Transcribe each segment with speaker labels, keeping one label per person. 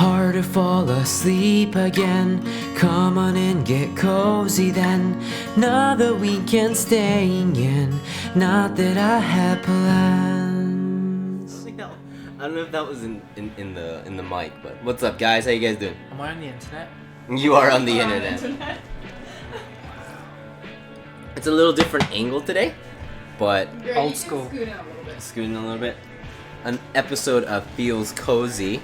Speaker 1: hard to fall asleep again. Come on and get cozy then. Another weekend staying in. Not that I had plans.
Speaker 2: I don't know if that was in the mic, but what's up, guys? How you guys doing?
Speaker 3: Am I on the internet?
Speaker 2: You are on the internet. It's a little different angle today, but
Speaker 3: Old school.
Speaker 2: scooting a little bit. An episode of Feels Cozy.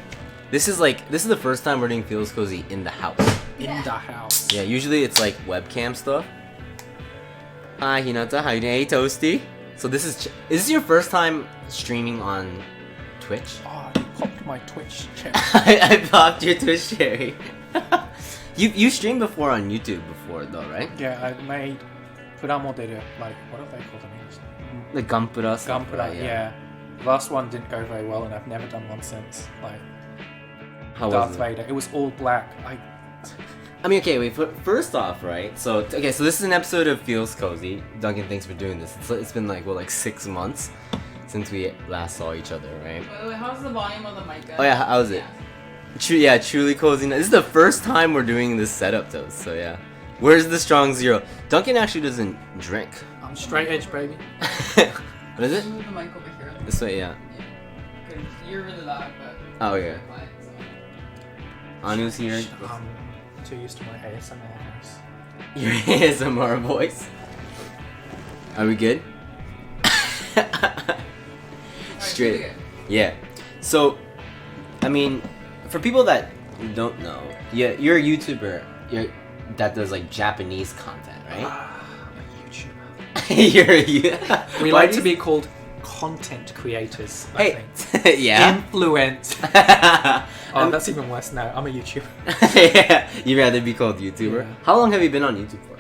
Speaker 2: This is the first time we're doing Feels Cozy in the house.
Speaker 3: In the house.
Speaker 2: Yeah, usually it's like webcam stuff. Hi Hinata, how you doing? Hey Toasty. So is this your first time streaming on Twitch?
Speaker 3: Oh, you popped my Twitch chat.
Speaker 2: I popped your Twitch cherry. You streamed before on YouTube before though, right?
Speaker 3: Yeah, I made Puramoderu, like, what have they called in English?
Speaker 2: The Gampura stuff.
Speaker 3: Gampura, yeah. Last one didn't go very well and I've never done one since. Like,
Speaker 2: How
Speaker 3: Darth
Speaker 2: was it?
Speaker 3: Vader. It was all black.
Speaker 2: I mean, okay, wait. First off, right? So this is an episode of Feels Cozy. Duncan, thanks for doing this. It's been like 6 months since we last saw each other, right?
Speaker 4: Wait, how's the volume of the mic?
Speaker 2: Oh yeah, how was it? Truly cozy. This is the first time we're doing this setup, though. So yeah, where's the strong zero? Duncan actually doesn't drink.
Speaker 3: I'm straight edge, baby.
Speaker 2: What is it?
Speaker 4: Move the mic over here.
Speaker 2: This way, yeah.
Speaker 4: Because you're really loud, but
Speaker 2: Oh yeah.
Speaker 4: you're quiet, so.
Speaker 2: Anu's here.
Speaker 3: I'm too used to my ASMR voice.
Speaker 2: Your ASMR voice. Are we good?
Speaker 4: Alright,
Speaker 2: Straight.
Speaker 4: really good.
Speaker 2: Yeah. So, I mean, for people that don't know, you're a YouTuber. That does like Japanese content, right?
Speaker 3: I'm a YouTuber.
Speaker 2: We
Speaker 3: We like to be called content creators, I
Speaker 2: Hey,
Speaker 3: think.
Speaker 2: yeah.
Speaker 3: Influence. Oh, that's even worse now. I'm a YouTuber.
Speaker 2: Yeah. You'd rather be called YouTuber.
Speaker 3: Yeah.
Speaker 2: How long have you been on YouTube for?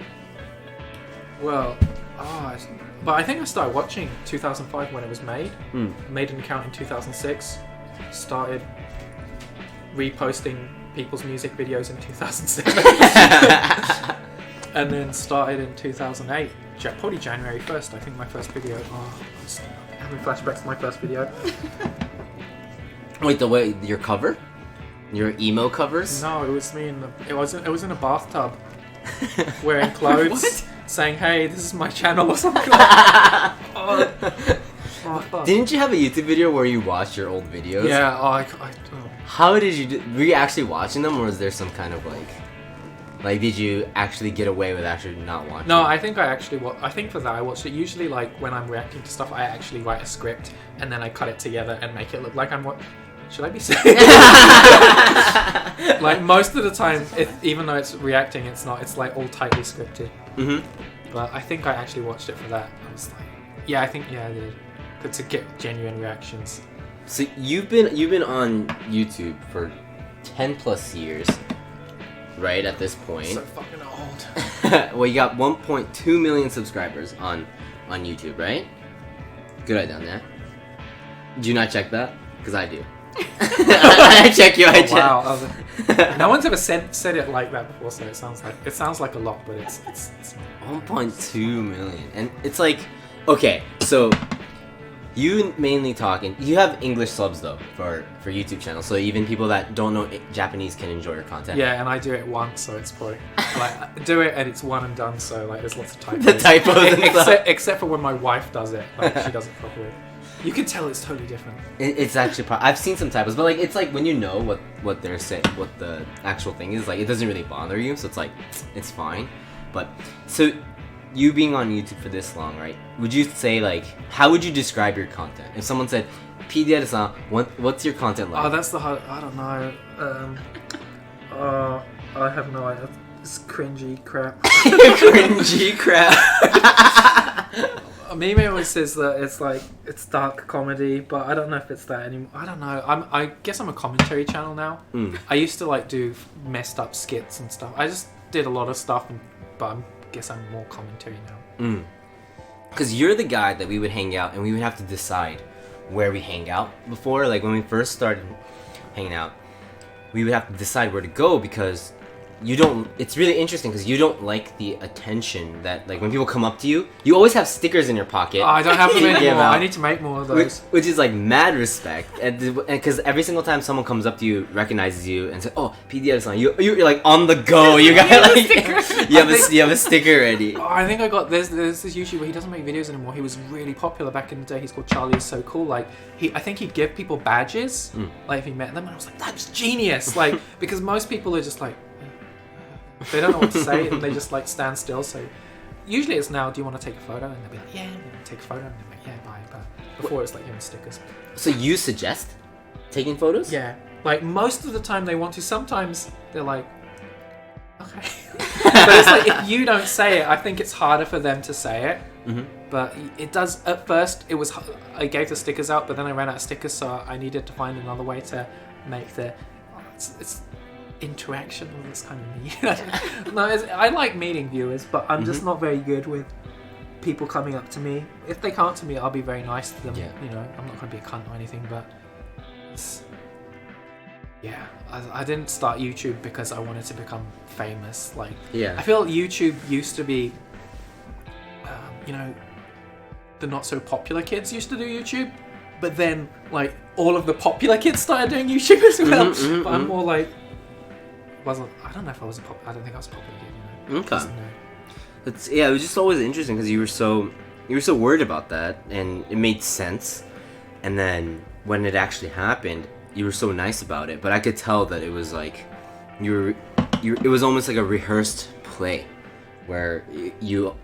Speaker 3: Well, but I think I started watching 2005 when it was made. Made an account in 2006. Started reposting people's music videos in 2007. And then started in 2008. Probably January 1st, I think my first video. I'm just having flashbacks to my first video.
Speaker 2: Wait, your cover? Your emo covers?
Speaker 3: No, it was me it was in a bathtub, wearing clothes, saying, "Hey, this is my channel" or something like that. Fuck.
Speaker 2: Didn't you have a YouTube video where you watched your old videos?
Speaker 3: Yeah,
Speaker 2: How did you were you actually watching them, or was there some kind of like did you actually get away with actually not watching?
Speaker 3: No, I think I actually I think for that I watched it. Usually, like when I'm reacting to stuff, I actually write a script and then I cut it together and make it look like I'm what. Should I be saying? Like most of the time, even though it's reacting, it's not. It's like all tightly scripted.
Speaker 2: Mm-hmm.
Speaker 3: But I think I actually watched it for that. I was like, yeah, I did. Good to get genuine reactions.
Speaker 2: So you've been on YouTube for 10+ years, right? At this point.
Speaker 3: So fucking old.
Speaker 2: Well, you got 1.2 million subscribers on YouTube, right? Good idea on that. Do you not check that? Because I do. I check you. I check.
Speaker 3: Wow. No one's ever said it like that before, so it sounds like a lot, but it's
Speaker 2: 1.2 million, and it's like, okay, so you mainly talking. You have English subs though for YouTube channel, so even people that don't know Japanese can enjoy your content.
Speaker 3: yeah, and I do it once, so it's probably like I do it and it's one and done. So like, there's lots of typos.
Speaker 2: The typos and stuff.
Speaker 3: except for when my wife does it, like she does it properly. You can tell it's totally different.
Speaker 2: It's actually I've seen some typos, but like it's like when you know what they're saying, what the actual thing is, like it doesn't really bother you, so it's like it's fine. But so you being on YouTube for this long, right? Would you say like how would you describe your content? If someone said, PDR-san, what's your content like?
Speaker 3: Oh, that's the hard. I don't know. I have no idea. It's cringy crap.
Speaker 2: Cringy crap.
Speaker 3: Meme always says that it's dark comedy, but I don't know if it's that anymore. I don't know. I guess I'm a commentary channel now. I used to like do messed up skits and stuff. I just did a lot of stuff, but I guess I'm more commentary now.
Speaker 2: Because you're the guy that we would hang out, and we would have to decide where we hang out before. Like when we first started hanging out, we would have to decide where to go because you don't. It's really interesting because you don't like the attention that like when people come up to you. You always have stickers in your pocket.
Speaker 3: Oh, I don't have them
Speaker 2: Yeah,
Speaker 3: anymore.
Speaker 2: man.
Speaker 3: I need to make more of those.
Speaker 2: Which is like mad respect, and because every single time someone comes up to you, recognizes you, and says, "Oh, PDR-san," you're like on the go. You got like you have a sticker ready.
Speaker 3: Oh, I think I got there's this YouTuber. He doesn't make videos anymore. He was really popular back in the day. He's called Charlie Is So Cool. Like I think he'd give people badges, like if he met them, and I was like, that's genius. Like because most people are just like they don't know what to say and they just like stand still. So usually it's now, do you want to take a photo? And they'll be like, yeah, and then take a photo, and they're like, yeah, bye. But before it's like giving stickers.
Speaker 2: So you suggest taking photos?
Speaker 3: Yeah, like most of the time they want to. Sometimes they're like, okay. But it's like if you don't say it, I think it's harder for them to say it.
Speaker 2: Mm-hmm.
Speaker 3: But it does. At first, it was I gave the stickers out, but then I ran out of stickers, so I needed to find another way to make the it's interaction. That's kind of me. No, I like meeting viewers, but I'm just not very good with people coming up to me. If they come up to me, I'll be very nice to them.
Speaker 2: Yeah.
Speaker 3: You know, I'm not going to be a cunt or anything, but yeah, I didn't start YouTube because I wanted to become famous. Like,
Speaker 2: Yeah.
Speaker 3: I feel YouTube used to be, you know, the not so popular kids used to do YouTube, but then like all of the popular kids started doing YouTube as well. But I'm more like, I don't know if I was I don't think I was a popular kid. You know?
Speaker 2: Okay.
Speaker 3: Just, no.
Speaker 2: It was just always interesting because you were so worried about that, and it made sense. And then when it actually happened, you were so nice about it. But I could tell that it was like it was almost like a rehearsed play, where you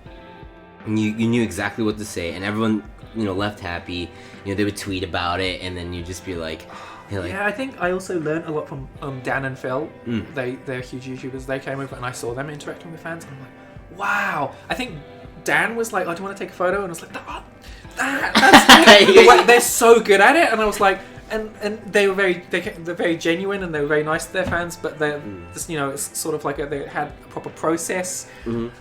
Speaker 2: knew exactly what to say, and everyone left happy. They would tweet about it, and then you'd just be like.
Speaker 3: Yeah, I think I also learned a lot from Dan and Phil. They're huge YouTubers. They came over and I saw them interacting with fans, and I'm like, wow. I think Dan was like, "Oh, do you want to take a photo?" And I was like, that's they're so good at it. And I was like, and they were they're very genuine, and they were very nice to their fans. But they're just, it's sort of like they had a proper process,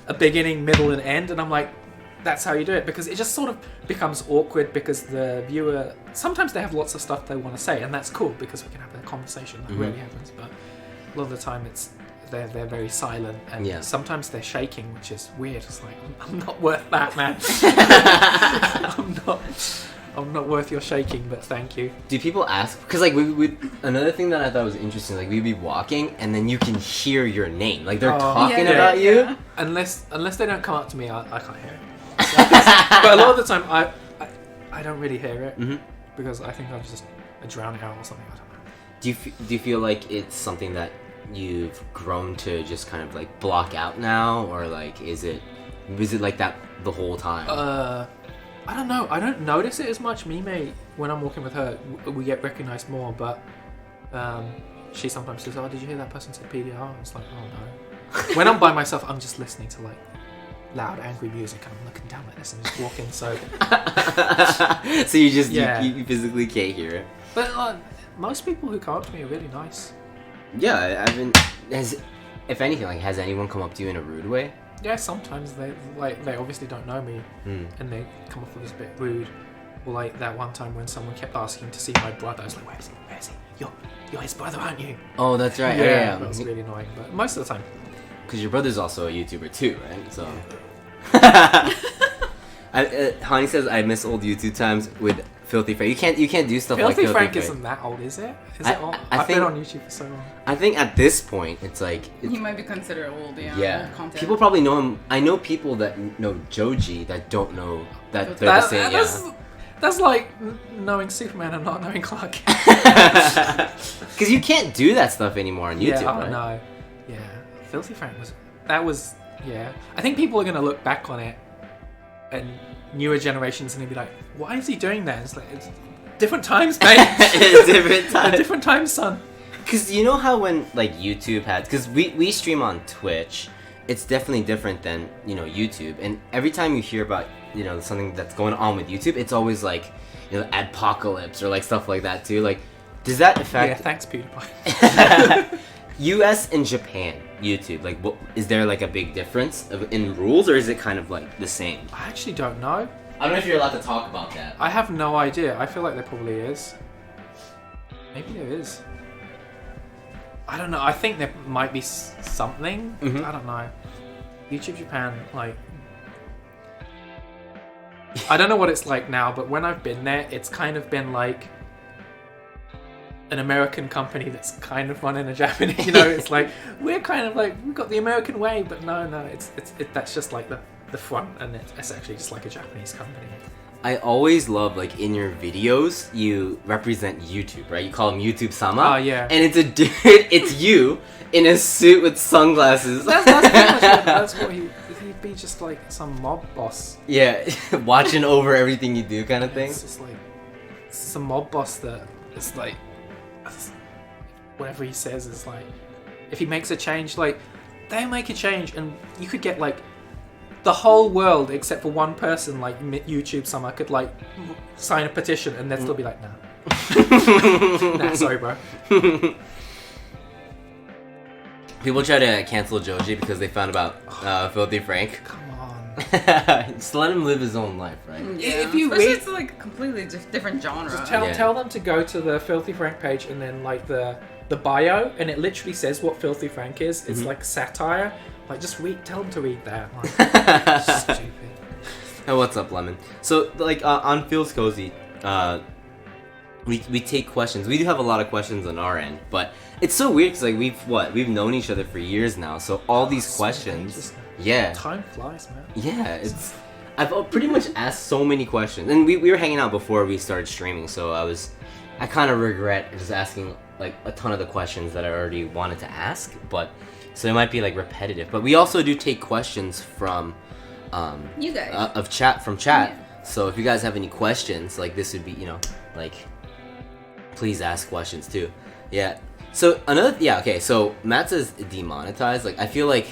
Speaker 3: a beginning, middle, and end. And I'm like, that's how you do it, because it just sort of becomes awkward because the viewer, sometimes they have lots of stuff they want to say, and that's cool because we can have a conversation. That rarely happens, but a lot of the time they're very silent, and sometimes they're shaking, which is weird. It's like, I'm not worth that, man. I'm not worth your shaking, but thank you.
Speaker 2: Do people ask? Because like we another thing that I thought was interesting, like we'd be walking and then you can hear your name, like they're talking about you.
Speaker 3: Unless they don't come up to me, I can't hear it. But a lot of the time, I don't really hear it because I think I drown it out or something. I don't know.
Speaker 2: Do you feel like it's something that you've grown to just kind of like block out now, or like is it like that the whole time?
Speaker 3: I don't know. I don't notice it as much. Mime, when I'm walking with her, we get recognized more, but she sometimes says, "Oh, did you hear that person said PDR?" I was like, "Oh no." When I'm by myself, I'm just listening to like loud, angry music, and I'm looking down like this and just walking. So,
Speaker 2: so you just you physically can't hear it.
Speaker 3: But most people who come up to me are really nice.
Speaker 2: Yeah, if anything, like, has anyone come up to you in a rude way?
Speaker 3: Yeah, sometimes they obviously don't know me, and they come off as a bit rude. Or like that one time when someone kept asking to see my brother, I was like, "Where is he? Where is he? You're his brother, aren't you?"
Speaker 2: Oh, that's right.
Speaker 3: Yeah, that was really annoying. But most of the time,
Speaker 2: because your brother's also a YouTuber too, right? So, Hani says, "I miss old YouTube times with Filthy Frank." You can't do stuff like
Speaker 3: Filthy Frank isn't that old, is it? Is it old? I've been on YouTube for so long.
Speaker 2: I think at this point, it's like
Speaker 4: he might be considered old.
Speaker 2: Yeah.
Speaker 4: Old content.
Speaker 2: People probably know him. I know people that know Joji that don't know that they're the same.
Speaker 3: That's like knowing Superman and not knowing Clark.
Speaker 2: Because you can't do that stuff anymore on YouTube, right?
Speaker 3: No. Yeah, Filthy Frank was. Yeah, I think people are gonna look back on it, and newer generations, and they'll be like, "Why is he doing that?" It's like, it's different times, mate.
Speaker 2: It's different times.
Speaker 3: Different times, son.
Speaker 2: Because you know how when like YouTube had, because we stream on Twitch, it's definitely different than YouTube, and every time you hear about something that's going on with YouTube, it's always like adpocalypse or like stuff like that too. Like, does that affect?
Speaker 3: Yeah, thanks, PewDiePie.
Speaker 2: US and Japan YouTube, like, is there like a big difference in rules, or is it kind of like the same?
Speaker 3: I actually don't know.
Speaker 2: I don't know if you're allowed to talk about that.
Speaker 3: I have no idea. I feel like there probably is. Maybe there is. I don't know. I think there might be something.
Speaker 2: Mhm.
Speaker 3: I don't know. YouTube Japan, like, I don't know what it's like now, but when I've been there, it's kind of been like an American company that's kind of running a Japanese. You know, it's like we're kind of like we've got the American way, but no, that's just like the front, and it's actually just like a Japanese company.
Speaker 2: I always love, like, in your videos, you represent YouTube, right? You call him YouTube Sama.
Speaker 3: Oh, yeah.
Speaker 2: And it's a dude, it's you in a suit with sunglasses.
Speaker 3: That's pretty much that's what he'd be, just like some mob boss.
Speaker 2: Yeah, watching over everything you do kind of thing.
Speaker 3: It's just like some mob boss that is like whatever he says is like, if he makes a change, like they make a change and you could get like the whole world except for one person, like YouTube Summer, could like sign a petition and they'd still be like, nah. Nah, sorry bro.
Speaker 2: People try to cancel Joji because they found about Filthy Frank.
Speaker 3: Come on.
Speaker 2: Just let him live his own life, right?
Speaker 4: Yeah.
Speaker 3: If you
Speaker 4: Especially
Speaker 3: read-
Speaker 4: it's like a completely different genre.
Speaker 3: Just
Speaker 2: Yeah.
Speaker 3: tell them to go to the Filthy Frank page and then like the bio, and it literally says what Filthy Frank is. It's like satire. Like just tell them to read that. Like, stupid.
Speaker 2: Oh, what's up, Lemon? So, like, on FeelsCozy, we take questions. We do have a lot of questions on our end, but it's so weird because, like, we've known each other for years now, so all these
Speaker 3: so
Speaker 2: questions...
Speaker 3: ages.
Speaker 2: Yeah.
Speaker 3: Time flies, man.
Speaker 2: Yeah, I've pretty much asked so many questions, and we were hanging out before we started streaming, so I kind of regret just asking like a ton of the questions that I already wanted to ask, but so it might be like repetitive. But we also do take questions from
Speaker 4: You guys.
Speaker 2: chat.
Speaker 4: Yeah.
Speaker 2: So if you guys have any questions, like this would be, like, please ask questions too. Yeah. So okay. So Matt says demonetized. Like, I feel like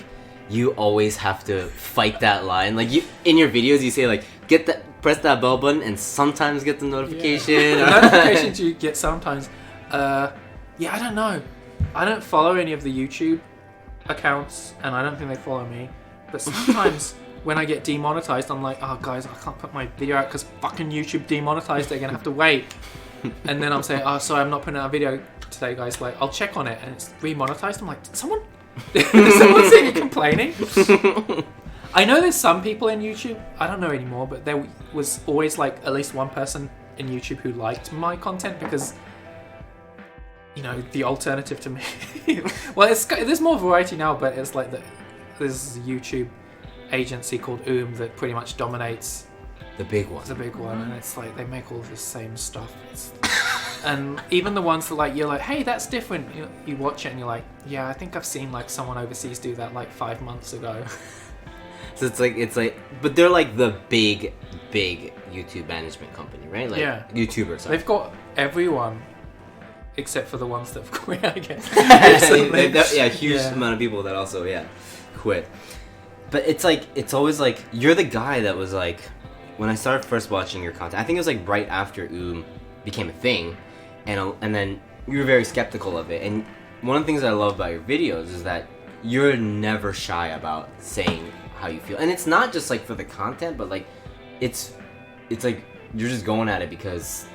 Speaker 2: you always have to fight that line. Like, you in your videos, you say like, press that bell button, and sometimes get the notification.
Speaker 3: Yeah. The notifications you get sometimes. I don't know. I don't follow any of the YouTube accounts, and I don't think they follow me. But sometimes when I get demonetized, I'm like, oh guys, I can't put my video out because fucking YouTube demonetized. They're gonna have to wait. And then I'm saying, oh, sorry, I'm not putting out a video today, guys. Like, I'll check on it, and it's remonetized. I'm like, did someone see me complaining? I know there's some people in YouTube, I don't know anymore, but there was always like at least one person in YouTube who liked my content because, the alternative to me. Well, there's more variety now, but it's like there's a YouTube agency called that pretty much dominates
Speaker 2: The big one.
Speaker 3: the big one, and it's like they make all the same stuff. And even the ones that like you're like, hey, that's different. You watch it and you're like, yeah, I think I've seen like someone overseas do that like 5 months ago.
Speaker 2: So it's like, but they're like the big YouTube management company, right? Like,
Speaker 3: Yeah.
Speaker 2: YouTubers.
Speaker 3: They've got everyone except for the ones that have quit, I guess.
Speaker 2: Huge
Speaker 3: Yeah.
Speaker 2: amount of people that also quit. But it's always like, you're the guy that was like, when I started first watching your content, I think it was like right after became a thing, and then you were very skeptical of it. And one of the things I love about your videos is that you're never shy about saying how you feel, and it's not just like for the content, but like it's like you're just going at it because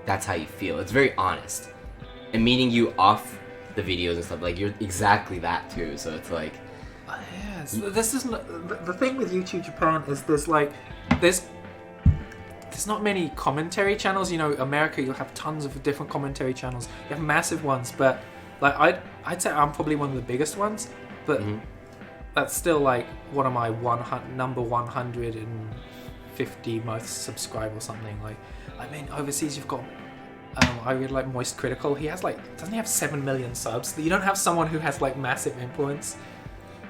Speaker 2: that's how you feel. It's very honest, and meeting you off the videos and stuff, like, you're exactly that too. So it's like,
Speaker 3: Yeah, this is the thing with YouTube Japan is there's not many commentary channels. America, you'll have tons of different commentary channels. You have massive ones, but like I'd say I'm probably one of the biggest ones, but that's still like one of my number 150 most subscribed or something. Like, I mean, overseas you've got I really like Moist Critical. He has doesn't he have 7 million subs? You don't have someone who has like massive influence.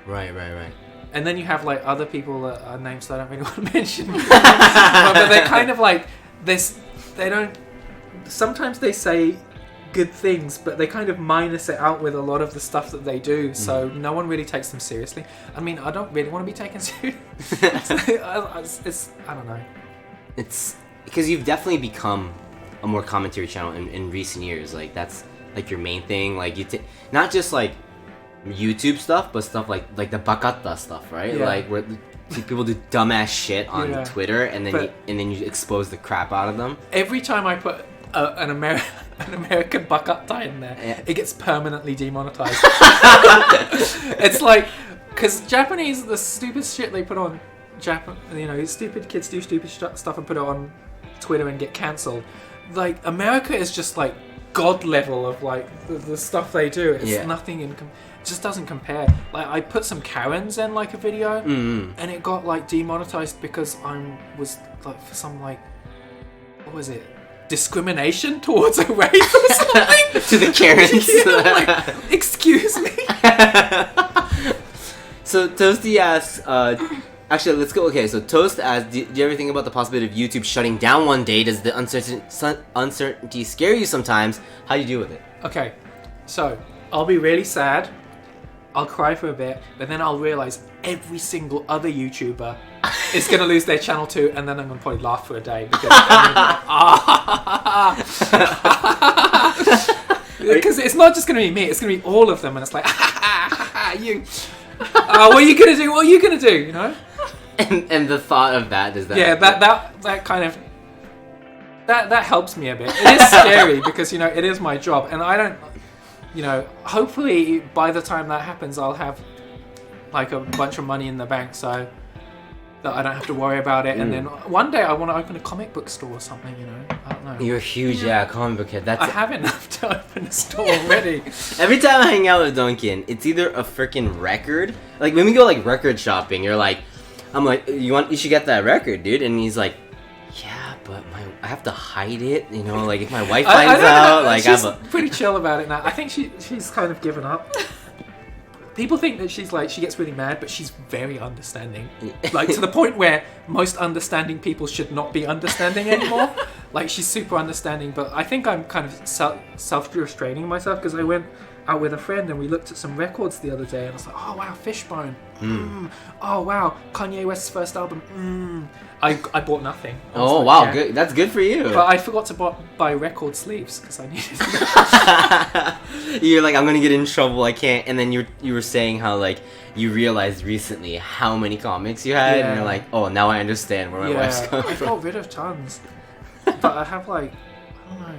Speaker 2: right.
Speaker 3: And then you have like other people that are names that I don't really want to mention. but they're kind of like this. They don't. Sometimes they say good things, but they kind of minus it out with a lot of the stuff that they do. So no one really takes them seriously. I mean, I don't really want to be taken seriously. I don't know.
Speaker 2: It's because you've definitely become a more commentary channel in recent years. Like, that's like your main thing. Like, not just like YouTube stuff, but stuff like the bakata stuff, right?
Speaker 3: Yeah.
Speaker 2: Like, where people do dumbass shit on
Speaker 3: Yeah.
Speaker 2: Twitter, and then
Speaker 3: But-
Speaker 2: you expose the crap out of them.
Speaker 3: Every time I put an American buck up tie in there, it gets permanently demonetized. It's like, because Japanese, the stupid shit they put on stupid kids do stupid stuff and put it on Twitter and get cancelled. Like, America is just like god level of like the stuff they do. It's nothing it just doesn't compare. Like, I put some Karens in like a video, and it got like demonetized because I was like, for some like, what was it? Discrimination towards a race or something.
Speaker 2: To the Karens.
Speaker 3: Like, excuse me.
Speaker 2: So Toasty asks, actually, let's go. Okay, so Toast asks, do you ever think about the possibility of YouTube shutting down one day? Does the uncertainty scare you sometimes? How do you deal with it?
Speaker 3: Okay, so I'll be really sad. I'll cry for a bit, but then I'll realize every single other YouTuber is going to lose their channel too, and then I'm going to probably laugh for a day because it's not just going to be me; it's going to be all of them, and it's like, you. What are you going to do? What are you going to do? You know.
Speaker 2: And the thought of that is that.
Speaker 3: Yeah, that kind of that helps me a bit. It is scary because it is my job, and I don't. Hopefully by the time that happens, I'll have like a bunch of money in the bank, so that I don't have to worry about it. And then one day I want to open a comic book store or something. I don't know.
Speaker 2: You're a huge comic book head.
Speaker 3: I have enough to open a store already.
Speaker 2: Every time I hang out with Duncan, it's either a freaking record. Like when we go like record shopping, I'm like, you should get that record, dude. And he's like, yeah, but I have to hide it, like if my wife finds out, like
Speaker 3: she's pretty chill about it now. I think she's kind of given up. People think that she gets really mad, but she's very understanding. Like to the point where most understanding people should not be understanding anymore. Like she's super understanding, but I think I'm kind of self-restraining myself because I went out with a friend and we looked at some records the other day and I was like, oh wow, Fishbone. Oh wow, Kanye West's first album. I bought nothing.
Speaker 2: Oh
Speaker 3: like,
Speaker 2: wow,
Speaker 3: yeah.
Speaker 2: Good. That's good for you.
Speaker 3: But I forgot to buy record sleeves because I needed them.
Speaker 2: You're like, I'm gonna get in trouble. I can't. And then you were saying how like you realized recently how many comics you had, and you're like, oh, now I understand where my wife's coming
Speaker 3: I
Speaker 2: from.
Speaker 3: got rid of tons, but I have like, I don't know.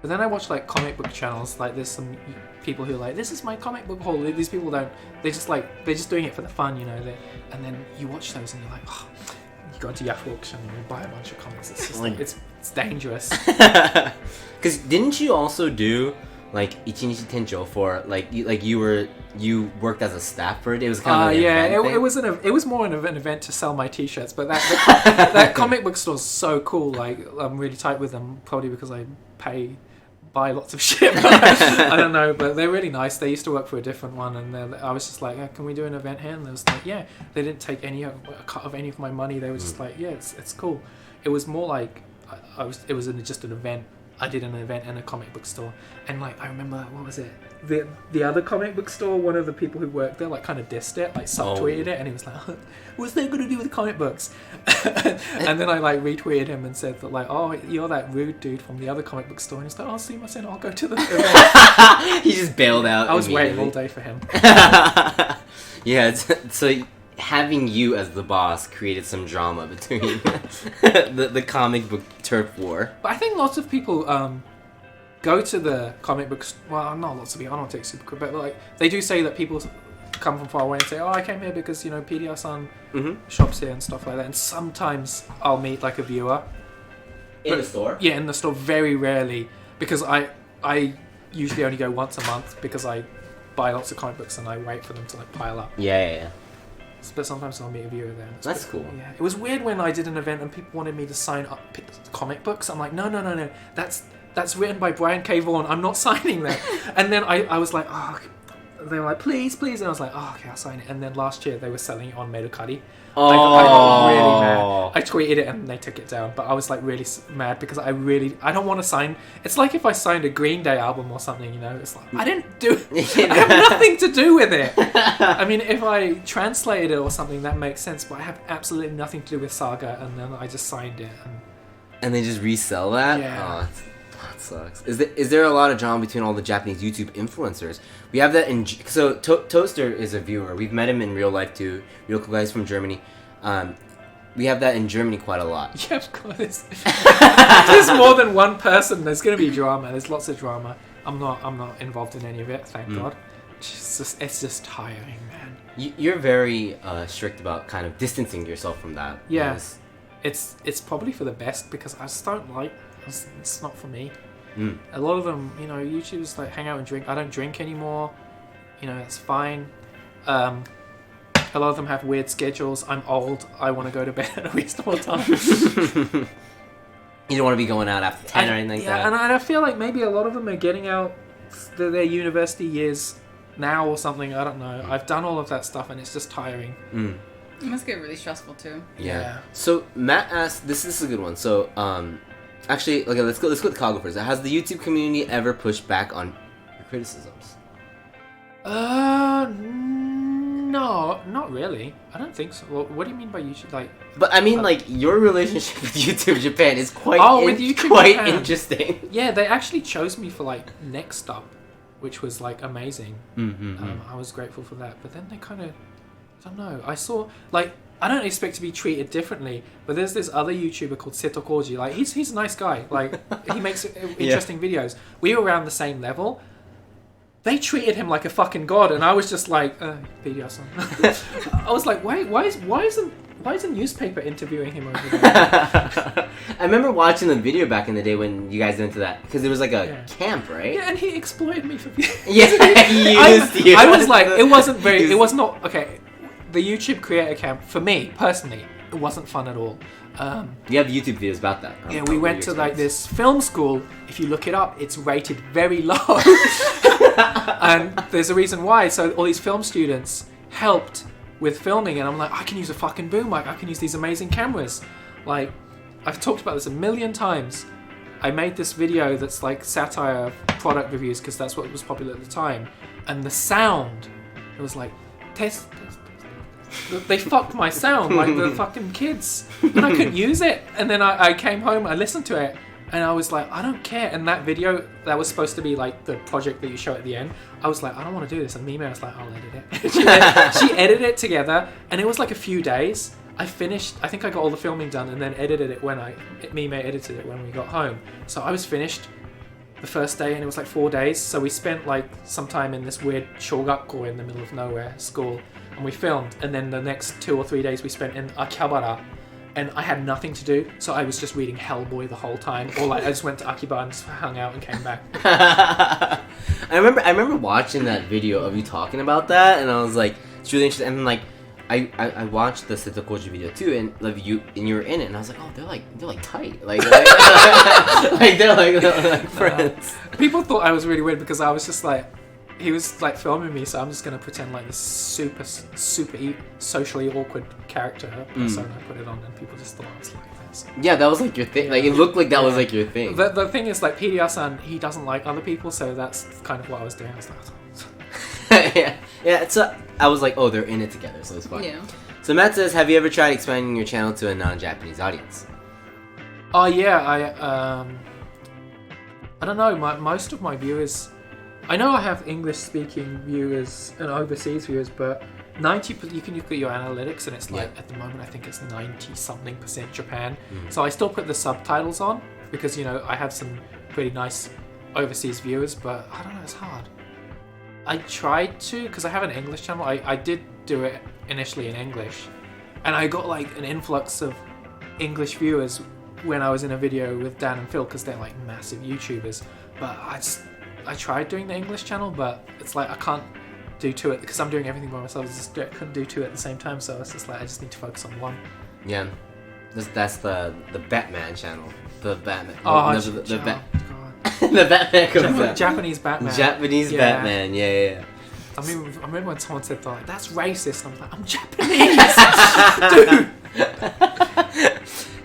Speaker 3: But then I watch like comic book channels. Like there's some people who are like, this is my comic book haul. These people don't. They're just doing it for the fun, And then you watch those and you're like, oh, you go to Yahoo auction and you buy a bunch of comics. It's just it's dangerous.
Speaker 2: Because didn't you also do like Ichinichi Tencho for you worked as a staff for it? It was kind of
Speaker 3: it was more of an event to sell my t-shirts. But that comic book store's so cool. Like I'm really tight with them, probably because I buy lots of shit. I don't know, but they're really nice. They used to work for a different one, and I was just like, can we do an event here? And they was like, yeah. They didn't take a cut of any of my money. They were just like, yeah, it's cool. It was more like it was just an event. I did an event in a comic book store, and like I remember, what was it? The other comic book store, one of the people who worked there like kind of dissed it, like subtweeted it, and he was like, what's that going to do with comic books? And then I like retweeted him and said that like, oh, you're that rude dude from the other comic book store, and he's like, oh, see my son, I'll go to the event.
Speaker 2: He just bailed out.
Speaker 3: I was waiting all day for him.
Speaker 2: Yeah, so having you as the boss created some drama between the comic book turf war.
Speaker 3: But I think lots of people go to the comic books. Well, not lots of people. I don't take super quick, but like they do say that people come from far away and say, "Oh, I came here because PDR-san shops here and stuff like that." And sometimes I'll meet like a viewer
Speaker 2: in the store.
Speaker 3: Yeah, in the store. Very rarely, because I usually only go once a month because I buy lots of comic books and I wait for them to like pile up.
Speaker 2: Yeah.
Speaker 3: But sometimes I'll meet a viewer there.
Speaker 2: That's cool.
Speaker 3: Yeah, it was weird when I did an event and people wanted me to sign up comic books. I'm like, no. That's written by Brian K. Vaughan. I'm not signing that. And then I was like, oh, they were like, please. And I was like, oh, okay, I'll sign it. And then last year they were selling it on Mercari. I got really mad. I tweeted it and they took it down. But I was like really mad because I don't want to sign. It's like if I signed a Green Day album or something, It's like, I didn't do it. I have nothing to do with it. I mean, if I translated it or something, that makes sense. But I have absolutely nothing to do with Saga. And then I just signed it.
Speaker 2: And they just resell that?
Speaker 3: Yeah.
Speaker 2: Oh, that sucks. Is there a lot of drama between all the Japanese YouTube influencers? We have that in... So, Toaster is a viewer. We've met him in real life, too. Real cool guys from Germany. we have that in Germany quite a lot.
Speaker 3: Yeah, of course. There's more than one person. There's going to be drama. There's lots of drama. I'm not involved in any of it, thank God. It's just tiring, man.
Speaker 2: You're very strict about kind of distancing yourself from that.
Speaker 3: Yeah. It's probably for the best because I just don't like. It's not for me. A lot of them, you know, YouTubers like hang out and drink. I don't drink anymore. You know, it's fine. A lot of them have weird schedules. I'm old. I want to go to bed at a reasonable time.
Speaker 2: You don't want to be going out after 10 or anything like that.
Speaker 3: Yeah, and I feel like maybe a lot of them are getting out their university years now or something. I don't know. I've done all of that stuff and it's just tiring.
Speaker 4: It must get really stressful too.
Speaker 2: Yeah. So Matt asked, this is a good one. So actually, okay, let's go with Kago first. Has the YouTube community ever pushed back on your criticisms?
Speaker 3: No, not really. I don't think so. Well, what do you mean by YouTube? Like,
Speaker 2: but I mean, like your relationship with YouTube Japan is quite
Speaker 3: Japan.
Speaker 2: Interesting.
Speaker 3: Yeah, they actually chose me for like Next Up, which was like amazing. I was grateful for that. But then they kind of, I don't know. I saw like I don't expect to be treated differently, but there's this other YouTuber called FeelsCozy. Like he's a nice guy. Like he makes interesting videos. We were around the same level. They treated him like a fucking god, and I was just like, PDR-san. I was like, wait, why is a newspaper interviewing him over there?
Speaker 2: I remember watching the video back in the day when you guys went to that because it was like a camp, right?
Speaker 3: Yeah, and he exploited me for.
Speaker 2: Yeah, he used you.
Speaker 3: I was like, it was not okay. The YouTube creator camp for me personally, it wasn't fun at all.
Speaker 2: You have YouTube videos about that.
Speaker 3: Yeah, we went to like this film school. If you look it up, it's rated very low. And there's a reason why. So all these film students helped with filming, and I'm like, I can use a fucking boom mic. I can use these amazing cameras. Like, I've talked about this a million times. I made this video that's like satire of product reviews because that's what was popular at the time. And the sound, it was like, test. They fucked my sound like the fucking kids, and I couldn't use it. And then I came home, I listened to it, and I was like, I don't care. And that video that was supposed to be like the project that you show at the end, I was like, I don't want to do this. And Mime was like, I'll edit it. she edited it together, and it was like a few days. I finished. I think I got all the filming done, and then edited it when Mime edited it when we got home. So I was finished the first day, and it was like 4 days. So we spent like some time in this weird shogakko in the middle of nowhere school. And we filmed, and then the next 2 or 3 days we spent in Akihabara, and I had nothing to do, so I was just reading Hellboy the whole time, or like I just went to Akihabara and just hung out and came back.
Speaker 2: I remember watching that video of you talking about that, and I was like, it's really interesting. And then like I watched the FeelsCozy video too, and like you were in it, and I was like, oh, they're like tight, like they're like friends.
Speaker 3: People thought I was really weird because I was just like. He was like filming me, so I'm just gonna pretend like this super socially awkward character persona. I put it on, and people just thought I was like this.
Speaker 2: Yeah, that was like your thing. Like it looked like that was like your thing.
Speaker 3: The thing is, like PDR-san, he doesn't like other people, so that's kind of what I was doing. I was like,
Speaker 2: yeah. So I was like, oh, they're in it together, so it's fun.
Speaker 4: Yeah.
Speaker 2: So Matt says, have you ever tried expanding your channel to a non-Japanese audience?
Speaker 3: Oh yeah, I don't know. Most of my viewers. I know I have English-speaking viewers and overseas viewers, but 90%. You can look at your analytics, and it's like at the moment I think it's 90-something% Japan. So I still put the subtitles on because I have some pretty nice overseas viewers, but I don't know. It's hard. I tried to because I have an English channel. I did do it initially in English, and I got like an influx of English viewers when I was in a video with Dan and Phil because they're like massive YouTubers. But I tried doing the English channel, but it's like I can't do two at because I'm doing everything by myself. I couldn't do two at the same time, so it's just like I just need to focus on one.
Speaker 2: Yeah, that's the Batman channel. The Batman.
Speaker 3: Oh,
Speaker 2: the Batman comes out.
Speaker 3: Japanese Batman.
Speaker 2: Japanese Batman. Yeah.
Speaker 3: I remember when someone said that, like, that's racist. And I'm like, I'm Japanese, dude.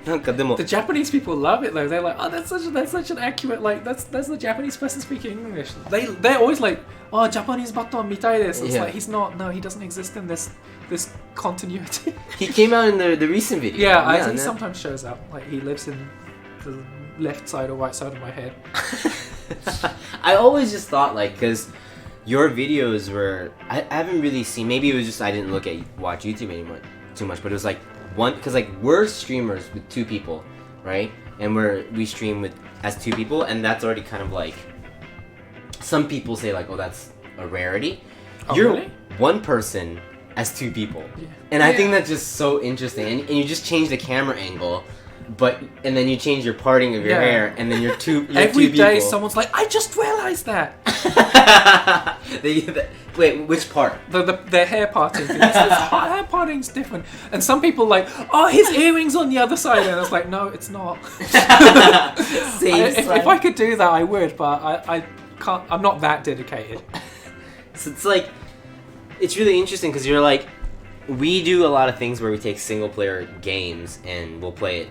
Speaker 3: The Japanese people love it though. They're like, oh, that's such an accurate, like that's the Japanese person speaking English. They're always like, oh, Japanese Batman mitai desu. It's like he doesn't exist in this continuity.
Speaker 2: He came out in the recent video.
Speaker 3: Yeah, he sometimes shows up. Like he lives in the left side or right side of my head.
Speaker 2: I always just thought like because your videos were I haven't really seen. Maybe it was just I didn't watch YouTube anymore too much, but it was like one, because like we're streamers with 2 people, right? And we stream with as 2 people, and that's already kind of like, some people say like, oh, that's a rarity.
Speaker 3: Oh,
Speaker 2: You're
Speaker 3: really?
Speaker 2: one person as 2 people,
Speaker 3: Yeah.
Speaker 2: and I think that's just so interesting. And you just change the camera angle, and then you change your parting of your hair, and then you're two.
Speaker 3: Every
Speaker 2: 2
Speaker 3: day,
Speaker 2: people.
Speaker 3: someone's like, "I just realized that."
Speaker 2: Wait, which part?
Speaker 3: The hair parting thing. Hair parting's different. And some people like, "Oh, his earring's on the other side," and I was like, "No, it's not." If I could do that, I would, but I can't. I'm not that dedicated.
Speaker 2: So it's like, it's really interesting because you're like, we do a lot of things where we take single player games and we'll play it,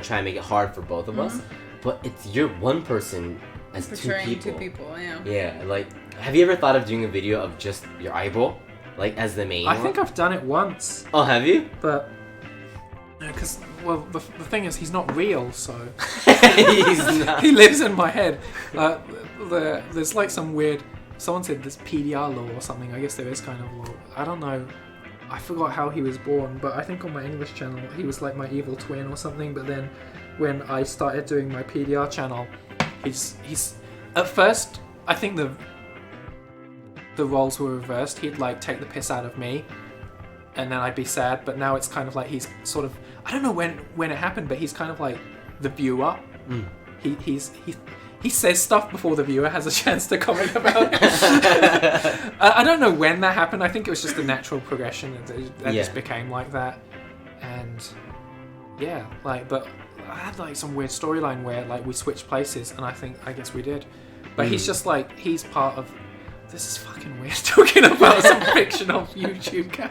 Speaker 2: try and make it hard for both of us. But you're one person as 2
Speaker 4: Portraying
Speaker 2: people.
Speaker 4: 2 people, yeah.
Speaker 2: Yeah, like, have you ever thought of doing a video of just your eyeball, like as the main?
Speaker 3: I think I've done it once,
Speaker 2: Oh, have you?
Speaker 3: but because the thing is, he's not real, so
Speaker 2: He's not.
Speaker 3: he lives in my head. There's like some weird. Someone said this PDR law or something. I guess there is kind of law. I don't know. I forgot how he was born, but I think on my English channel he was like my evil twin or something. But then when I started doing my PDR channel, he's at first I think the roles were reversed. He'd like take the piss out of me, and then I'd be sad. But now it's kind of like he's sort of, I don't know when it happened, but he's kind of like the viewer. He says stuff before the viewer has a chance to comment about it. I don't know when that happened. I think it was just a natural progression. That just became like that. And yeah, but I had like some weird storyline where like we switched places, and I guess we did. But he's just like, he's part of, this is fucking weird talking about some fictional YouTube guy.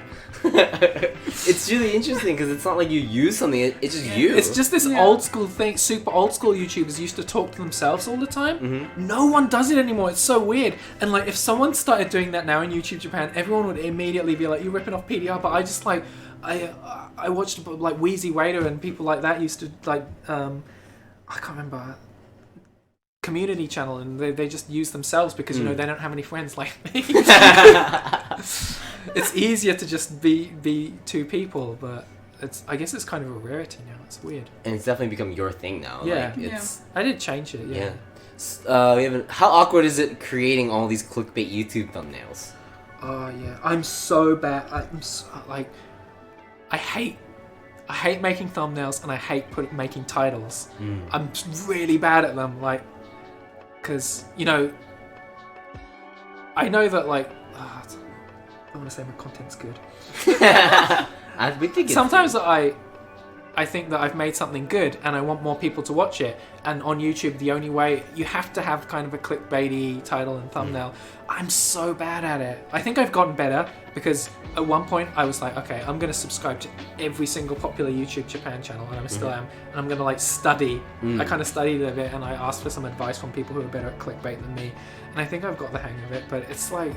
Speaker 2: It's really interesting because it's not like you use something, it's just you.
Speaker 3: It's just this old school thing. Super old school YouTubers used to talk to themselves all the time. No one does it anymore. It's so weird. And like, if someone started doing that now in YouTube Japan, everyone would immediately be like, "You're ripping off PDR." But I just like, I watched like Wheezy Waiter and people like that used to like, I can't remember, community channel, and they just use themselves because they don't have any friends like me. It's easier to just be 2 people, but I guess it's kind of a rarity now. It's weird.
Speaker 2: And it's definitely become your thing now.
Speaker 3: Yeah.
Speaker 2: Like,
Speaker 3: I did change it. Yeah.
Speaker 2: How awkward is it creating all these clickbait YouTube thumbnails?
Speaker 3: Oh yeah, I'm so bad. I hate making thumbnails, and I hate making titles. I'm really bad at them. Like, because I know that like. I want to say my content's good.
Speaker 2: We think
Speaker 3: Sometimes I think that I've made something good and I want more people to watch it. And on YouTube, the only way, you have to have kind of a clickbaity title and thumbnail. I'm so bad at it. I think I've gotten better because at one point I was like, okay, I'm going to subscribe to every single popular YouTube Japan channel, and I still am. And I'm going to like study. I kind of studied a bit, and I asked for some advice from people who are better at clickbait than me. And I think I've got the hang of it, but it's like,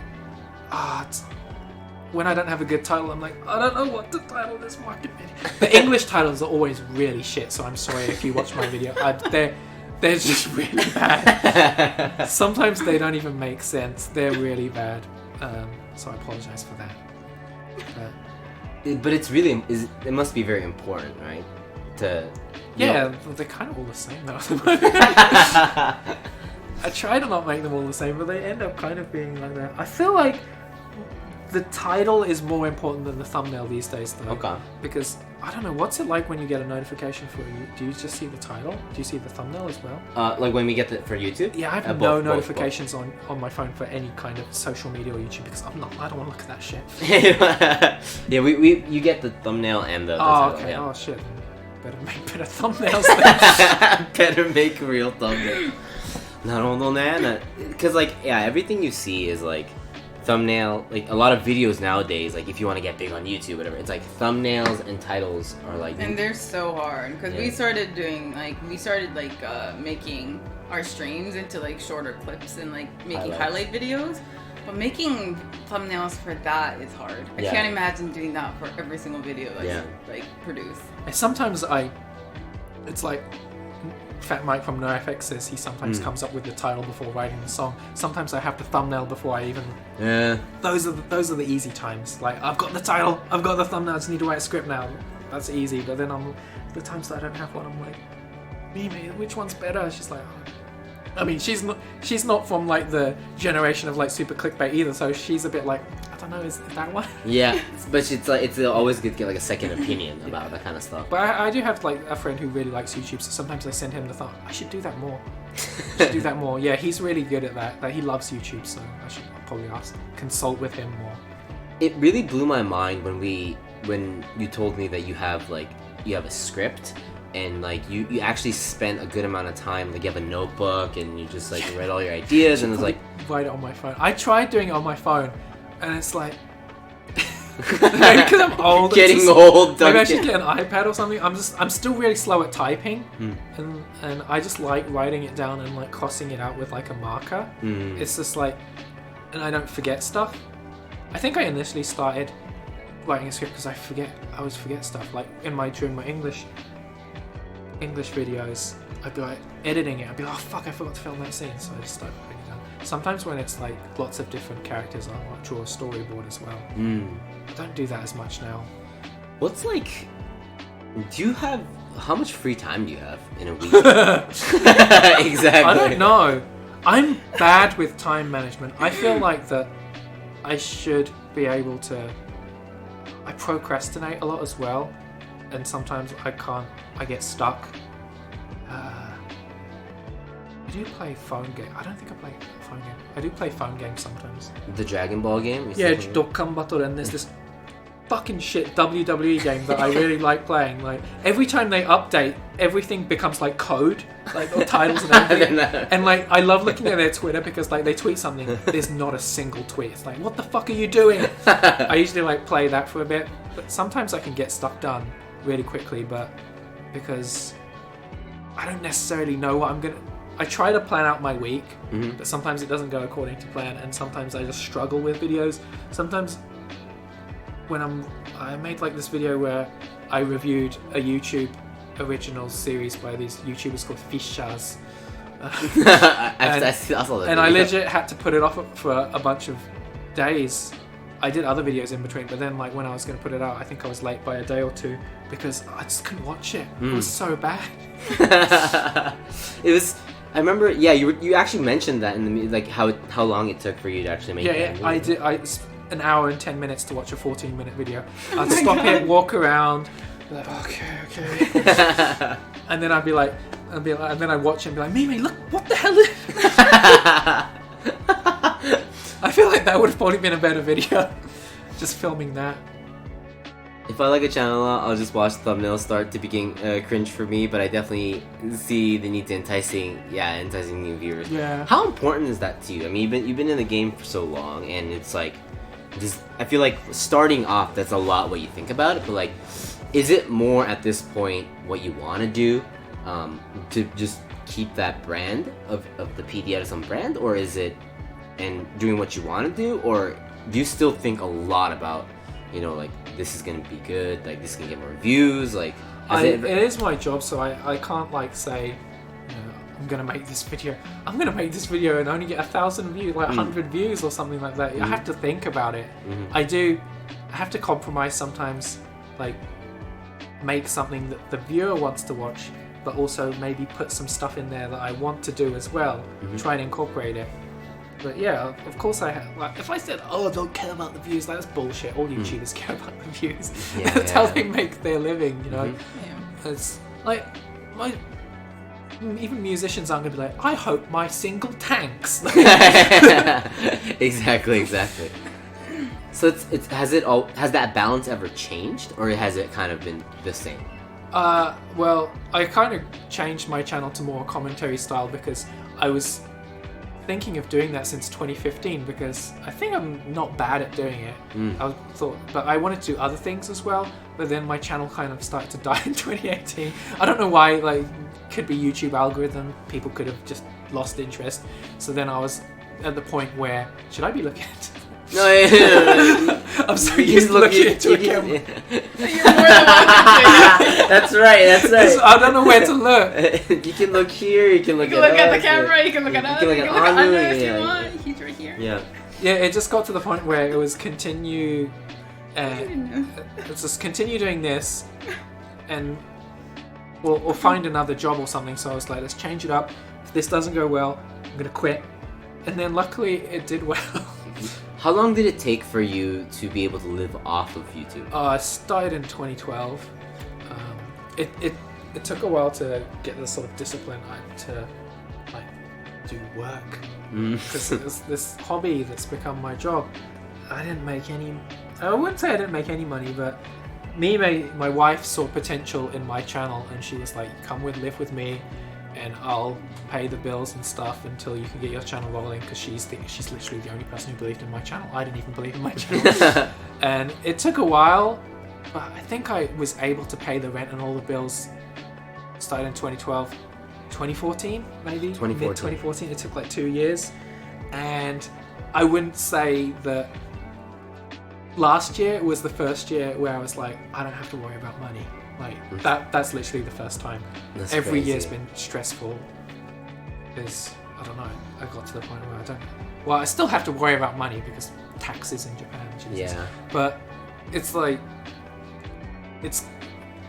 Speaker 3: when I don't have a good title, I'm like, I don't know what to title this fucking video. The English titles are always really shit, so I'm sorry if you watch my video. They're just really bad. Sometimes they don't even make sense. They're really bad. So I apologize for that.
Speaker 2: But it's really, it must be very important, right?
Speaker 3: They're kind of all the same though. I try to not make them all the same, but they end up kind of being like that. I feel like the title is more important than the thumbnail these days, though.
Speaker 2: Okay.
Speaker 3: Because, I don't know, what's it like when you get a notification for you? Do you just see the title? Do you see the thumbnail as well?
Speaker 2: Like when we get for YouTube?
Speaker 3: Yeah, I have no notifications on my phone for any kind of social media or YouTube because I don't want to look at that shit.
Speaker 2: Yeah, you get the thumbnail and the title.
Speaker 3: Okay.
Speaker 2: Yeah.
Speaker 3: Oh, shit. Better make better thumbnails then.
Speaker 2: Better make real thumbnails. Because, like, yeah, everything you see is, like, thumbnail, like a lot of videos nowadays, like if you want to get big on YouTube, whatever, it's like thumbnails and titles are like,
Speaker 4: and they're so hard because we started making our streams into like shorter clips and like making highlight videos, but making thumbnails for that is hard. I can't imagine doing that for every single video that you like produce.
Speaker 3: And sometimes it's like Fat Mike from NoFX says he sometimes comes up with the title before writing the song. Sometimes I have the thumbnail before I even. Yeah. Those are the easy times. Like, I've got the title, I've got the thumbnail, I just need to write a script now. that's easy. But then the times that I don't have one, I'm like, Mimi, which one's better? She's like, oh. I mean, she's not from like the generation of like super clickbait either, so she's a bit like, I don't know, is that one?
Speaker 2: Yeah, but it's always good to get like a second opinion about that kind of stuff.
Speaker 3: But I do have like a friend who really likes YouTube, so sometimes I send him the thought, I should do that more. Yeah, he's really good at that. Like, he loves YouTube, so I should probably consult with him more.
Speaker 2: It really blew my mind when you told me that you have a script. And like you actually spent a good amount of time, like you have a notebook and you just like write all your ideas and it's like
Speaker 3: write it on my phone. I tried doing it on my phone and it's like maybe because I'm old.
Speaker 2: Getting old, Duncan.
Speaker 3: Maybe I should get an iPad or something. I'm still really slow at typing, and I just like writing it down and like crossing it out with like a marker. It's just like, and I don't forget stuff. I think I initially started writing a script because I always forget stuff. Like during my English videos, I'd be like editing it, I'd be like, oh fuck, I forgot to film that scene, so I just start putting it down. Sometimes when it's like lots of different characters, I might draw a storyboard as well. I don't do that as much now.
Speaker 2: What's like, how much free time do you have in a week? Exactly.
Speaker 3: I don't know. I'm bad with time management. I feel like that I should be able to. I procrastinate a lot as well, and sometimes I can't. I get stuck. I do play phone game. I don't think I play phone game. I do play phone games sometimes.
Speaker 2: The Dragon Ball game?
Speaker 3: Yeah, Dokkan Battle, and there's this fucking shit WWE game that I really like playing. Like, every time they update, everything becomes like code, like, or titles and everything. And like, I love looking at their Twitter because like they tweet something, there's not a single tweet. It's like, what the fuck are you doing? I usually like play that for a bit, but sometimes I can get stuff done really quickly, but because I don't necessarily know what I'm gonna. I try to plan out my week, but sometimes it doesn't go according to plan, and sometimes I just struggle with videos. Sometimes when I made like this video where I reviewed a YouTube original series by these YouTubers called FeelsCozy. And I legit had to put it off for a bunch of days. I did other videos in between, but then like when I was going to put it out, I think I was late by a day or two because I just couldn't watch it. It was so bad.
Speaker 2: It was. I remember. Yeah, you actually mentioned that in the like how long it took for you to actually make.
Speaker 3: Yeah, I did. An hour and 10 minutes to watch a 14-minute video. I'd stop it, walk around, be like, okay. And then I'd be like, and then I'd watch it and be like, Mimi, look, what the hell is I feel like that would have probably been a better video. Just filming that.
Speaker 2: If I like a channel, I'll just watch the thumbnails start to begin cringe for me, but I definitely see the need to enticing new viewers.
Speaker 3: Yeah.
Speaker 2: How important is that to you? I mean, you've been in the game for so long, and it's like, I feel like starting off, that's a lot what you think about it, but like, is it more at this point what you want to do to just keep that brand of the PDR-san brand, or is it and doing what you want to do, or do you still think a lot about, you know, like, this is gonna be good, like this is gonna get more views, like
Speaker 3: it is my job, so I can't like say, you know, I'm gonna make this video and only get 1,000 views, like 100 views or something like that. I have to think about it. I have to compromise sometimes, like make something that the viewer wants to watch, but also maybe put some stuff in there that I want to do as well, try and incorporate it. But yeah, of course I have. Like, if I said, "Oh, I don't care about the views," that's bullshit. All YouTubers care about the views. That's how they make their living, you know. It's like even musicians aren't gonna be like, "I hope my single tanks."
Speaker 2: Exactly. So has that balance ever changed, or has it kind of been the same?
Speaker 3: Well, I kind of changed my channel to more commentary style because I was thinking of doing that since 2015 because I think I'm not bad at doing it. But I wanted to do other things as well. But then my channel kind of started to die in 2018. I don't know why. Like, could be YouTube algorithm. People could have just lost interest. So then I was at the point where should I be looking at?
Speaker 2: No, yeah.
Speaker 3: I'm so used to looking into a camera.
Speaker 4: You're more than welcome.
Speaker 2: That's right.
Speaker 3: I don't know where to look.
Speaker 2: You can look here. You can look
Speaker 4: at the camera. You can look at us. You can look at
Speaker 2: Anu
Speaker 4: if you want. He's right here.
Speaker 2: Yeah.
Speaker 3: Yeah, it just got to the point where it was continue And let's just continue doing this, and we'll find another job or something. So I was like, let's change it up. If this doesn't go well, I'm gonna quit. And then luckily it did well.
Speaker 2: How long did it take for you to be able to live off of YouTube?
Speaker 3: I started in 2012. It took a while to get the sort of discipline to like do work, because it's this hobby that's become my job. I wouldn't say I didn't make any money, but my wife saw potential in my channel, and she was like, come live with me, and I'll pay the bills and stuff until you can get your channel rolling, because she's literally the only person who believed in my channel. I didn't even believe in my channel. And it took a while, but I think I was able to pay the rent and all the bills. Started in 2012, 2014 maybe?
Speaker 2: 2014.
Speaker 3: Mid-2014. It took like 2 years. And I wouldn't say that last year was the first year where I was like, I don't have to worry about money. Like, that's literally the first time.
Speaker 2: That's
Speaker 3: Every
Speaker 2: crazy.
Speaker 3: year's been stressful. Because, I don't know, I got to the point where I don't... Well, I still have to worry about money because taxes in Japan, Jesus.
Speaker 2: Yeah.
Speaker 3: But it's like... It's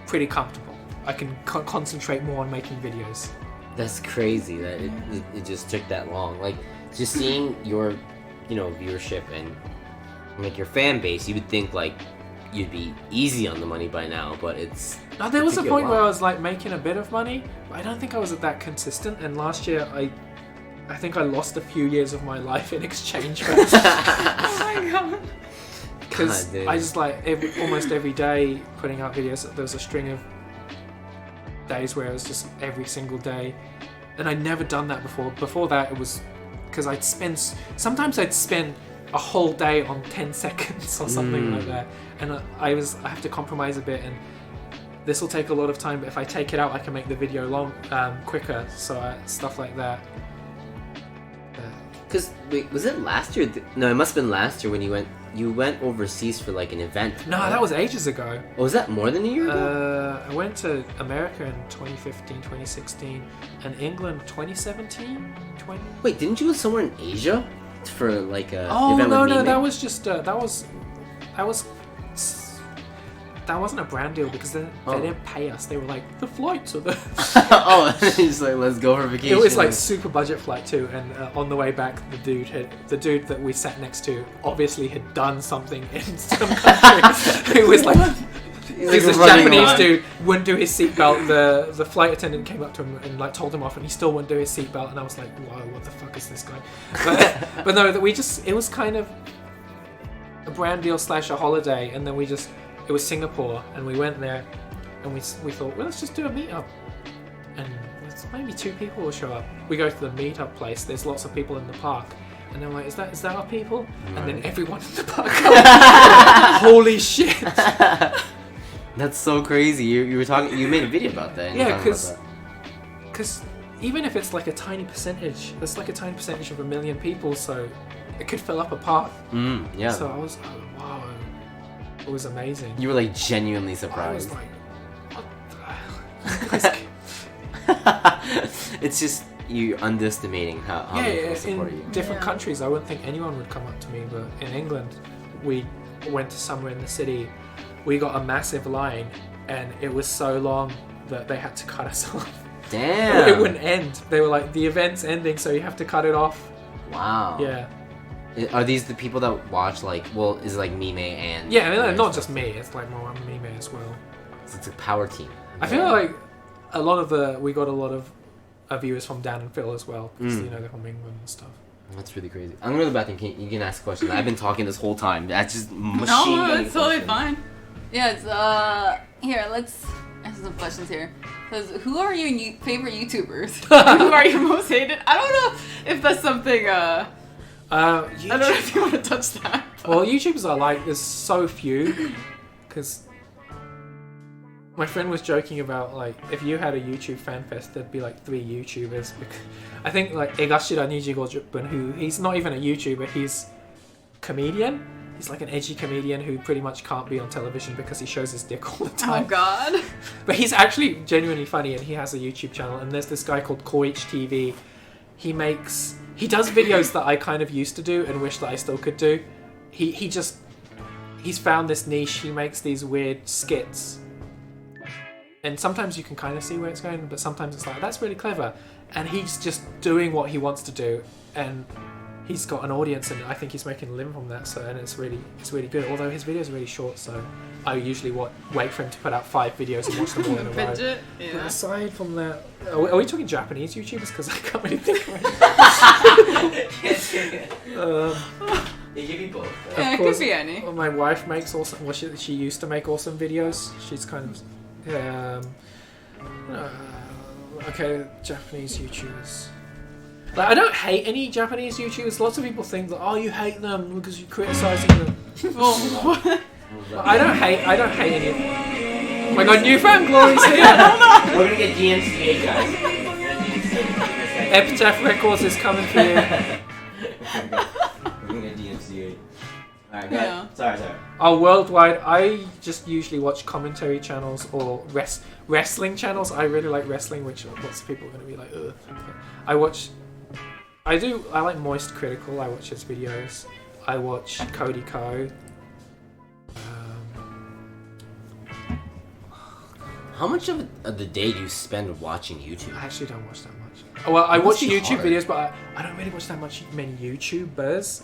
Speaker 3: pretty comfortable. I can concentrate more on making videos.
Speaker 2: That's crazy that it just took that long. Like, just seeing your, viewership and like your fan base, you would think like you'd be easy on the money by now, but it's...
Speaker 3: No, there was a point where I was like making a bit of money, but I don't think I was that consistent. And last year, I think I lost a few years of my life in exchange for it.
Speaker 4: Oh my god.
Speaker 3: Because I just like almost every day putting out videos. There was a string of days where it was just every single day, and I'd never done that before. Before that, it was because sometimes I'd spend a whole day on 10 seconds or something like that, and I have to compromise a bit, and this will take a lot of time, but if I take it out, I can make the video quicker, so stuff like that.
Speaker 2: Because wait, was it last year? No, it must have been last year when you went overseas for like an event.
Speaker 3: No, that was ages ago.
Speaker 2: Oh, was that more than a year ago?
Speaker 3: I went to America in 2015, 2016, and England 2017, 20.
Speaker 2: Wait, didn't you go somewhere in Asia for like a
Speaker 3: Oh
Speaker 2: event
Speaker 3: no,
Speaker 2: with
Speaker 3: no,
Speaker 2: Mime?
Speaker 3: that was just that wasn't a brand deal because they didn't pay us. They were like, the flights are the...
Speaker 2: Oh, he's like, let's go for vacation.
Speaker 3: It was like super budget flight too, and on the way back, the dude that we sat next to obviously had done something in some country. It was like, this Japanese dude wouldn't do his seatbelt. The flight attendant came up to him and like told him off, and he still wouldn't do his seatbelt. And I was like, whoa, what the fuck is this guy? But no, it was kind of a brand deal / a holiday, and then it was Singapore, and we went there, and we thought, well, let's just do a meetup, and maybe 2 people will show up. We go to the meetup place. There's lots of people in the park, and they're like, is that our people? Right. And then everyone in the park goes, holy shit!
Speaker 2: That's so crazy. You were talking. You made a video about that.
Speaker 3: Yeah, because even if it's like a tiny percentage, it's like a tiny percentage of 1 million people, so it could fill up a park.
Speaker 2: Yeah.
Speaker 3: So I was like, wow. It was amazing.
Speaker 2: You were like genuinely surprised.
Speaker 3: I was like, what the hell?
Speaker 2: It's just you underestimating how many people support you.
Speaker 3: In different countries, I wouldn't think anyone would come up to me, but in England, we went to somewhere in the city. We got a massive line, and it was so long that they had to cut us off.
Speaker 2: Damn.
Speaker 3: It wouldn't end. They were like, the event's ending, so you have to cut it off.
Speaker 2: Wow.
Speaker 3: Yeah.
Speaker 2: Are these the people that watch, like, well, is it like Mime and...
Speaker 3: Yeah, I mean, not just me, it's like more Mime as well.
Speaker 2: It's a power team.
Speaker 3: I feel like we got a lot of viewers from Dan and Phil as well, because, they're from England and stuff.
Speaker 2: That's really crazy. I'm going to go to the bathroom. You can ask questions. I've been talking this whole time. That's just machine
Speaker 4: No,
Speaker 2: gun
Speaker 4: it's totally
Speaker 2: questions.
Speaker 4: fine. Yeah, it's, here, let's answer some questions here. Says, who are your favorite YouTubers? Who are you most hated? I don't know if that's something, I don't know if you want to touch that. But...
Speaker 3: Well, YouTubers I like, there's so few, because my friend was joking about, like, if you had a YouTube fan fest, there'd be like 3 YouTubers. I think like Egashira 25 who he's not even a YouTuber, he's a comedian. He's like an edgy comedian who pretty much can't be on television because he shows his dick all the time.
Speaker 4: Oh god.
Speaker 3: But he's actually genuinely funny, and he has a YouTube channel, and there's this guy called Koich TV. He does videos that I kind of used to do and wish that I still could do. He just he's found this niche. He makes these weird skits, and sometimes you can kind of see where it's going, but sometimes it's like, that's really clever, and he's just doing what he wants to do, and he's got an audience, and I think he's making a living from that. So, and it's really good. Although his videos are really short, so I usually wait for him to put out 5 videos and watch them all in a row.
Speaker 4: Binge it?
Speaker 3: But
Speaker 4: Yeah.
Speaker 3: aside from that, are we talking Japanese YouTubers? Because I can't really think of it.
Speaker 2: It could be both.
Speaker 4: Yeah, it
Speaker 3: course.
Speaker 4: could be any.
Speaker 3: Well, my wife makes awesome. Well, she used to make awesome videos. She's kind of okay. Japanese YouTubers. Like, I don't hate any Japanese YouTubers. Lots of people think that, oh, you hate them because you're criticizing them.
Speaker 4: Oh,
Speaker 3: I don't hate any. Oh my god, newfound glory's here.
Speaker 2: We're gonna get DMCA, guys.
Speaker 3: Epitaph Records is coming for you.
Speaker 2: We're gonna get DMCA. Alright, guys.
Speaker 4: Yeah.
Speaker 2: Sorry.
Speaker 3: Oh, worldwide, I just usually watch commentary channels or wrestling channels. I really like wrestling, which lots of people are going to be like, ugh. I like Moist Critical. I watch his videos. I watch Cody Ko.
Speaker 2: How much of the day do you spend watching YouTube?
Speaker 3: I actually don't watch that much. Oh, well, I
Speaker 2: It
Speaker 3: watch
Speaker 2: must be
Speaker 3: YouTube
Speaker 2: hard.
Speaker 3: videos, but I don't really watch that many YouTubers.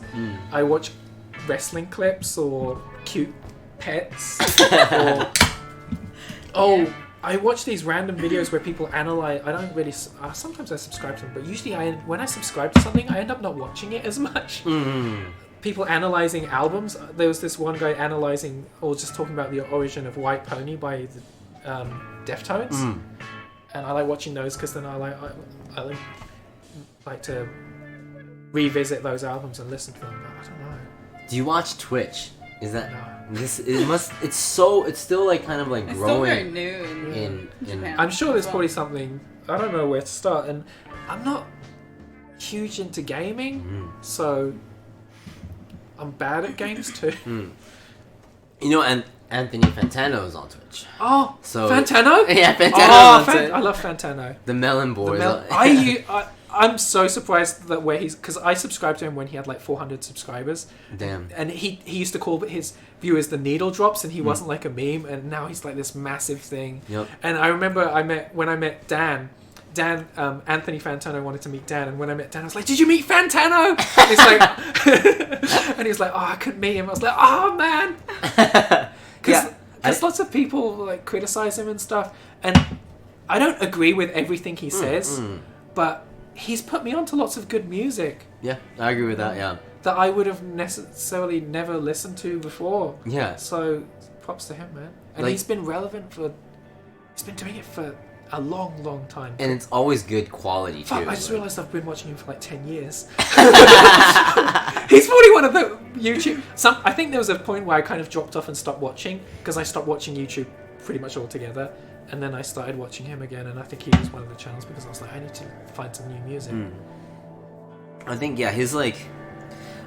Speaker 3: I watch wrestling clips or cute pets. I watch these random videos where people analyze. I don't really. Sometimes I subscribe to them, but usually when I subscribe to something, I end up not watching it as much. People analyzing albums. There was this one guy analyzing or just talking about the origin of White Pony by the Deftones, and I like watching those because then I like to revisit those albums and listen to them. But I don't know.
Speaker 2: Do you watch Twitch? Is that
Speaker 3: No.
Speaker 2: this? It's still like kind of like
Speaker 4: it's still very
Speaker 2: growing
Speaker 4: new
Speaker 2: in
Speaker 4: Japan.
Speaker 3: I'm sure there's
Speaker 4: as well.
Speaker 3: probably something. I don't know where to start, and I'm not huge into gaming, so I'm bad at games too.
Speaker 2: You know, and Anthony Fantano is on Twitch.
Speaker 3: Oh,
Speaker 2: So-
Speaker 3: Fantano?
Speaker 2: Yeah, Fantano.
Speaker 3: Oh, I love Fantano.
Speaker 2: The Melon Boys.
Speaker 3: I'm so surprised that where he's because I subscribed to him when he had like 400 subscribers,
Speaker 2: Damn.
Speaker 3: and he used to call his viewers the needle drops, and he wasn't like a meme, and now he's like this massive thing.
Speaker 2: Yep.
Speaker 3: And I remember when I met Dan, Anthony Fantano wanted to meet Dan, and when I met Dan, I was like, "Did you meet Fantano?" And he's like, and he was like, "Oh, I couldn't meet him." I was like, "Oh man," because lots of people like criticize him and stuff, and I don't agree with everything he says, but he's put me onto lots of good music
Speaker 2: Yeah, I agree with that. Yeah.
Speaker 3: that I would have necessarily never listened to before.
Speaker 2: Yeah.
Speaker 3: So props to him, man. And
Speaker 2: Like-
Speaker 3: he's been relevant he's been doing it for a long, long time.
Speaker 2: And it's always good quality too.
Speaker 3: Fuck, I just
Speaker 2: like-
Speaker 3: realised I've been watching him for like 10 years. He's probably one of the YouTube... I think there was a point where I kind of dropped off and stopped watching, because I stopped watching YouTube pretty much altogether. And then I started watching him again, and I think he was one of the channels because I was like, I need to find some new music.
Speaker 2: I think his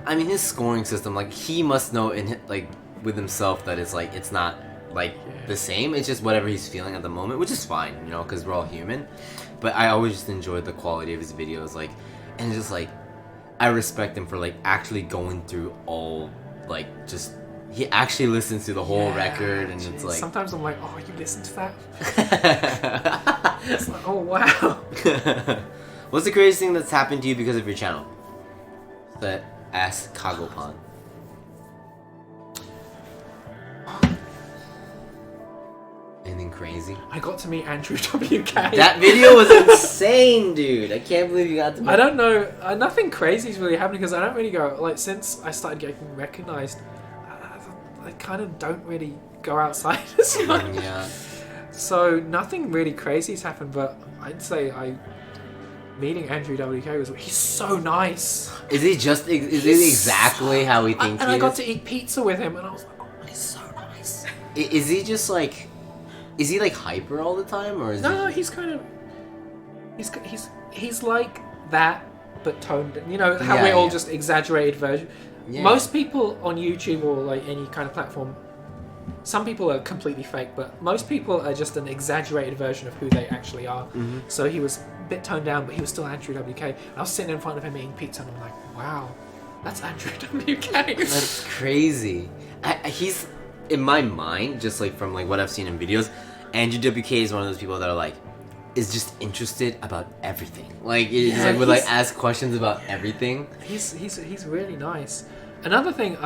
Speaker 2: his scoring system, like he must know with himself that it's not the same. It's just whatever he's feeling at the moment, which is fine, you know, because we're all human. But I always just enjoyed the quality of his videos, and just I respect him for actually going through all he actually listens to the whole record, and it's
Speaker 3: sometimes I'm like, oh, you listen to that? It's like, oh wow.
Speaker 2: What's the craziest thing that's happened to you because of your channel? That ass Kagopan. Anything crazy?
Speaker 3: I got to meet Andrew WK.
Speaker 2: That video was insane, dude. I can't believe you got to meet
Speaker 3: I don't know. Nothing crazy is really happening because I don't really go since I started getting recognized. I kind of don't really go outside as much.
Speaker 2: Yeah.
Speaker 3: So nothing really crazy has happened, but I'd say meeting Andrew WK he's so nice.
Speaker 2: Is he exactly how we think
Speaker 3: And
Speaker 2: he
Speaker 3: I got
Speaker 2: is?
Speaker 3: to eat pizza with him, and I was like, oh, he's so nice.
Speaker 2: Is he just is he hyper all the time, or is
Speaker 3: No,
Speaker 2: he...
Speaker 3: he's kind of he's like that, but toned. You know how we're all just exaggerated version.
Speaker 2: Yeah.
Speaker 3: Most people on YouTube or any kind of platform, some people are completely fake, but most people are just an exaggerated version of who they actually are. So he was a bit toned down, but he was still Andrew WK. I was sitting in front of him eating pizza, and I'm like, wow, That's Andrew WK.
Speaker 2: That's crazy. He's in my mind, just like from like what I've seen in videos. Andrew WK is one of those people that are like, is just interested about everything. Like, would like ask questions about everything.
Speaker 3: He's really nice. Another thing,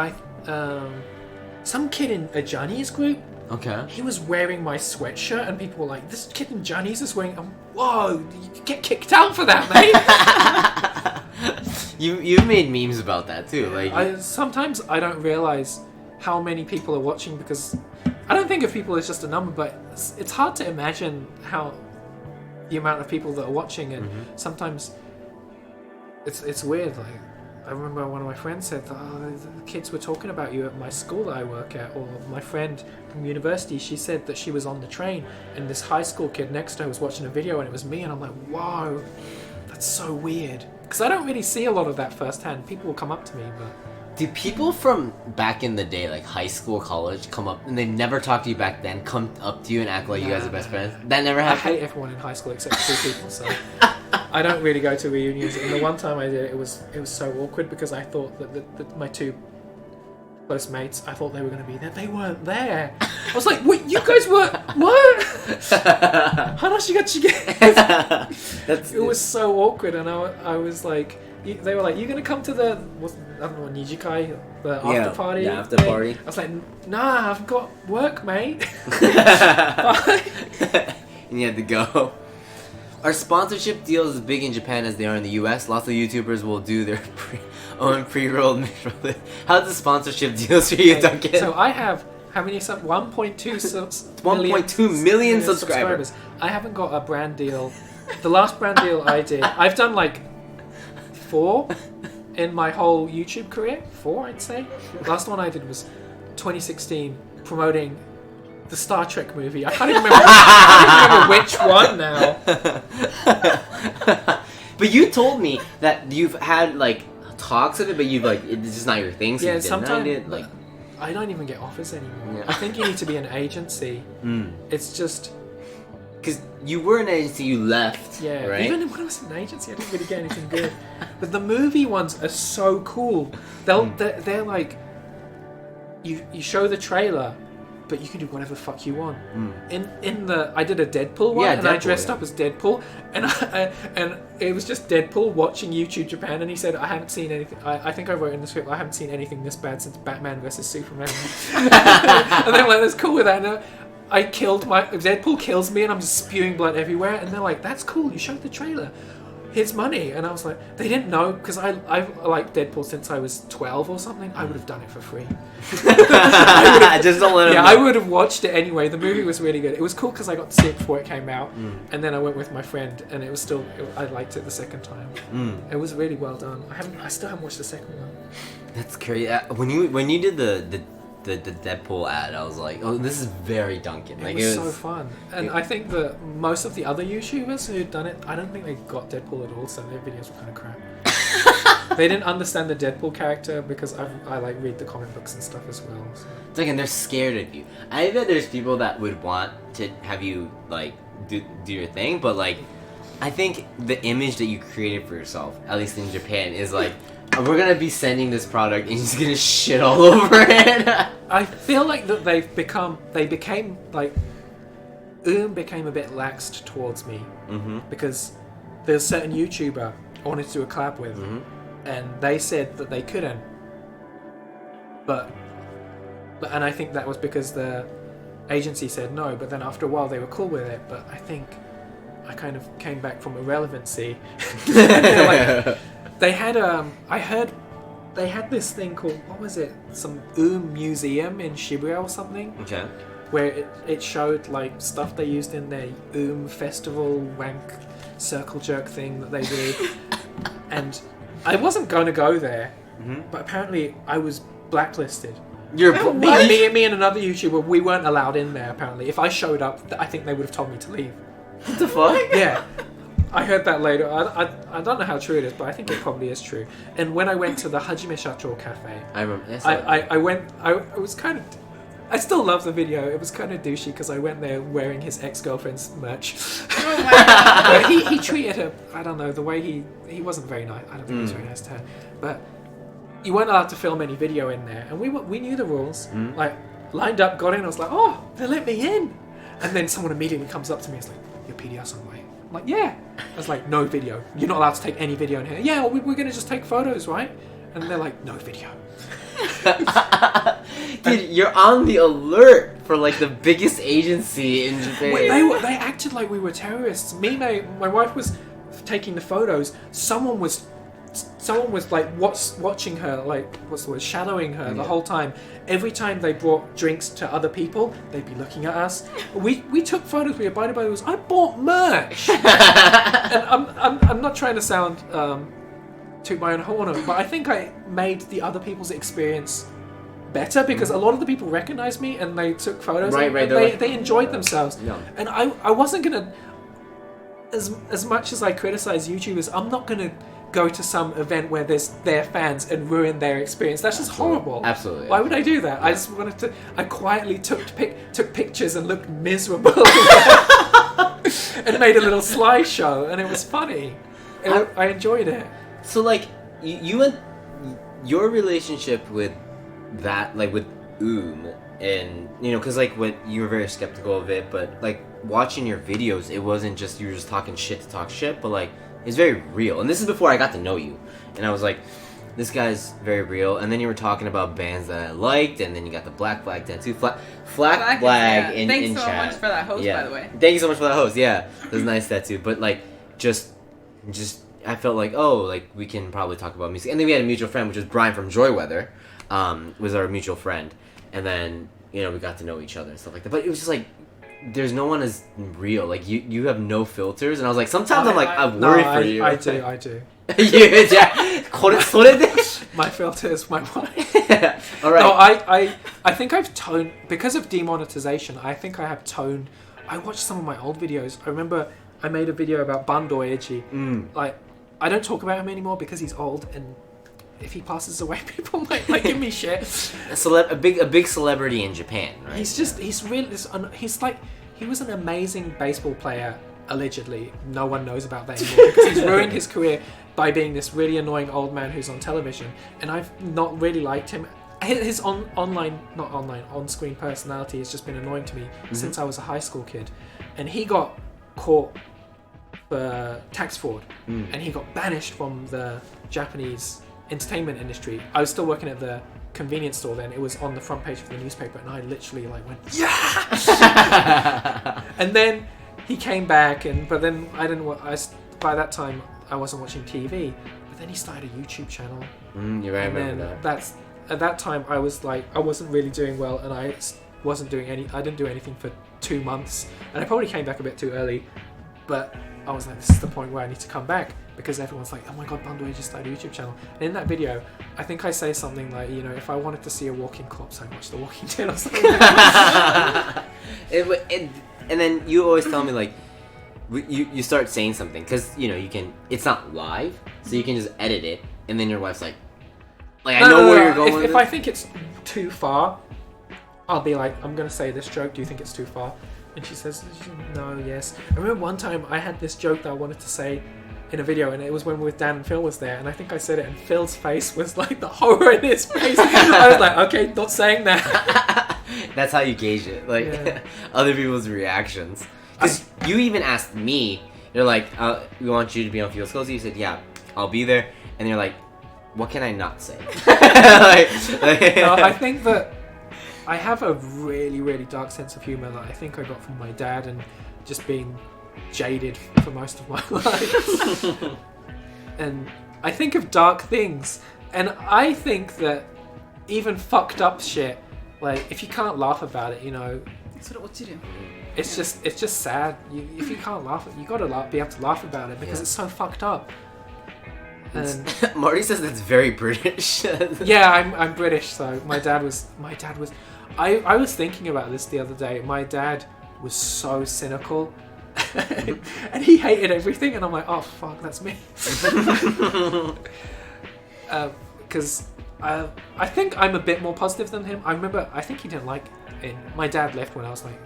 Speaker 3: some kid in a Johnny's group.
Speaker 2: Okay.
Speaker 3: He was wearing my sweatshirt, and people were like, "This kid in Johnny's is wearing." Whoa! You get kicked out for that, mate.
Speaker 2: You've made memes about that too. Like,
Speaker 3: sometimes I don't realize how many people are watching because I don't think of people as just a number, but it's hard to imagine how the amount of people that are watching, and sometimes it's weird. Like, I remember one of my friends said that the kids were talking about you at my school that I work at, or my friend from university, she said that she was on the train and this high school kid next to her was watching a video and it was me, and I'm like, whoa, that's so weird. Because I don't really see a lot of that firsthand. People will come up to me, but...
Speaker 2: Do people from back in the day, like high school, college, come up and they never talked to you back then, come up to you and act like you guys are best friends? That never happened?
Speaker 3: I hate everyone in high school except 2 people, so... I don't really go to reunions, and the one time I did, it was so awkward because I thought that my 2 close mates, I thought they were going to be there. They weren't there. I was like, "What? You guys were what? It was so awkward, and I was like, they were like, "You going to come to the I don't know, Nijikai, the after party?"
Speaker 2: Yeah, after party.
Speaker 3: I was like, "Nah, I've got work, mate."
Speaker 2: And you had to go. Are sponsorship deals as big in Japan as they are in the US? Lots of YouTubers will do their own pre-rolled mid-roll. How's the sponsorship deals for you, Duncan?
Speaker 3: So I have, how many
Speaker 2: 1.2 million subscribers.
Speaker 3: I haven't got a brand deal. The last brand deal I did, I've done like 4 in my whole YouTube career. 4, I'd say. Last one I did was 2016, promoting the Star Trek movie. I can't even remember which one now.
Speaker 2: But you told me that you've had like talks of it, but you've like it's just not your thing. So
Speaker 3: Yeah,
Speaker 2: you
Speaker 3: sometimes
Speaker 2: denied it. Like,
Speaker 3: I don't even get offers anymore.
Speaker 2: Yeah.
Speaker 3: I think you need to be an agency. It's just
Speaker 2: because you were an agency, you left.
Speaker 3: yeah.
Speaker 2: Right.
Speaker 3: Even when I was an agency, I didn't really get anything good. But the movie ones are so cool. They're like you show the trailer, but you can do whatever the fuck you want. I did a Deadpool one, and I dressed up as Deadpool, and and it was just Deadpool watching YouTube Japan, and he said, "I haven't seen anything." I think I wrote in the script, "I haven't seen anything this bad since Batman vs Superman." And they're like, "That's cool with that." And Deadpool kills me, and I'm just spewing blood everywhere, and they're like, "That's cool. You showed the trailer. Here's money." And I was like, they didn't know, because I liked Deadpool since I was 12 or something. I would have done it for free.
Speaker 2: Just don't let him know.
Speaker 3: I would have watched it anyway. The movie was really good. It was cool because I got to see it before it came out, and then I went with my friend, and I liked it the second time. It was really well done. I still haven't watched the second one.
Speaker 2: That's crazy. When you did the Deadpool ad, I was like, oh, this is very Duncan.
Speaker 3: It was so fun. And I think that most of the other YouTubers who'd done it, I don't think they got Deadpool at all, so their videos were kind of crap. They didn't understand the Deadpool character, because I like read the comic books and stuff as well. So.
Speaker 2: Duncan, they're scared of you. I bet there's people that would want to have you like do your thing, but like I think the image that you created for yourself, at least in Japan, is like, we're gonna be sending this product and he's gonna shit all over it.
Speaker 3: I feel like that they became like became a bit laxed towards me, because there's a certain YouTuber I wanted to do a collab with, and they said that they couldn't. And I think that was because the agency said no. But then after a while they were cool with it. But I think I kind of came back from irrelevancy. Like, they had I heard they had this thing called, what was it? Some museum in Shibuya or something.
Speaker 2: Okay.
Speaker 3: Where it showed like stuff they used in their festival wank circle jerk thing that they did. And I wasn't going to go there, but apparently I was blacklisted. Me and another YouTuber, we weren't allowed in there apparently. If I showed up, I think they would have told me to leave.
Speaker 2: What the fuck?
Speaker 3: Yeah. I heard that later. I don't know how true it is, but I think it probably is true. And when I went to the Hajime Shacho Cafe,
Speaker 2: I remember. Yes,
Speaker 3: I went. I was kind of. I still love the video. It was kind of douchey because I went there wearing his ex-girlfriend's merch.
Speaker 4: Oh my god!
Speaker 3: He treated her. I don't know, the way he wasn't very nice. I don't think he was very nice to her. But you weren't allowed to film any video in there, and we knew the rules. Like, lined up, got in. I was like, oh, they let me in. And then someone immediately comes up to me. It's like, you're PDR-san, right? I'm like, yeah. I was like, no video. You're not allowed to take any video in here. Yeah, we're going to just take photos, right? And they're like, no video.
Speaker 2: Dude, you're on the alert for like the biggest agency in Japan.
Speaker 3: They acted like we were terrorists. My wife was taking the photos. Someone was like watching her, like, what's the word, shadowing her the whole time. Every time they brought drinks to other people, they'd be looking at us. We took photos. We abided by the rules. I bought merch. And I'm not trying to sound toot my own horn, but I think I made the other people's experience better because a lot of the people recognized me and they took photos.
Speaker 2: Right.
Speaker 3: They enjoyed themselves. Yeah. And I wasn't gonna, as much as I criticize YouTubers, I'm not gonna go to some event where there's their fans and ruin their experience. That's just horrible.
Speaker 2: Absolutely.
Speaker 3: Why would I do that? Yeah. I quietly took pictures and looked miserable and made a little slideshow, and it was funny. I enjoyed it.
Speaker 2: So like you and your relationship with that, like with and because like when you were very skeptical of it, but like watching your videos, it wasn't just you were just talking shit to talk shit, but like it's very real. And this is before I got to know you, and I was like, this guy's very real. And then you were talking about bands that I liked, and then you got the Black Flag tattoo, Flag in
Speaker 4: Thanks
Speaker 2: in
Speaker 4: so
Speaker 2: chat.
Speaker 4: much for that host, by the way.
Speaker 2: Thank you so much for that host. Yeah, it was a nice tattoo. But like, just I felt like, oh, like we can probably talk about music. And then we had a mutual friend, which was Brian from Joyweather, was our mutual friend. And then we got to know each other and stuff like that. But it was just like, there's no one as real. Like you have no filters, and I was like, sometimes I'm worried for you.
Speaker 3: I do. My filter is my wife.
Speaker 2: All right.
Speaker 3: No, I think I've toned because of demonetization. I think I have toned. I watched some of my old videos. I remember I made a video about Bando Eiji. Like, I don't talk about him anymore because he's old, and if he passes away, people might like give me shit.
Speaker 2: A big celebrity in Japan, right?
Speaker 3: He was an amazing baseball player. Allegedly, no one knows about that anymore because he's ruined his career by being this really annoying old man who's on television, and I've not really liked him. His on-screen personality has just been annoying to me since I was a high school kid, and he got caught for tax fraud, and he got banished from the Japanese entertainment industry. I was still working at the convenience store then. It was on the front page of the newspaper, and I literally like went, yeah! And then he came back, but then by that time I wasn't watching TV, but then he started a YouTube channel.
Speaker 2: You're right, I remember that.
Speaker 3: At that time I was like, I wasn't really doing well, and I didn't do anything for 2 months, and I probably came back a bit too early, but I was like, this is the point where I need to come back, because everyone's like, oh my god, Bando just started a YouTube channel. And in that video, I think I say something like, if I wanted to see a walking corpse, I'd watch The Walking Dead or something.
Speaker 2: And then you always tell me like, you start saying something, because you can, it's not live, so you can just edit it, and then your wife's like I know where you're going.
Speaker 3: If I think it's too far, I'll be like, I'm gonna say this joke, do you think it's too far? And she says, no, yes. I remember one time I had this joke that I wanted to say in a video, and it was when with Dan and Phil was there, and I think I said it, and Phil's face was like the horror in his face. I was like, okay, not saying that.
Speaker 2: That's how you gauge it, other people's reactions. Because you even asked me, you're like, we want you to be on FeelsCozy. You said, yeah, I'll be there. And you're like, what can I not say?
Speaker 3: No, I think that I have a really, really dark sense of humor that I think I got from my dad, and just being jaded for most of my life. And I think of dark things, and I think that even fucked up shit, like if you can't laugh about it,
Speaker 4: what you do.
Speaker 3: It's just sad. If you can't laugh, you gotta be able to laugh about it because it's so fucked up. And
Speaker 2: Marty says that's very British.
Speaker 3: Yeah, I'm British, so my dad was. I was thinking about this the other day. My dad was so cynical, and he hated everything, and I'm like, oh fuck, that's me. Because I think I'm a bit more positive than him. I think he didn't like it. My dad left when I was like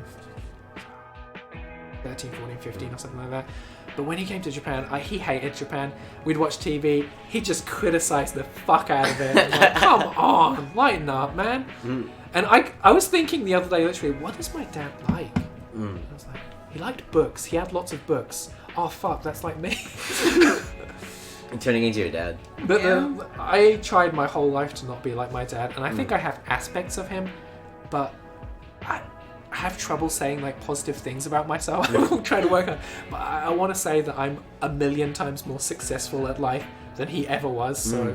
Speaker 3: 13, 14, 15 or something like that. But when he came to Japan, he hated Japan. We'd watch TV. He just criticized the fuck out of it. Like, come on, lighten up, man. And I was thinking the other day, literally, what does my dad like? I was like, he liked books. He had lots of books. Oh fuck, that's like me.
Speaker 2: You're turning into your dad.
Speaker 3: But I tried my whole life to not be like my dad, and I think I have aspects of him, but I have trouble saying like positive things about myself. I'm trying to work on. But I want to say that I'm a million times more successful at life than he ever was. So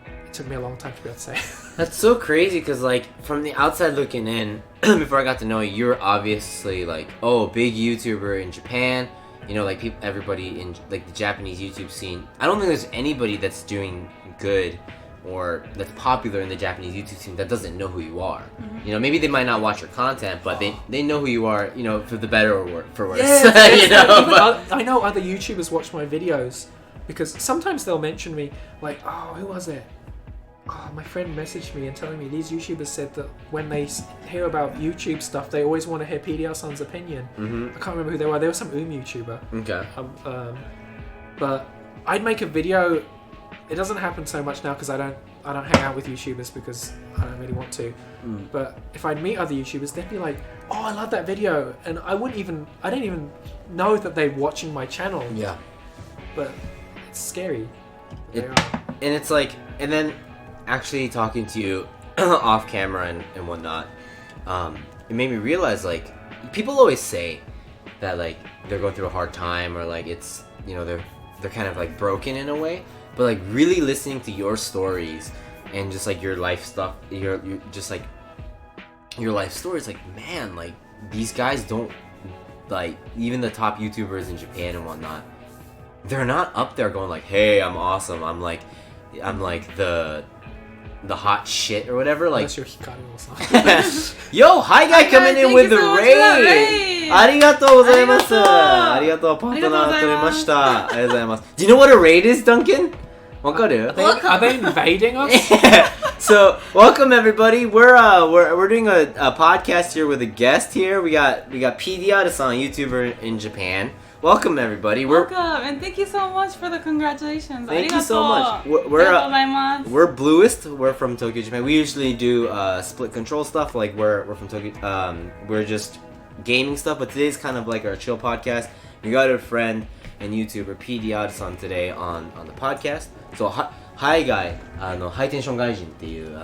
Speaker 3: it took me a long time to be able to say.
Speaker 2: That's so crazy because, like, from the outside looking in, before I got to know you, you're obviously like, big YouTuber in Japan. You know, like everybody in like the Japanese YouTube scene. I don't think there's anybody that's doing good or that's popular in the Japanese YouTube scene that doesn't know who you are. You know, maybe they might not watch your content, but they know who you are. You know, for the better or for worse.
Speaker 3: Yeah,
Speaker 2: you know,
Speaker 3: I know other YouTubers watch my videos because sometimes they'll mention me, like, oh, who was it? Oh, my friend messaged me and telling me these YouTubers said that when they hear about YouTube stuff, they always want to hear PDR-san's opinion. I can't remember who they were. They were some YouTuber.
Speaker 2: Okay.
Speaker 3: But I'd make a video. It doesn't happen so much now because I don't hang out with YouTubers because I don't really want to. But if I'd meet other YouTubers, they'd be like, "Oh, I love that video," and I don't even know that they're watching my channel.
Speaker 2: Yeah.
Speaker 3: But it's scary.
Speaker 2: And it's like, and then actually talking to you off camera and whatnot, it made me realize, like, people always say that, like, they're going through a hard time or, like, it's, you know, they're kind of, like, broken in a way. But, like, really listening to your stories and just, like, your life stuff, your just, like, your life stories, like, man, like, these guys don't, like, even the top YouTubers in Japan and whatnot, they're not up there going, like, hey, I'm awesome, I'm like the hot shit or whatever. Like,
Speaker 3: unless you're Hikaru or something.
Speaker 2: Yo, hi guy coming in with the raid. ありがとうございます。ありがとう、パートナー取れました。ありがとうございます。Do you know what a raid is, Duncan? わかる?
Speaker 3: Are they invading us?
Speaker 2: So, welcome everybody. We're doing a podcast here with a guest here. We got PDR-san, YouTuber in Japan. Welcome everybody.
Speaker 4: Welcome, and thank you so much for the congratulations.
Speaker 2: Thank you so much. We're Blluist. We're from Tokyo, Japan. We usually do split control stuff. Like we're from Tokyo. We're just gaming stuff, but today's kind of like our chill podcast. We got a friend and YouTuber PDR-san today on the podcast. So Hi Guy, ハイテンション外人っていう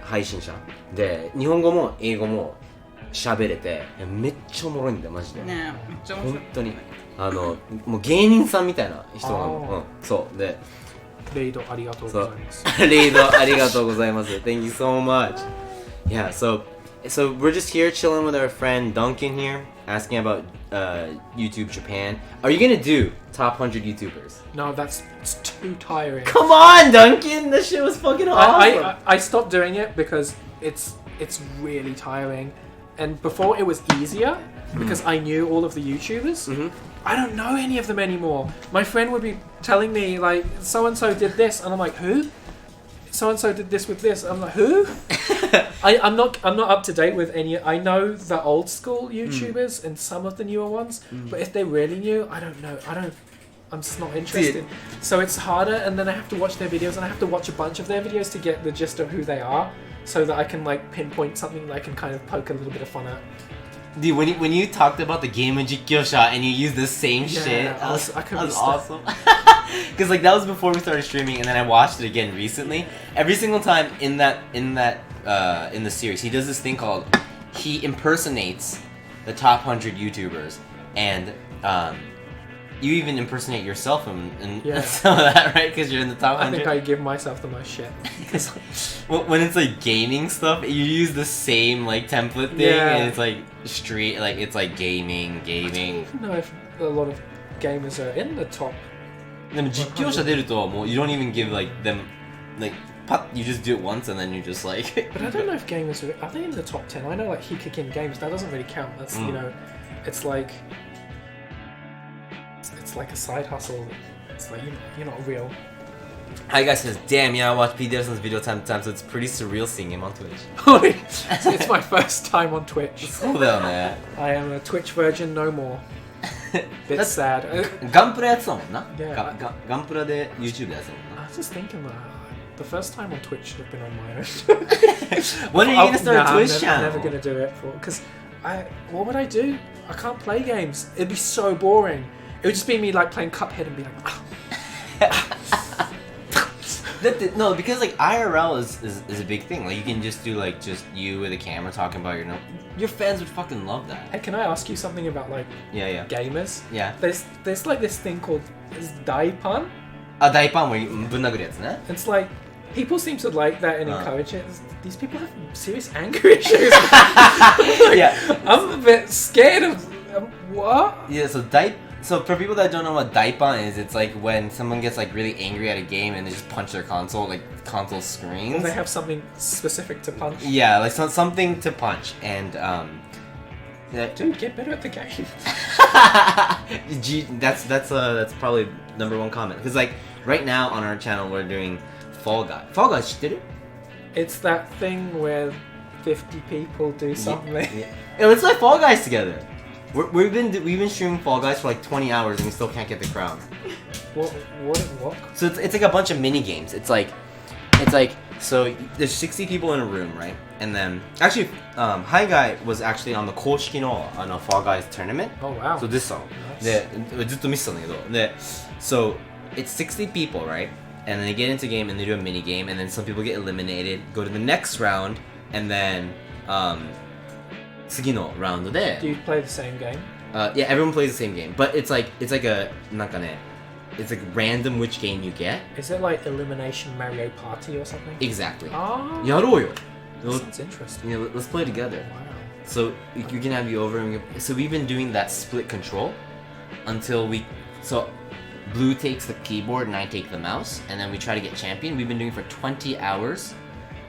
Speaker 2: 配信者で、日本語も英語も喋れて、めっちゃおもろいんだよマジで。
Speaker 4: ね、めっちゃ面白い。
Speaker 2: 本当にもう芸人さんみたいな人なの。そうで。
Speaker 3: レイドありがとうございます。
Speaker 2: レイドありがとうございます。Thank you so much. Yeah, so we're just here chilling with our friend Duncan here, asking about YouTube Japan. Are you gonna do top 100 YouTubers?
Speaker 3: No, it's too tiring.
Speaker 2: Come on, Duncan! This shit was fucking awesome.
Speaker 3: I stopped doing it because it's really tiring. And before it was easier because I knew all of the YouTubers. I don't know any of them anymore. My friend would be telling me like, so and so did this, and I'm like, who? So and so did this with this. I'm like, who? I'm not up to date with any. I know the old school YouTubers and some of the newer ones, but if they're really new, I don't know. I'm just not interested. So it's harder, and then I have to watch their videos, and I have to watch a bunch of their videos to get the gist of who they are, so that I can like pinpoint something that I can kind of poke a little bit of fun at.
Speaker 2: Dude, when you talked about the game and Jikyosha and you used the same shit, that was awesome. Because like that was before we started streaming, and then I watched it again recently. Every single time in the series, he does this thing called he impersonates the top 100 YouTubers, and you even impersonate yourself and some of that, right? Because you're in the top 100.
Speaker 3: I think I give myself the most shit.
Speaker 2: When it's like gaming stuff, you use the same like template thing, and it's like street, like it's like gaming.
Speaker 3: I don't even know if a lot of gamers are in the top.
Speaker 2: でも実況者出るともう you don't even give like them like you just do it once and then you just like.
Speaker 3: But I don't know if gamers are they in the top 10? I know like Hikakin Games, that doesn't really count. That's you know, it's like a side hustle. It's like you're not real.
Speaker 2: Hi guys says, damn, yeah, I watch PDR-san's video time to time, so it's pretty surreal seeing him on Twitch.
Speaker 3: It's my first time on Twitch.
Speaker 2: そうだよね。
Speaker 3: I am a Twitch virgin no more. Bit sad.
Speaker 2: ガンプラやってたもんな。
Speaker 3: Yeah.
Speaker 2: ガンプラで YouTube やってたもんな。
Speaker 3: I was just thinking that the first time on Twitch should have been on my own.
Speaker 2: When are you gonna start a Twitch
Speaker 3: I'm
Speaker 2: channel?
Speaker 3: never gonna do it because what would I do? I can't play games. It'd be so boring. It would just be me like playing Cuphead and be like,
Speaker 2: No, because like IRL is a big thing. Like you can just do like just you with a camera talking about your fans would fucking love that.
Speaker 3: hey, can I ask you something about like
Speaker 2: Yeah.
Speaker 3: gamers?
Speaker 2: Yeah.
Speaker 3: There's like this thing called Daipan.
Speaker 2: あ、大パンをぶん殴るやつね。
Speaker 3: It's like people seem to like that and encourage it. These people have serious anger issues.
Speaker 2: Yeah.
Speaker 3: I'm a bit scared of what?
Speaker 2: Yeah, so for people that don't know what daipan is, it's like when someone gets like really angry at a game and they just punch their console, like console screens.
Speaker 3: Or they have something specific to punch.
Speaker 2: Yeah, like something to punch, and
Speaker 3: Dude, get better at the game.
Speaker 2: that's probably number one comment, because like right now on our channel we're doing Fall Guy. Fall Guy 知ってる?
Speaker 3: It's that thing where 50 people do something.
Speaker 2: Yeah, let's play Fall Guys together. We've been streaming Fall Guys for like 20 hours and we still can't get the crown.
Speaker 3: What?
Speaker 2: So it's like a bunch of mini games. It's like so there's 60 people in a room, right? And then actually, Hi Guy was actually on the 公式の Fall Guys tournament.
Speaker 3: Oh wow.
Speaker 2: So this song. でずっと見てたんだけど。で so it's 60 people, right? And then they get into game and they do a mini game, and then some people get eliminated, go to the next round, and then 次のラウンドで
Speaker 3: Do you play the same game?
Speaker 2: Yeah, everyone plays the same game, but it's like a なんかね it's like random which game you get.
Speaker 3: Is it like Elimination Mario Party or something?
Speaker 2: Exactly.
Speaker 3: Oh.
Speaker 2: やろうよ.
Speaker 3: That sounds interesting.
Speaker 2: Yeah, let's play together.
Speaker 3: Wow.
Speaker 2: So you can have you over, and so we've been doing that split control until so Blue takes the keyboard and I take the mouse, and then we try to get champion. We've been doing it for 20 hours,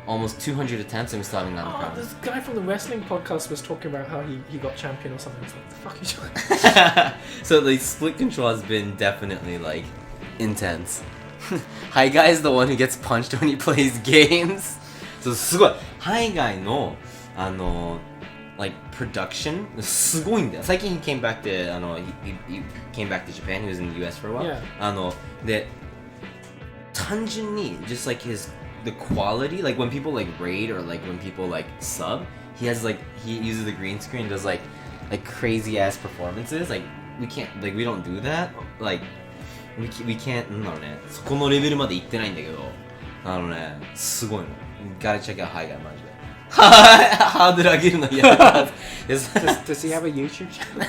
Speaker 2: almost 200 attempts, and we still haven't gotten the crown.
Speaker 3: This guy from the wrestling podcast was talking about how he got champion or something. It's like, what the fuck are you doing?
Speaker 2: So the split control has been definitely like intense. Hi Guy is the one who gets punched when he plays games. So すごい Hi Guy のlike production すごいんだよ。最近 he came back to he came back to Japan. He was in the US for a while.
Speaker 3: Yeah.
Speaker 2: で単純に just like the quality, like when people like raid or like when people like sub, he uses the green screen and does like crazy ass performances. Like we don't do that. Like we can't なんだろうね。そこのレベルまで行ってないんだけど、すごいの。Gotta check out Hi Guy マジで。ハードル上げるの嫌だ。
Speaker 3: Does he have a YouTube channel?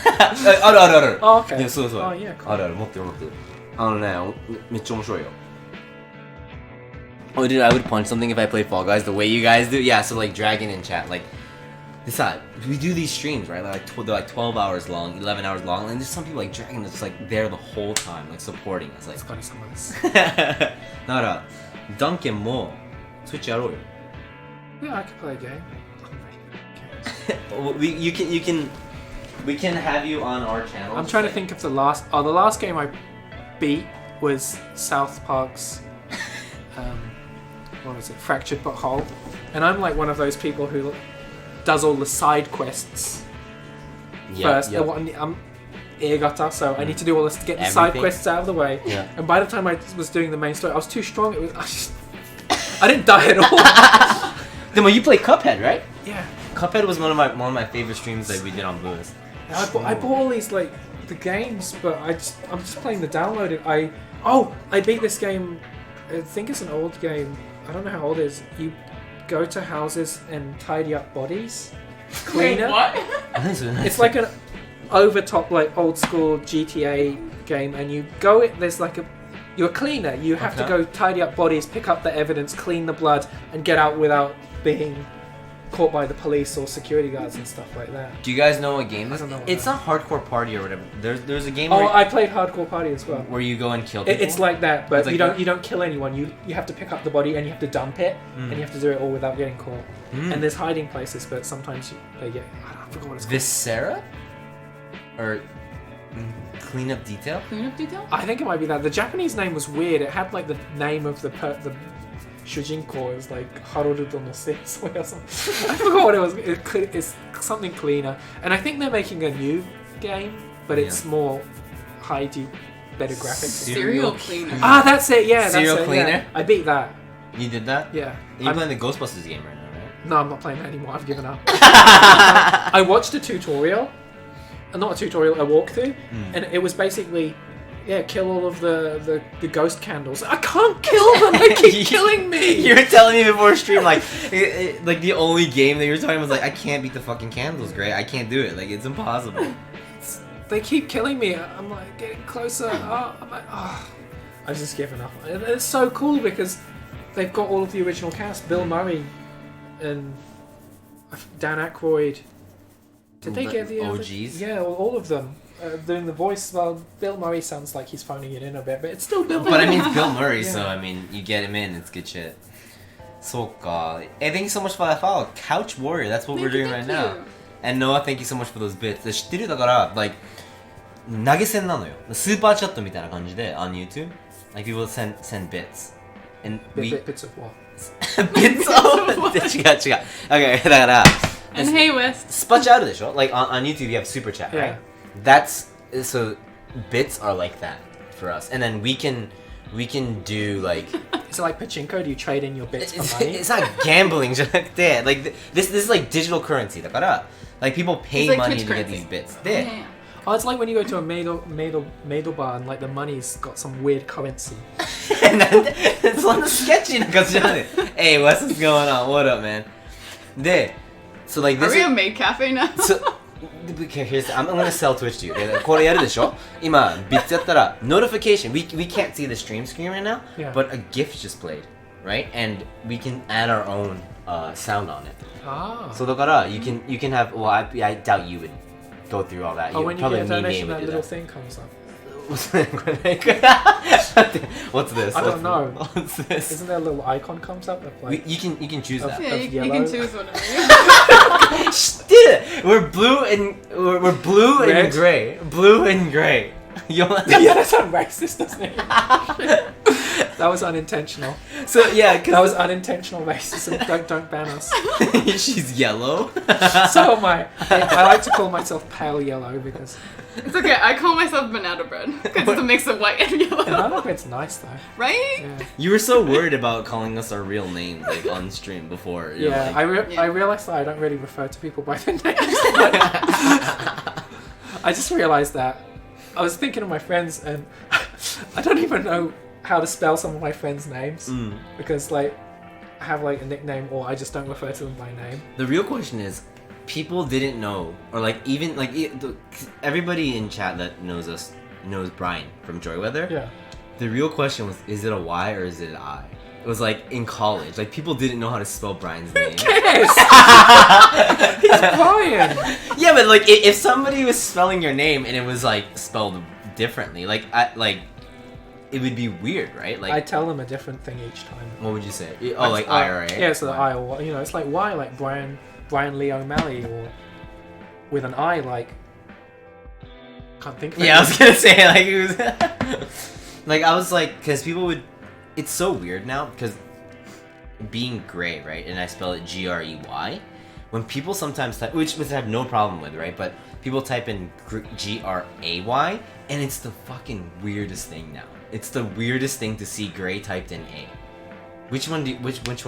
Speaker 2: あるあるある。
Speaker 3: Oh, okay.
Speaker 2: いやそうそう。
Speaker 3: Oh, yeah, cool.
Speaker 2: あるある持ってる持ってる。めっちゃ面白いよ。Oh, dude, I would punch something if I played Fall Guys the way you guys do. Yeah, so like Dragon in chat, like decide. We do these streams, right? They're like 12 hours long, 11 hours long, and there's some people like Dragon that's like there the whole time, like supporting us. Like,
Speaker 3: お疲れ様です。
Speaker 2: だから Duncan も Switch やろうよ。
Speaker 3: Yeah, I could play a game.
Speaker 2: We can have you on our channel.
Speaker 3: I'm trying to think of the last game I beat was South Park's what was it? Fractured But Whole. And I'm like one of those people who does all the side quests first.
Speaker 2: Yep.
Speaker 3: I'm Eargata, so I need to do all this to get the side quests out of the way.
Speaker 2: Yeah.
Speaker 3: And by the time I was doing the main story, I was too strong. I didn't die at all.
Speaker 2: Then you play Cuphead, right?
Speaker 3: Yeah.
Speaker 2: Cuphead was one of my favorite streams that we did on Blluist.
Speaker 3: I bought all these like the games, but I'm just playing the downloaded. I beat this game. I think it's an old game. I don't know how old it is. You go to houses and tidy up bodies. Cleaner.
Speaker 4: Wait, what?
Speaker 3: It's like an over top like old school GTA game, and you go it. There's like you're a cleaner. You have to go tidy up bodies, pick up the evidence, clean the blood, and get out without being caught by the police or security guards and stuff like that.
Speaker 2: Do you guys know what game
Speaker 3: I
Speaker 2: is?
Speaker 3: don't know what
Speaker 2: It's
Speaker 3: that
Speaker 2: not Hardcore Party or whatever. There's a game
Speaker 3: I played Hardcore Party as well.
Speaker 2: where you go and kill people.
Speaker 3: It's like that, but
Speaker 2: It's like
Speaker 3: you don't kill anyone. You have to pick up the body and you have to dump it, and you have to do it all without getting caught. And there's hiding places, but sometimes they get. I forgot what it's called.
Speaker 2: Viscera? Or Cleanup Detail?
Speaker 4: Cleanup detail?
Speaker 3: I think it might be that. The Japanese name was weird. It had like the name of the Shujinko is like Harurudo no Seisui or something. I forgot what it was. It's something cleaner. And I think they're making a new game but it's more better graphics.
Speaker 4: Serial cleaner.
Speaker 3: Ah, that's it. Yeah,
Speaker 2: Serial
Speaker 3: that's it,
Speaker 2: cleaner?
Speaker 3: Yeah. I beat that.
Speaker 2: You did that?
Speaker 3: Yeah.
Speaker 2: You're playing the Ghostbusters game right now, right?
Speaker 3: No, I'm not playing that anymore. I've given up. I watched a tutorial, not a tutorial, a walkthrough, and it was basically, kill all of the ghost candles. I can't kill them. They keep killing me.
Speaker 2: You were telling me before stream, like the only game that you were talking was like, I can't beat the fucking candles, Gray. I can't do it. Like, it's impossible.
Speaker 3: They keep killing me. I'm like getting closer. I'm like, I've just given up. And it's so cool because they've got all of the original cast: Bill Murray and Dan Aykroyd. Did they get the
Speaker 2: OGs?
Speaker 3: Yeah, all of them doing the voice. Well, Bill Murray sounds like he's phoning it in a bit, but it's still Bill Murray.
Speaker 2: But I mean, it's Bill Murray,
Speaker 3: Yeah.
Speaker 2: so I mean, you get him in, it's good shit. So, hey, thank you so much for that follow. Couch Warrior, that's what we're doing right now. And Noah, thank you so much for those bits. 知ってるだから、like, 投げ銭なのよ。スーパーチャットみたいな感じで、on YouTube. Like, people send bits. And
Speaker 3: Bits of what?
Speaker 2: bits of... 違う。Okay, だから、
Speaker 4: And hey, West.
Speaker 2: スパチャあるでしょ? Like, on YouTube you have super chat, right?
Speaker 3: Yeah.
Speaker 2: That's... So, bits are like that for us. And then we can do, like...
Speaker 3: Is it like pachinko? Do you trade in your bits for money?
Speaker 2: It's not gambling じゃなくて like this is like digital currency だから like people pay
Speaker 4: It's like
Speaker 2: money
Speaker 4: Twitch
Speaker 2: to get
Speaker 4: currency.
Speaker 2: these bits で
Speaker 4: Yeah.
Speaker 3: Oh, it's like when you go to a Madel bar and like the money's got some weird currency.
Speaker 2: なんでそんなスケッチーな感じじゃない Hey, what's going on? What up, man? で So like
Speaker 4: Are
Speaker 2: this
Speaker 4: we
Speaker 2: is,
Speaker 4: a maid cafe now?
Speaker 2: so, here's, I'm gonna sell Twitch to you でこれやるでしょ今ビッツやったら notification we can't see the stream screen right now
Speaker 3: Yeah.
Speaker 2: but a GIF just played right and we can add our own sound on it
Speaker 3: Ah.
Speaker 2: So だから you can have well I doubt you would go through all that.
Speaker 3: Oh, when you
Speaker 2: probably
Speaker 3: get a
Speaker 2: me
Speaker 3: donation,
Speaker 2: would
Speaker 3: that
Speaker 2: do
Speaker 3: little
Speaker 2: that.
Speaker 3: thing comes up.
Speaker 2: What's this?
Speaker 3: I don't know.
Speaker 2: What's this?
Speaker 3: Isn't there a little icon comes up? Of like,
Speaker 2: You can choose that.
Speaker 4: Yeah, you
Speaker 3: yellow.
Speaker 4: can choose whatever.
Speaker 2: Did it? We're blue and we're blue and
Speaker 3: Red.
Speaker 2: gray. Blue and gray. You don't
Speaker 3: yeah, that sounds racist, doesn't it? That was unintentional.
Speaker 2: So yeah,
Speaker 3: That was unintentional racism. Don't ban us.
Speaker 2: she's yellow.
Speaker 3: So am I. I like to call myself pale yellow because
Speaker 4: It's okay, I call myself banana bread. Because it's a mix of white and yellow.
Speaker 3: banana bread's nice though.
Speaker 4: Right?
Speaker 3: Yeah,
Speaker 2: You were so worried about calling us our real names like on stream before. You're
Speaker 3: yeah.
Speaker 2: like,
Speaker 3: I realized that I don't really refer to people by their names. I just realized that. I was thinking of my friends and I don't even know how to spell some of my friends' names because like I have like a nickname or I just don't refer to them by name.
Speaker 2: The real question is, people didn't know, or like even like everybody in chat that knows us knows Brian from Joyweather.
Speaker 3: Yeah.
Speaker 2: The real question was, is it a Y or is it an I? It was like in college, like people didn't know how to spell Brian's name.
Speaker 3: Yes! He's Brian!
Speaker 2: Yeah, but like if somebody was spelling your name and it was like spelled differently, like it would be weird, right? Like
Speaker 3: I tell them a different thing each time.
Speaker 2: what would you say? Oh, like I or A?
Speaker 3: Yeah, so the I or you know, it's like Y, like Brian Lee O'Malley, or with an I, like can't think of it.
Speaker 2: Yeah, I was gonna say like it was like I was like because people would. It's so weird now because being gray, right? And I spell it Grey. When people sometimes type, which I have no problem with, right? But people type in Gray, and it's the fucking weirdest thing now. It's the weirdest thing to see gray typed in A. Which one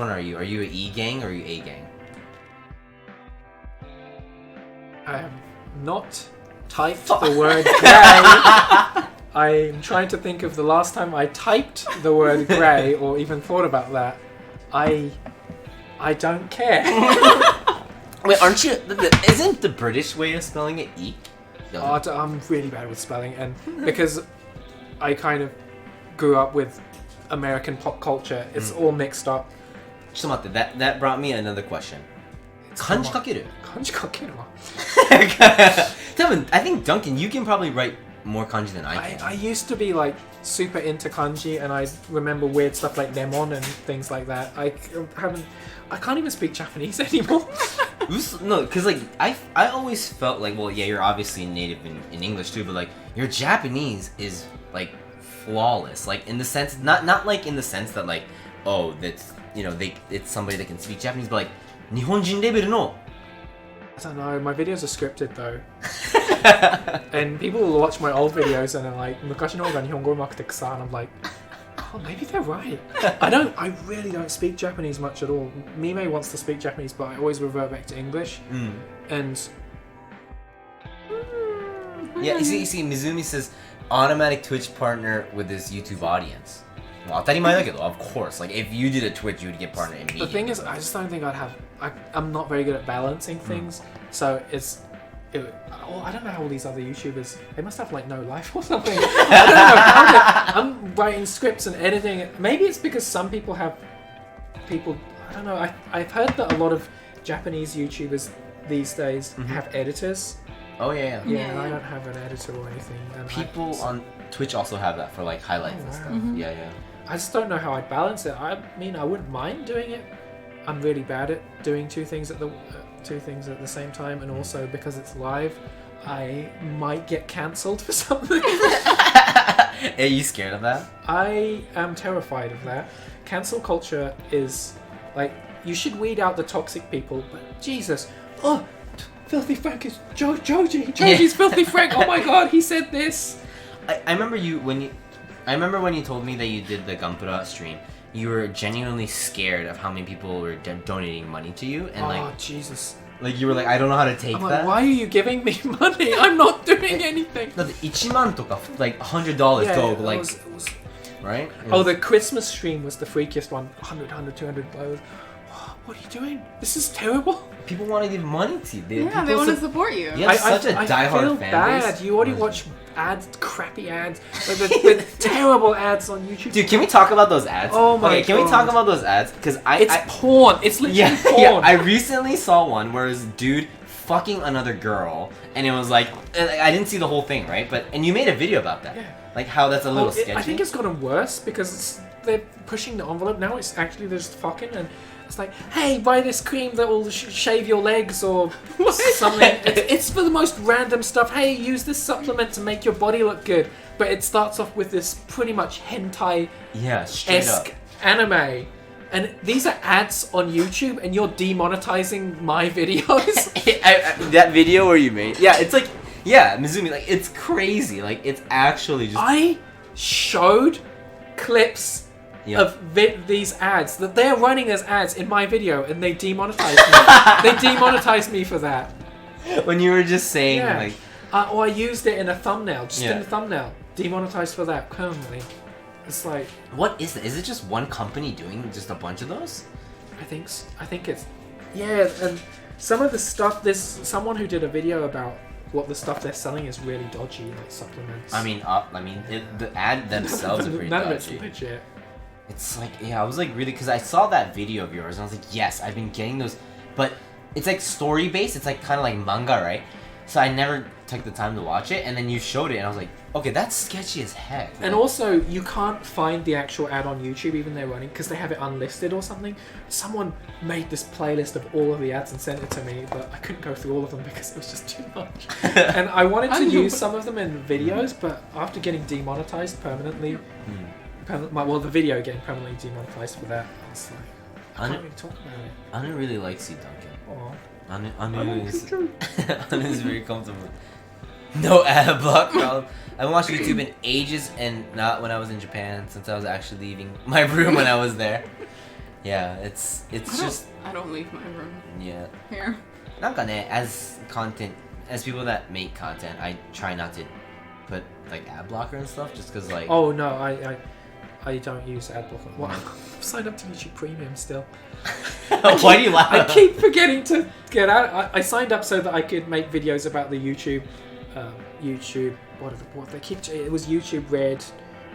Speaker 2: are you? Are you a E gang or are you A gang?
Speaker 3: I have not typed the word grey. I'm trying to think of the last time I typed the word grey or even thought about that. I don't care.
Speaker 2: Wait, aren't you? Isn't the British way of spelling it E? No.
Speaker 3: I'm really bad with spelling, and because I kind of grew up with American pop culture, it's all mixed up.
Speaker 2: ちょっと待って、that brought me another question. 漢字書ける？
Speaker 3: 漢字書けるわ。
Speaker 2: 多分 I think Duncan, you can probably write more kanji than I can.
Speaker 3: I used to be like super into kanji, and I remember weird stuff like lemon and things like that. I can't even speak Japanese anymore.
Speaker 2: No, because like I always felt like, well, yeah, you're obviously native in English too, but like your Japanese is like flawless, like in the sense not like in the sense that like, oh, that's, you know, it's somebody that can speak Japanese, but like 日本人レベルの
Speaker 3: I don't know. My videos are scripted though. And people will watch my old videos and they're like, 昔の方が日本語上手くて草, and I'm like, oh, maybe they're right. I really don't speak Japanese much at all. Mime wants to speak Japanese, but I always revert back to English. And
Speaker 2: yeah, you see, Mizumi says automatic Twitch partner with his YouTube audience. Well, 当たり前だけど, of course. Like, if you did a Twitch, you would get partner immediately.
Speaker 3: the thing is, I just don't think I'd have. I'm not very good at balancing things, so I don't know how all these other YouTubers. They must have like no life or something. I don't know. I'm writing scripts and editing it. Maybe it's because some people have people. I don't know. I've heard that a lot of Japanese YouTubers these days have editors.
Speaker 2: Oh yeah.
Speaker 3: Yeah, and I don't have an editor or anything. And
Speaker 2: People on Twitch also have that for like highlights and stuff. Yeah.
Speaker 3: I just don't know how I'd balance it. I mean, I wouldn't mind doing it. I'm really bad at doing two things at the same time, and also because it's live, I might get cancelled for something.
Speaker 2: Are you scared of that?
Speaker 3: I am terrified of that. Cancel culture is like, you should weed out the toxic people, but Jesus, Filthy Frank is Joji's Filthy Frank. Oh my God, he said this.
Speaker 2: I remember when you told me that you did the Gampura stream, you were genuinely scared of how many people were donating money to you, and
Speaker 3: Jesus.
Speaker 2: Like you were like, I don't know how to take
Speaker 3: I'm
Speaker 2: that.
Speaker 3: like, why are you giving me money? I'm not doing anything.
Speaker 2: だって1万とか like $100
Speaker 3: Yeah,
Speaker 2: go
Speaker 3: it
Speaker 2: like
Speaker 3: was,
Speaker 2: right?
Speaker 3: Oh, the Christmas stream was the freakiest one. 100, 200. What are you doing? This is terrible.
Speaker 2: People want to give money to you.
Speaker 4: They want to support you.
Speaker 2: Yeah, such a
Speaker 3: I
Speaker 2: diehard
Speaker 3: feel
Speaker 2: fan
Speaker 3: bad.
Speaker 2: base.
Speaker 3: You already watch ads, crappy ads, like the terrible ads on YouTube.
Speaker 2: Dude, can we talk about those ads?
Speaker 3: Oh my
Speaker 2: Okay, can we
Speaker 3: God.
Speaker 2: talk about those ads? Because
Speaker 3: It's porn. It's literally porn.
Speaker 2: Yeah, I recently saw one where this dude fucking another girl, and it was like, I didn't see the whole thing, right? And you made a video about that.
Speaker 3: Yeah.
Speaker 2: Like how that's a little sketchy.
Speaker 3: I think it's gotten worse because they're pushing the envelope. Now it's actually they're just fucking, and it's like, hey, buy this cream that will shave your legs or something. It's for the most random stuff. Hey, use this supplement to make your body look good. But it starts off with this pretty much hentai-esque anime. And these are ads on YouTube, and you're demonetizing my videos.
Speaker 2: That video where you made, it's like, Mizumi, like it's crazy. Like it's actually just.
Speaker 3: I showed clips of these ads that they're running as ads in my video, and they demonetized me. They demonetized me for that.
Speaker 2: When you were just saying like.
Speaker 3: Or I used it in a thumbnail, in a thumbnail. Demonetized for that permanently. It's like,
Speaker 2: what is it? Is it just one company doing just a bunch of those?
Speaker 3: I think it's and some of the stuff. There's someone who did a video about what the stuff they're selling is really dodgy, like supplements.
Speaker 2: I mean, the ad themselves are pretty
Speaker 3: None
Speaker 2: dodgy.
Speaker 3: of it's legit.
Speaker 2: It's like, I was like really, because I saw that video of yours and I was like, yes, I've been getting those, but it's like story based. It's like kind of like manga, right? So I never took the time to watch it, and then you showed it, and I was like, okay, that's sketchy as heck.
Speaker 3: And also, you can't find the actual ad on YouTube, even they're running, because they have it unlisted or something. Someone made this playlist of all of the ads and sent it to me, but I couldn't go through all of them because it was just too much. And I wanted to use some of them in videos, but after getting demonetized permanently, the video getting permanently demonetized for that, I was like, I can't really talk about it.
Speaker 2: I don't really like see Duncan.
Speaker 3: Aww.
Speaker 2: Anu is very comfortable. No ad block problem. I haven't watched YouTube in ages, and not when I was in Japan, since I was actually leaving my room when I was there. Yeah, it's just.
Speaker 4: I don't leave my room.
Speaker 2: Yeah.
Speaker 4: Here.
Speaker 2: なんかね, as people that make content, I try not to put like ad blocker and stuff, just because like.
Speaker 3: Oh no, I don't use ad blocker. Well, I've signed up to YouTube Premium still.
Speaker 2: Why do you laugh?
Speaker 3: I keep forgetting to get out. I signed up so that I could make videos about the YouTube. What they keep. It was YouTube Red,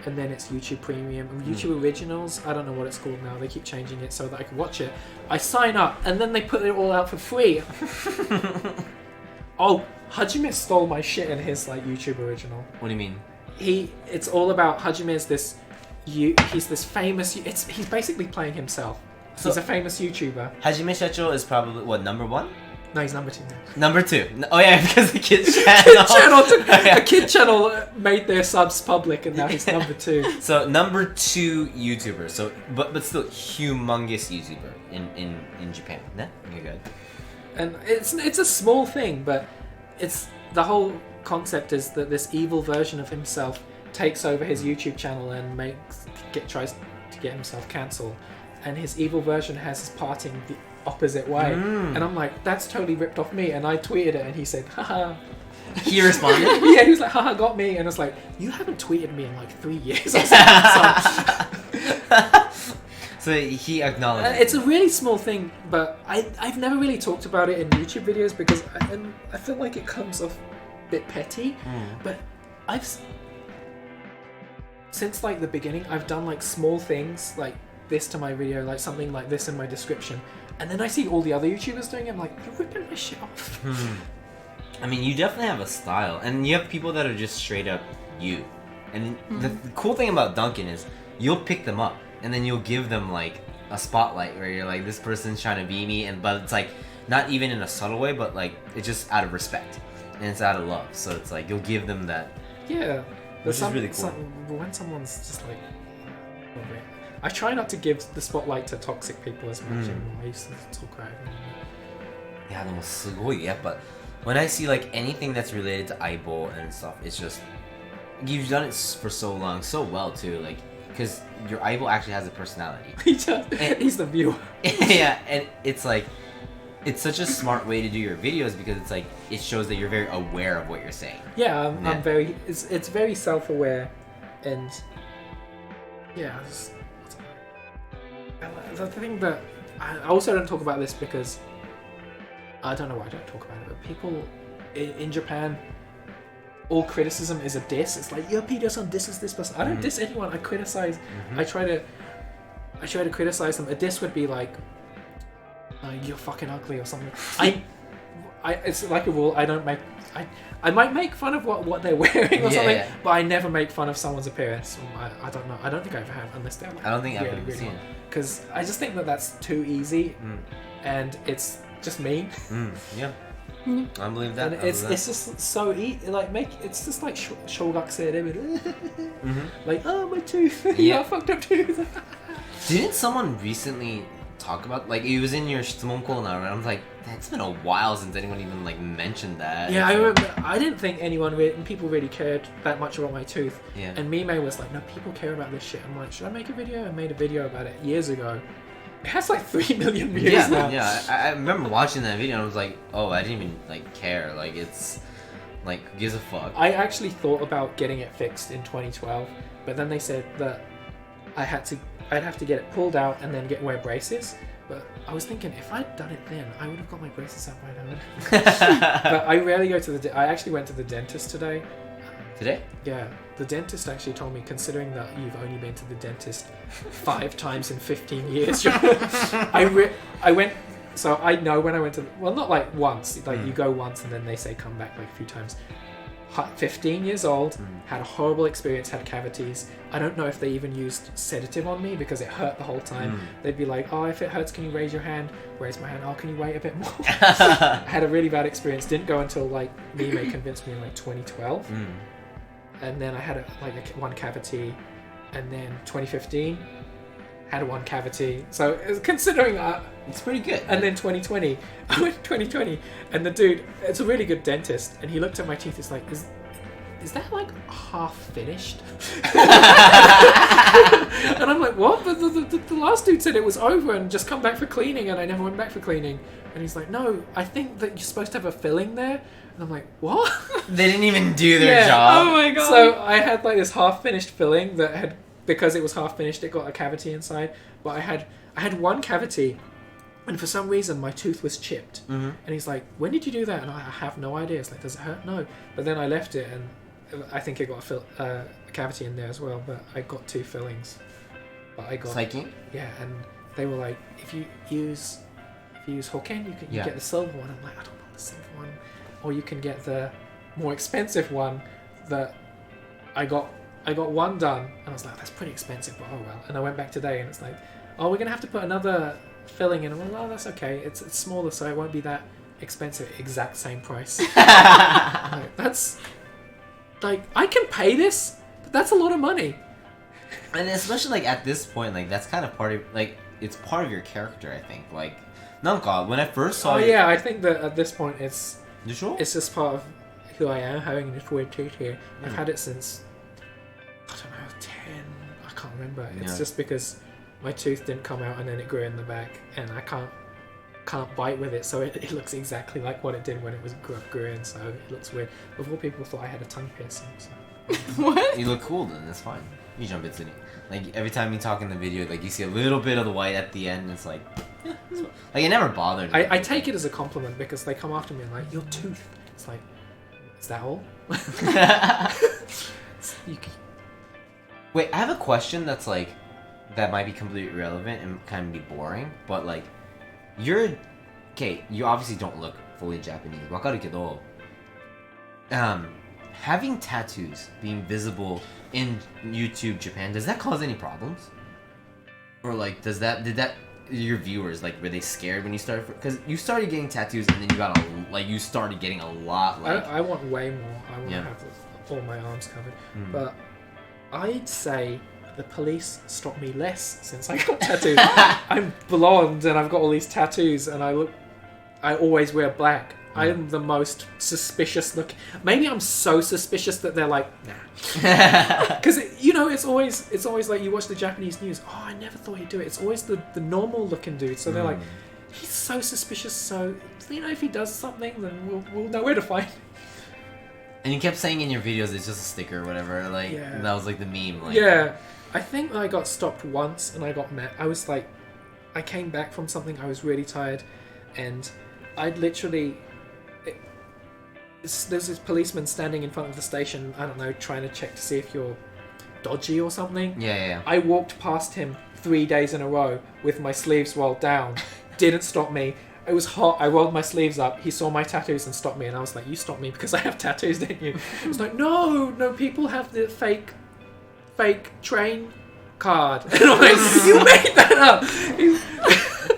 Speaker 3: and then it's YouTube Premium, and YouTube Originals. I don't know what it's called now. They keep changing it so that I can watch it. I sign up, and then they put it all out for free. Oh, Hajime stole my shit in his like YouTube Original.
Speaker 2: What do you mean?
Speaker 3: It's all about Hajime's this. He's this famous. He's basically playing himself. So, he's a famous YouTuber.
Speaker 2: Hajime Shacho is probably what, number 1?
Speaker 3: No, he's number 2 now.
Speaker 2: Number 2. Oh yeah, because the kids channel.
Speaker 3: A kid channel made their subs public, and now he's number 2.
Speaker 2: So number 2 YouTuber. So but still humongous YouTuber in Japan. Nah, you're good.
Speaker 3: And it's a small thing, but it's the whole concept is that this evil version of himself takes over his YouTube channel and tries to get himself cancelled, and his evil version has his parting the opposite way. And I'm like, that's totally ripped off me. And I tweeted it, and he said, haha.
Speaker 2: He responded?
Speaker 3: Yeah, he was like, haha, got me. And I was like, you haven't tweeted me in like 3 years. I was like,
Speaker 2: so he acknowledged
Speaker 3: it's a really small thing, but I've never really talked about it in YouTube videos because I feel like it comes off a bit petty. But since like the beginning, I've done like small things like this to my video, like something like this in my description, and then I see all the other YouTubers doing it. I'm like, you're ripping my shit off.
Speaker 2: I mean, you definitely have a style, and you have people that are just straight up you. And the cool thing about Duncan is you'll pick them up, and then you'll give them like a spotlight where you're like, this person's trying to be me, but it's like not even in a subtle way, but like it's just out of respect and it's out of love. So it's like you'll give them that.
Speaker 3: Yeah.
Speaker 2: Which is really cool.
Speaker 3: When someone's just like, I try not to give the spotlight to toxic people as much anymore. I used to talk about it.
Speaker 2: Yeah, でもすごい yeah, but when I see like anything that's related to eyeball and stuff, it's just you've done it for so long, so well too, like because your eyeball actually has a personality.
Speaker 3: He's the viewer.
Speaker 2: Yeah, and it's like it's such a smart way to do your videos because it's like it shows that you're very aware of what you're saying.
Speaker 3: Yeah, I'm very. It's very self-aware, and yeah. The thing that I also don't talk about this because I don't know why I don't talk about it, but people in Japan, all criticism is a diss. It's like, yo, PDR-san disses this person. I don't diss anyone. I criticize. I try to criticize them. A diss would be like, you're fucking ugly or something. It's like a rule. I might make fun of what they're wearing or something, but I never make fun of someone's appearance. I don't know. I don't think I ever have, unless they're like,
Speaker 2: I don't think I've ever seen it.
Speaker 3: Because I just think that's too easy, and it's just mean.
Speaker 2: Yeah. I believe that.
Speaker 3: And it's just so it's just like shogakusei level. Like, oh, my tooth. Yeah, fucked up tooth.
Speaker 2: Didn't someone recently talk about, like, it was in your shitsumon corner, and I was like, it's been a while since anyone even like mentioned that.
Speaker 3: Yeah, I remember. I didn't think people really cared that much about my tooth.
Speaker 2: Yeah.
Speaker 3: And Mime was like, no, people care about this shit. I'm like, should I make a video? I made a video about it years ago. It has like 3 million views now.
Speaker 2: Yeah, I remember watching that video and I was like, oh, I didn't even like care. Like, it's like, who gives a fuck?
Speaker 3: I actually thought about getting it fixed in 2012, but then they said that I'd have to get it pulled out and then wear braces. But I was thinking, if I'd done it then, I would have got my braces out by now. But I rarely go to I actually went to the dentist today.
Speaker 2: Today?
Speaker 3: Yeah. The dentist actually told me, considering that you've only been to the dentist 5 times in 15 years, I went, so I know when I went to, well, not like once, like you go once and then they say come back like a few times. 15 years old, had a horrible experience, had cavities. I don't know if they even used sedative on me because it hurt the whole time. They'd be like, oh, if it hurts, can you raise your hand? Raise my hand. Oh, can you wait a bit more? Had a really bad experience. Didn't go until like Mime convinced me in like 2012. And then I had one cavity. And then 2015, had one cavity. So considering that,
Speaker 2: it's pretty good.
Speaker 3: And then 2020, I went to 2020, and the dude, it's a really good dentist, and he looked at my teeth. It's like, is that like half finished? And I'm like, what? The last dude said it was over and just come back for cleaning, and I never went back for cleaning. And he's like, no, I think that you're supposed to have a filling there. And I'm like, what?
Speaker 2: They didn't even do their job.
Speaker 4: Oh my god.
Speaker 3: So I had like this half finished filling that had, because it was half finished, it got a cavity inside. But I had one cavity. And for some reason, my tooth was chipped. And he's like, when did you do that? And I have no idea. It's like, does it hurt? No. But then I left it, and I think it got a cavity in there as well. But I got 2 fillings. But I got...
Speaker 2: Psyching?
Speaker 3: Yeah, and they were like, if you use Hoken, you get the silver one. I'm like, I don't want the silver one. Or you can get the more expensive one that I got one done. And I was like, that's pretty expensive, but oh well. And I went back today, and it's like, oh, we're going to have to put another filling in. I'm like, oh, that's okay. It's smaller, so it won't be that expensive. Exact same price. Like, that's like, I can pay this, but that's a lot of money.
Speaker 2: And especially like at this point, like that's kind of part of, like, it's part of your character, I think. Like, Nanka, when I first saw
Speaker 3: yeah, I think that at this point it's
Speaker 2: just part of
Speaker 3: who I am, having this weird tooth here. I've had it since, I don't know, 10, I can't remember. It's just because my tooth didn't come out and then it grew in the back, and I can't bite with it, so it looks exactly like what it did when it grew in, so it looks weird. Before, people thought I had a tongue piercing, so.
Speaker 4: What?
Speaker 2: You look cool then, that's fine. You jump into it. Like, every time you talk in the video, like, you see a little bit of the white at the end, and it's like, it's like, it never bothered me.
Speaker 3: I take it as a compliment because they come after me and like, your tooth. It's like, is that all?
Speaker 2: Wait, I have a question that's like, that might be completely irrelevant and kind of be boring, but like, okay, you obviously don't look fully Japanese. わかるけど, having tattoos being visible in YouTube Japan, does that cause any problems? Or like, did that your viewers, like, were they scared when you started? Because you started getting tattoos and then you started getting a lot. Like,
Speaker 3: I want way more. I want to have all my arms covered. But I'd say the police stop me less since I got tattoos. I'm blonde and I've got all these tattoos, and I always wear black. I'm the most suspicious look. Maybe I'm so suspicious that they're like, nah. Because it's always like, you watch the Japanese news. Oh, I never thought he'd do it. It's always the normal looking dude. So they're like, he's so suspicious. So if he does something, then we'll know where to find him.
Speaker 2: And you kept saying in your videos it's just a sticker or whatever. Like, that was like the meme. Like,
Speaker 3: yeah, I think I got stopped once and I got mad. I was like, I came back from something. I was really tired, and I'd literally. There's this policeman standing in front of the station, I don't know, trying to check to see if you're dodgy or something.
Speaker 2: Yeah.
Speaker 3: I walked past him 3 days in a row with my sleeves rolled down. Didn't stop me. It was hot. I rolled my sleeves up. He saw my tattoos and stopped me. And I was like, you stopped me because I have tattoos, didn't you? He was like, no, people have the fake train card. And I'm like, you made that up.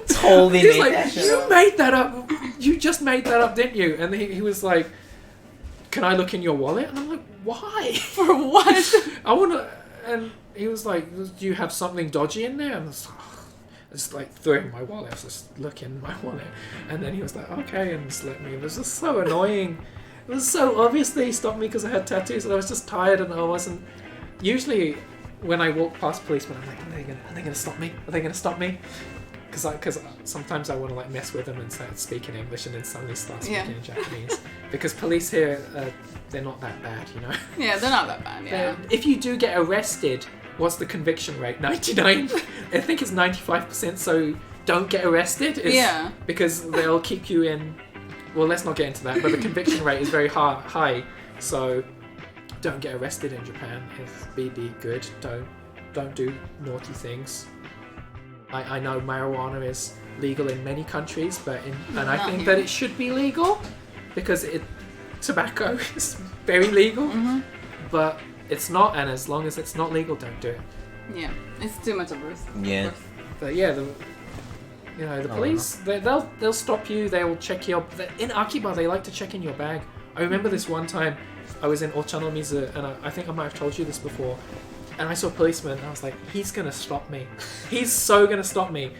Speaker 2: Totally
Speaker 3: He's
Speaker 2: made
Speaker 3: like,
Speaker 2: that shit
Speaker 3: you
Speaker 2: up.
Speaker 3: made that up. You just made that up, didn't you? And he was like, can I look in your wallet? And I'm like, why?
Speaker 4: For what?
Speaker 3: I want to... And he was like, do you have something dodgy in there? And I was like threw it in my wallet. I was just looking in my wallet. And then he was like, okay, and just let me. It was just so annoying. It was so obvious that he stopped me because I had tattoos, and I was just tired, and I wasn't... Usually, when I walk past policemen, I'm like, are they going to stop me? Are they going to stop me? Because sometimes I want to like mess with them and start speaking English, and then suddenly start speaking in Japanese. Because police here, they're not that bad,
Speaker 4: Yeah, they're not that bad, yeah.
Speaker 3: If you do get arrested, what's the conviction rate? 99? I think it's 95%, so don't get arrested. Because they'll keep you in... Well, let's not get into that, but the conviction rate is very high, so don't get arrested in Japan. Be good. Don't do naughty things. I know marijuana is legal in many countries, and I think that it should be legal because tobacco is very legal, but it's not. And as long as it's not legal, don't do it.
Speaker 4: Yeah, it's too much of a risk.
Speaker 2: Yeah.
Speaker 3: But yeah, the police they'll stop you. They will check your in Akiba. They like to check in your bag. I remember this one time I was in Ochanomizu, and I think I might have told you this before. And I saw a policeman, and I was like, he's going to stop me. He's so going to stop me.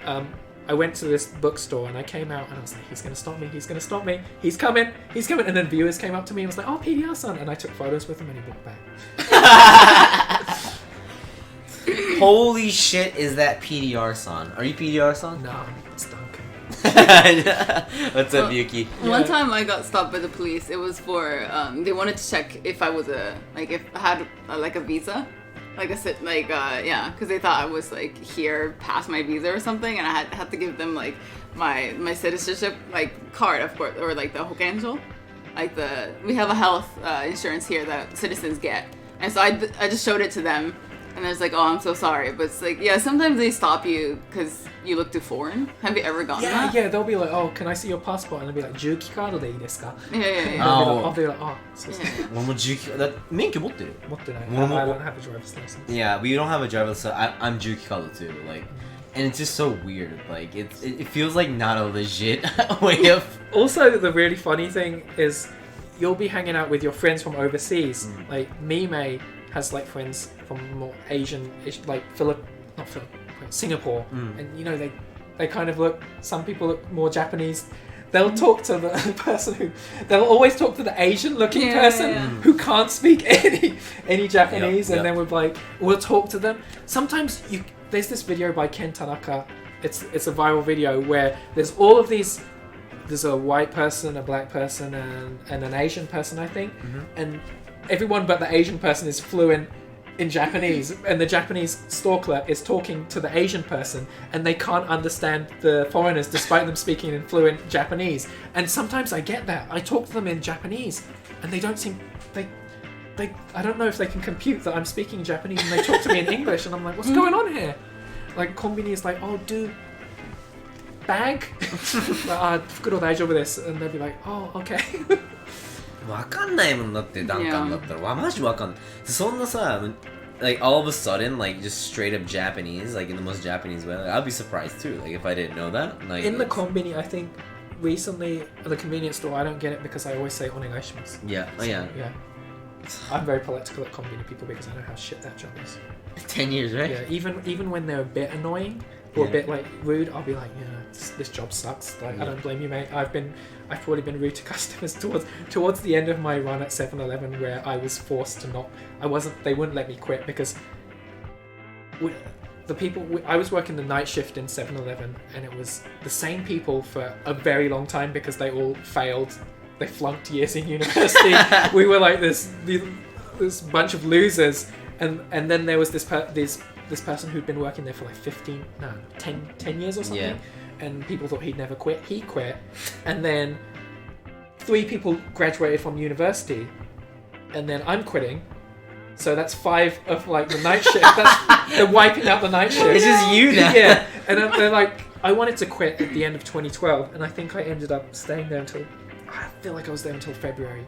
Speaker 3: I went to this bookstore, and I came out, and I was like, he's going to stop me. He's going to stop me. He's coming. He's coming. And then viewers came up to me and was like, oh, PDR-san. And I took photos with him, and he walked back.
Speaker 2: Holy shit, is that PDR-san? Are you PDR-san?
Speaker 3: No, it's Duncan.
Speaker 2: What's up, Yuki?
Speaker 4: One time I got stopped by the police. It was for, they wanted to check if I was if I had, a visa. Because they thought I was here past my visa or something, and I had to give them my citizenship card, of course, or the hokenjo, we have a health insurance here that citizens get, and so I just showed it to them, and it's like, oh, I'm so sorry, but it's sometimes they stop you because you look too foreign. Have you ever gotten that?
Speaker 3: Yeah, they'll be like, oh, can I see your passport? And they'll be like, 重機カードでいいですか?
Speaker 4: Yeah.
Speaker 3: I'll be like, oh, so
Speaker 2: 俺も重機免許持ってる?
Speaker 3: 持ってない.
Speaker 2: Well,
Speaker 3: I don't have a driver's license.
Speaker 2: Yeah, we don't have a driver's license. I'm Juki Kado too. And it's just so weird. It feels like not a legit way of.
Speaker 3: Also, the really funny thing is, you'll be hanging out with your friends from overseas. Mime has friends from more Asian, Singapore, and they kind of look. Some people look more Japanese they'll talk to the person who... They'll always talk to the Asian-looking person who can't speak any Japanese, and then we'll talk to them. Sometimes there's this video by Ken Tanaka. It's a viral video where there's all of these... There's a white person, a black person, and an Asian person, I think. And everyone but the Asian person is fluent in Japanese, and the Japanese store clerk is talking to the Asian person, and they can't understand the foreigners despite them speaking in fluent Japanese. And sometimes I get that. I talk to them in Japanese, and they don't seem... I don't know if they can compute that I'm speaking Japanese, and they talk to me in English, and I'm like, what's going on here? Like, Konbini is like, oh, dude, bag? 袋大丈夫です and they'll be like, oh, okay.
Speaker 2: わかんないもんだってダンカンだったらマジわかんないそんなさ like all of a sudden like just straight up Japanese like in the most Japanese way like, I'd be surprised too like if I didn't know that like
Speaker 3: in the konbini I think recently at the convenience store I don't get it because I always say onegaishimasu.
Speaker 2: Yeah.
Speaker 3: So, yeah I'm very political at konbini people because I know how shit that job is.
Speaker 2: 10 years right?
Speaker 3: Yeah, even when they're a bit annoying or a bit like rude, I'll be like, this job sucks. Like, I don't blame you, mate. I've probably been rude to customers towards the end of my run at 7-Eleven where I was forced to not. They wouldn't let me quit because I was working the night shift in 7-Eleven and it was the same people for a very long time because they all failed. They flunked years in university. We were like this bunch of losers, and then there was this person who'd been working there for like 10 years or something, and people thought he'd never quit. He quit, and then 3 people graduated from university, and then I'm quitting. So that's 5 of like the night shift. They're wiping out the night shift.
Speaker 2: It's just you now.
Speaker 3: Yeah, and they're like, I wanted to quit at the end of 2012, and I think I ended up staying there until, I feel like I was there until February.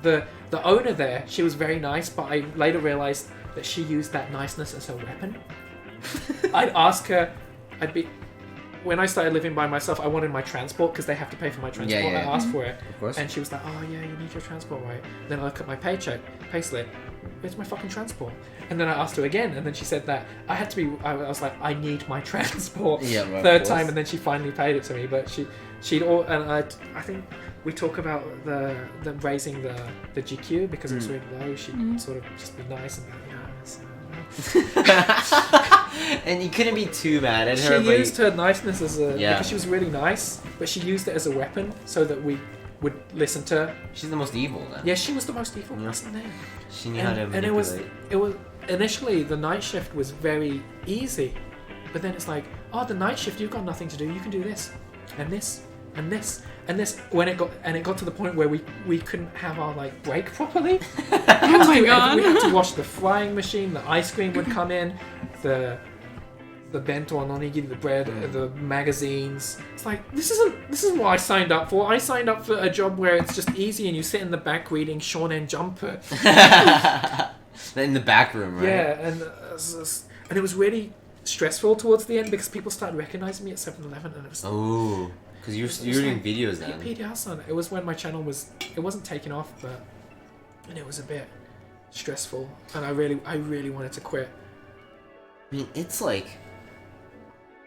Speaker 3: The owner there, she was very nice, but I later realized that she used that niceness as her weapon. I'd ask her, when I started living by myself, I wanted my transport because they have to pay for my transport. I asked for it,
Speaker 2: of course.
Speaker 3: And she was like, "Oh yeah, you need your transport, right?" Then I look at my payslip. Where's my fucking transport? And then I asked her again, and then she said that I was like, I need my transport.
Speaker 2: Yeah, right,
Speaker 3: third time, and then she finally paid it to me. But I think we talk about the raising the GQ because it was really low. She'd sort of just be nice and be like,
Speaker 2: and you couldn't be too mad at her.
Speaker 3: She used her niceness as because she was really nice, but she used it as a weapon so that we would listen to her.
Speaker 2: She's the most evil then.
Speaker 3: Yeah, she was the most evil person there.
Speaker 2: She knew how to manipulate.
Speaker 3: And it was initially the night shift was very easy, but then it's like, oh, the night shift, you've got nothing to do. You can do this, and this, and this, and this. When it got to the point where we couldn't have our like break properly.
Speaker 4: Oh my god!
Speaker 3: We had to wash the frying machine. The ice cream would come in, the bento onigiri, the bread, the magazines. It's like this isn't what I signed up for. I signed up for a job where it's just easy and you sit in the back reading Shonen Jump.
Speaker 2: In the back room, right?
Speaker 3: Yeah, and it was really stressful towards the end because people started recognizing me at 7-Eleven, and it was
Speaker 2: because you were doing videos then.
Speaker 3: PDR-san. It was when my channel wasn't taking off, and it was a bit stressful, and I really wanted to quit.
Speaker 2: I mean, it's like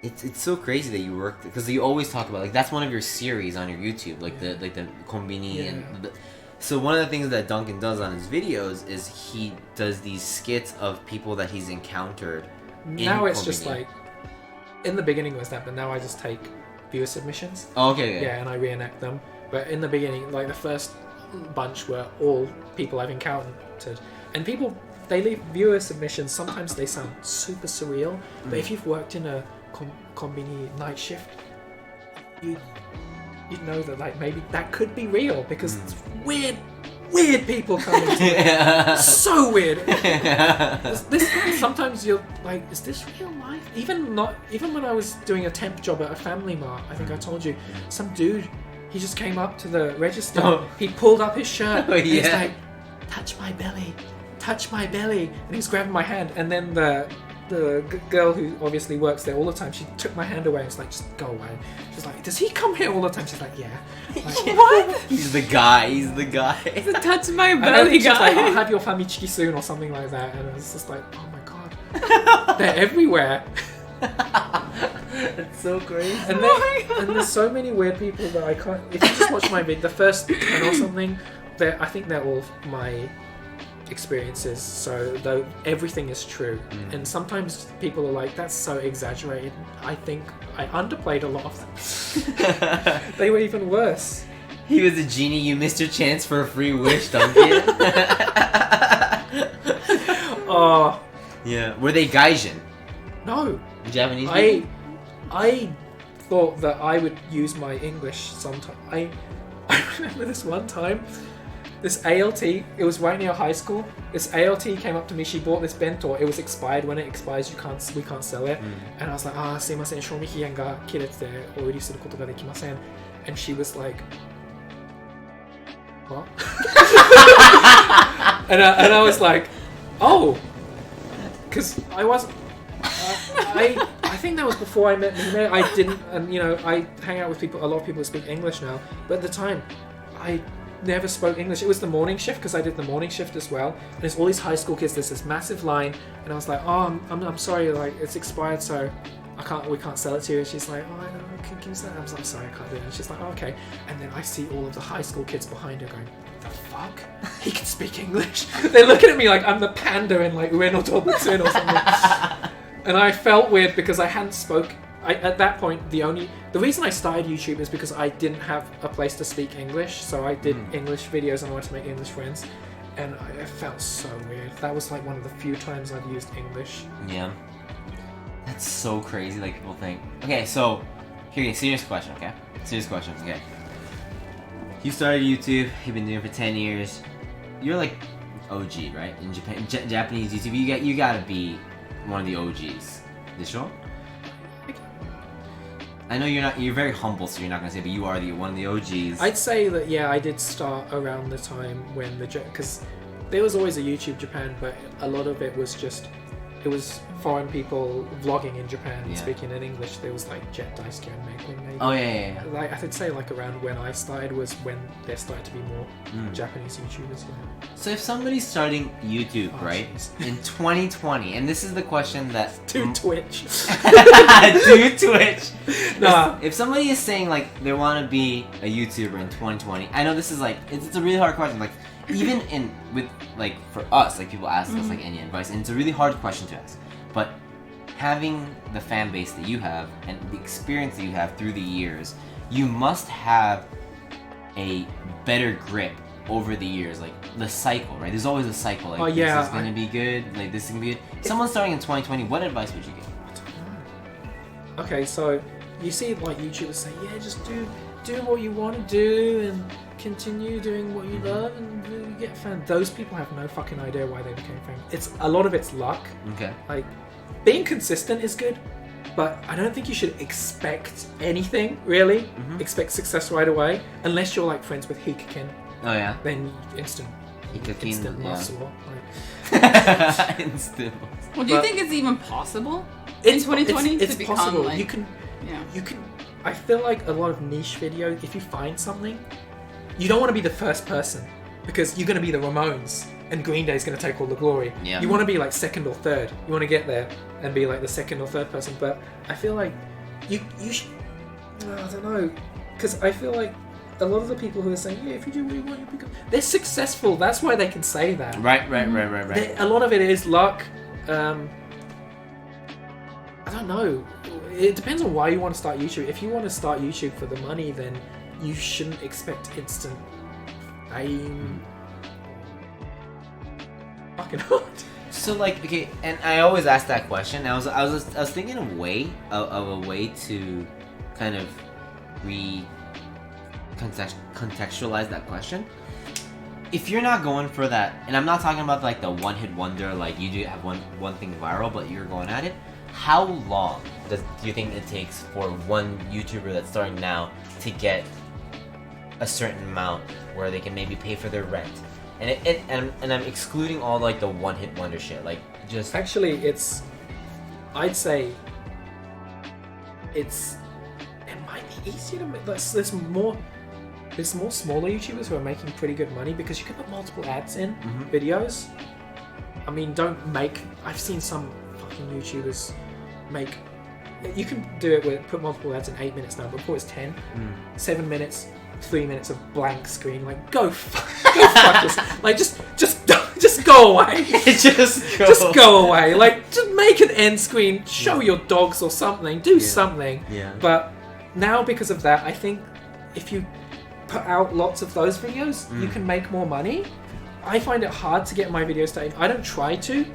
Speaker 2: it's so crazy that you worked because you always talk about like that's one of your series on your YouTube, like the konbini and. So one of the things that Duncan does on his videos is he does these skits of people that he's encountered.
Speaker 3: Now it's just like, in the beginning it was that, but now I just take viewer submissions.
Speaker 2: Oh, okay.
Speaker 3: Yeah, and I reenact them. But in the beginning, like the first bunch were all people I've encountered, and people they leave viewer submissions. Sometimes they sound super surreal, but if you've worked in a konbini night shift, you'd know that like maybe that could be real because it's weird people coming to me. So weird. Sometimes you're like, is this real life? Even when I was doing a temp job at a Family Mart, I think I told you, some dude, he just came up to the register, he pulled up his shirt, and he's like, touch my belly, and he's grabbing my hand, and then the girl who obviously works there all the time, she took my hand away and was like, just go away. She's like, does he come here all the time? She's like, yeah. Like,
Speaker 4: What?
Speaker 2: He's the guy.
Speaker 4: The touch my belly
Speaker 3: she's like,
Speaker 4: guy.
Speaker 3: I'll have your famichiki soon or something like that. And it was just like, oh my god. They're everywhere.
Speaker 2: That's so crazy.
Speaker 3: And, and there's so many weird people that I can't. If you just watch my vid, the first 10 or something, I think they're all my experiences. So though everything is true, and sometimes people are like, "That's so exaggerated." I think I underplayed a lot of them. They were even worse.
Speaker 2: He was a genie. You missed your chance for a free wish, Duncan.
Speaker 3: Oh
Speaker 2: yeah. Were they Gaijin?
Speaker 3: no.
Speaker 2: Japanese people?
Speaker 3: I thought that I would use my English sometime. I remember this one time, this ALT, it was right near high school. This ALT came up to me, she bought this bento, it was expired. When it expires, we can't sell it. And I was like, suimasen, shoumi higen ga kirete o uri suru koto ga dekimasen. And she was like, what? and I was like, oh, because I wasn't. I think that was before I met Mime. I didn't, and I hang out with people. A lot of people who speak English now, but at the time, I never spoke English. It was the morning shift because I did the morning shift as well. And there's all these high school kids. There's this massive line, and I was like, "Oh, I'm sorry, like it's expired, so we can't sell it to you." And she's like, "Oh, I know, can you sell it?" I was like, "Sorry, I can't do it." And she's like, "Oh, okay." And then I see all of the high school kids behind her going, "The fuck? He can speak English?" They're looking at me like I'm the panda in like Ueno Dobutsu or something. And I felt weird because I hadn't spoke. At that point, the reason I started YouTube is because I didn't have a place to speak English, so I did English videos and I wanted to make English friends, and I felt so weird. That was like one of the few times I'd used English.
Speaker 2: Yeah. That's so crazy, like people think. Okay, so here, serious question, okay? Serious question, okay? You started YouTube, you've been doing it for 10 years. You're like OG, right? In Japan, Japanese YouTube, you gotta be one of the OGs. The show? I know you're very humble, so you're not gonna say, but you are one of the OGs.
Speaker 3: I'd say that, yeah, I did start around the time when because there was always a YouTube Japan, but a lot of it was foreign people vlogging in Japan and speaking in English. There was like Jet Daisuke and Meglin maybe.
Speaker 2: Oh yeah.
Speaker 3: Like I'd say like around when I started was when there started to be more Japanese YouTubers.
Speaker 2: So if somebody's starting YouTube, right, in 2020, and this is the question that
Speaker 3: do Twitch.
Speaker 2: Do Twitch.
Speaker 3: Nah.
Speaker 2: If somebody is saying like they want to be a YouTuber in 2020, I know this is like it's a really hard question. Like even with like for us, like people ask us like any advice, and it's a really hard question to ask. But having the fan base that you have and the experience that you have through the years, you must have a better grip over the years, like the cycle, right? There's always a cycle. Like this is gonna be good, like this is gonna be good. Someone starting in 2020, what advice would you give?
Speaker 3: I don't know. Okay, so you see like YouTubers say, yeah, just do what you want to do and continue doing what you love and you get fans. Those people have no fucking idea why they became famous. A lot of it's luck.
Speaker 2: Okay.
Speaker 3: Like being consistent is good, but I don't think you should expect anything really. Expect success right away, unless you're like friends with Hikakin.
Speaker 2: Oh yeah.
Speaker 3: Then instant muscle.
Speaker 2: Like. Instant.
Speaker 4: Well, do you think it's even possible in 2020
Speaker 3: it's
Speaker 4: to become
Speaker 3: possible.
Speaker 4: like?
Speaker 3: You can. I feel like a lot of niche videos, if you find something, you don't want to be the first person because you're going to be the Ramones and Green Day's going to take all the glory.
Speaker 2: Yeah.
Speaker 3: You want to be like second or third. You want to get there and be like the second or third person. But I feel like you should. I don't know, because I feel like a lot of the people who are saying, yeah, if you do what you want, you become. They're successful. That's why they can say that.
Speaker 2: Right.
Speaker 3: A lot of it is luck. I don't know. It depends on why you want to start YouTube. If you want to start YouTube for the money, then you shouldn't expect instant fame. Fucking hard.
Speaker 2: So like, okay, and I always ask that question. I was thinking of a way to kind of contextualize that question. If you're not going for that, and I'm not talking about like the one-hit wonder, like you do have one thing viral, but you're going at it. How long do you think it takes for one YouTuber that's starting now to get a certain amount where they can maybe pay for their rent? And I'm excluding all like the one-hit wonder shit. Like just
Speaker 3: actually, I'd say it might be easier to make. There's more smaller YouTubers who are making pretty good money because you can put multiple ads in videos. I mean, I've seen some fucking YouTubers make you can do it with put multiple ads in 8 minutes now. Before it's 10, 7 minutes, 3 minutes of blank screen. Like go fuck yourself. Like just go away. Just go away. Like just make an end screen. Show your dogs or something. Do something.
Speaker 2: Yeah.
Speaker 3: But now because of that, I think if you put out lots of those videos, you can make more money. I find it hard to get my videos to. I don't try to.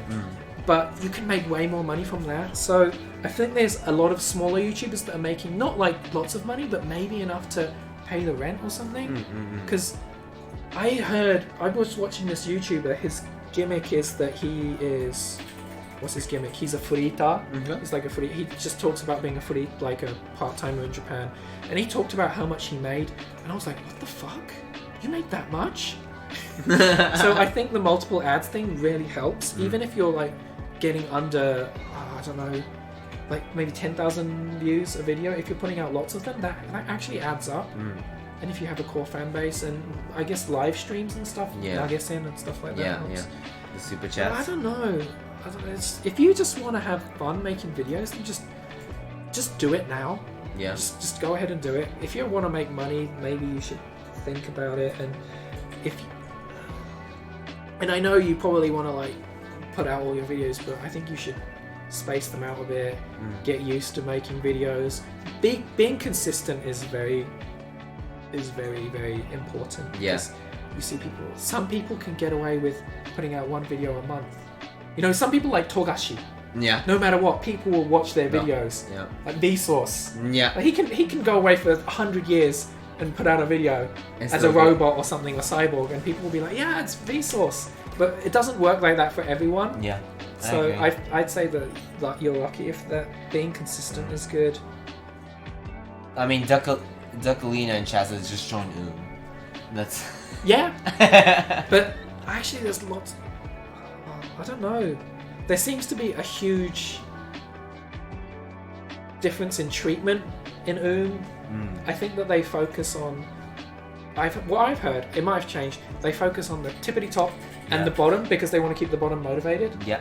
Speaker 3: But you can make way more money from that. So I think there's a lot of smaller YouTubers that are making not like lots of money, but maybe enough to pay the rent or something. Because I was watching this YouTuber, his gimmick is that he is, what's his gimmick? He's a furita. He's like he just talks about being a furita, like a part-timer in Japan. And he talked about how much he made. And I was like, what the fuck? You made that much? So I think the multiple ads thing really helps. Even if you're like getting under, I don't know, like maybe 10,000 views a video, if you're putting out lots of them, that actually adds up. And if you have a core fan base and I guess live streams and stuff, nuggets in and stuff like that.
Speaker 2: Yeah. The super
Speaker 3: But
Speaker 2: chats.
Speaker 3: I don't know. If you just want to have fun making videos, then just do it now.
Speaker 2: Yeah.
Speaker 3: Just go ahead and do it. If you want to make money, maybe you should think about it. And I know you probably want to like put out all your videos, but I think you should space them out a bit, get used to making videos. Being consistent is very, very important.
Speaker 2: Yes.
Speaker 3: You see some people can get away with putting out one video a month. You know, some people like Togashi.
Speaker 2: Yeah.
Speaker 3: No matter what, people will watch their videos.
Speaker 2: Yeah.
Speaker 3: Like Vsauce.
Speaker 2: Yeah.
Speaker 3: Like, he can go away for 100 years and put out a video as a robot or something, or cyborg, and people will be like, yeah, it's Vsauce. But it doesn't work like that for everyone.
Speaker 2: Yeah.
Speaker 3: So I'd say that you're lucky if that being consistent is good.
Speaker 2: I mean, Duckalina and Chaz is just showing That's...
Speaker 3: Yeah. But actually there's lots... I don't know. There seems to be a huge difference in treatment in I think that they focus on... what I've heard, it might have changed, they focus on the tippity top and the bottom because they want to keep the bottom motivated.
Speaker 2: Yeah.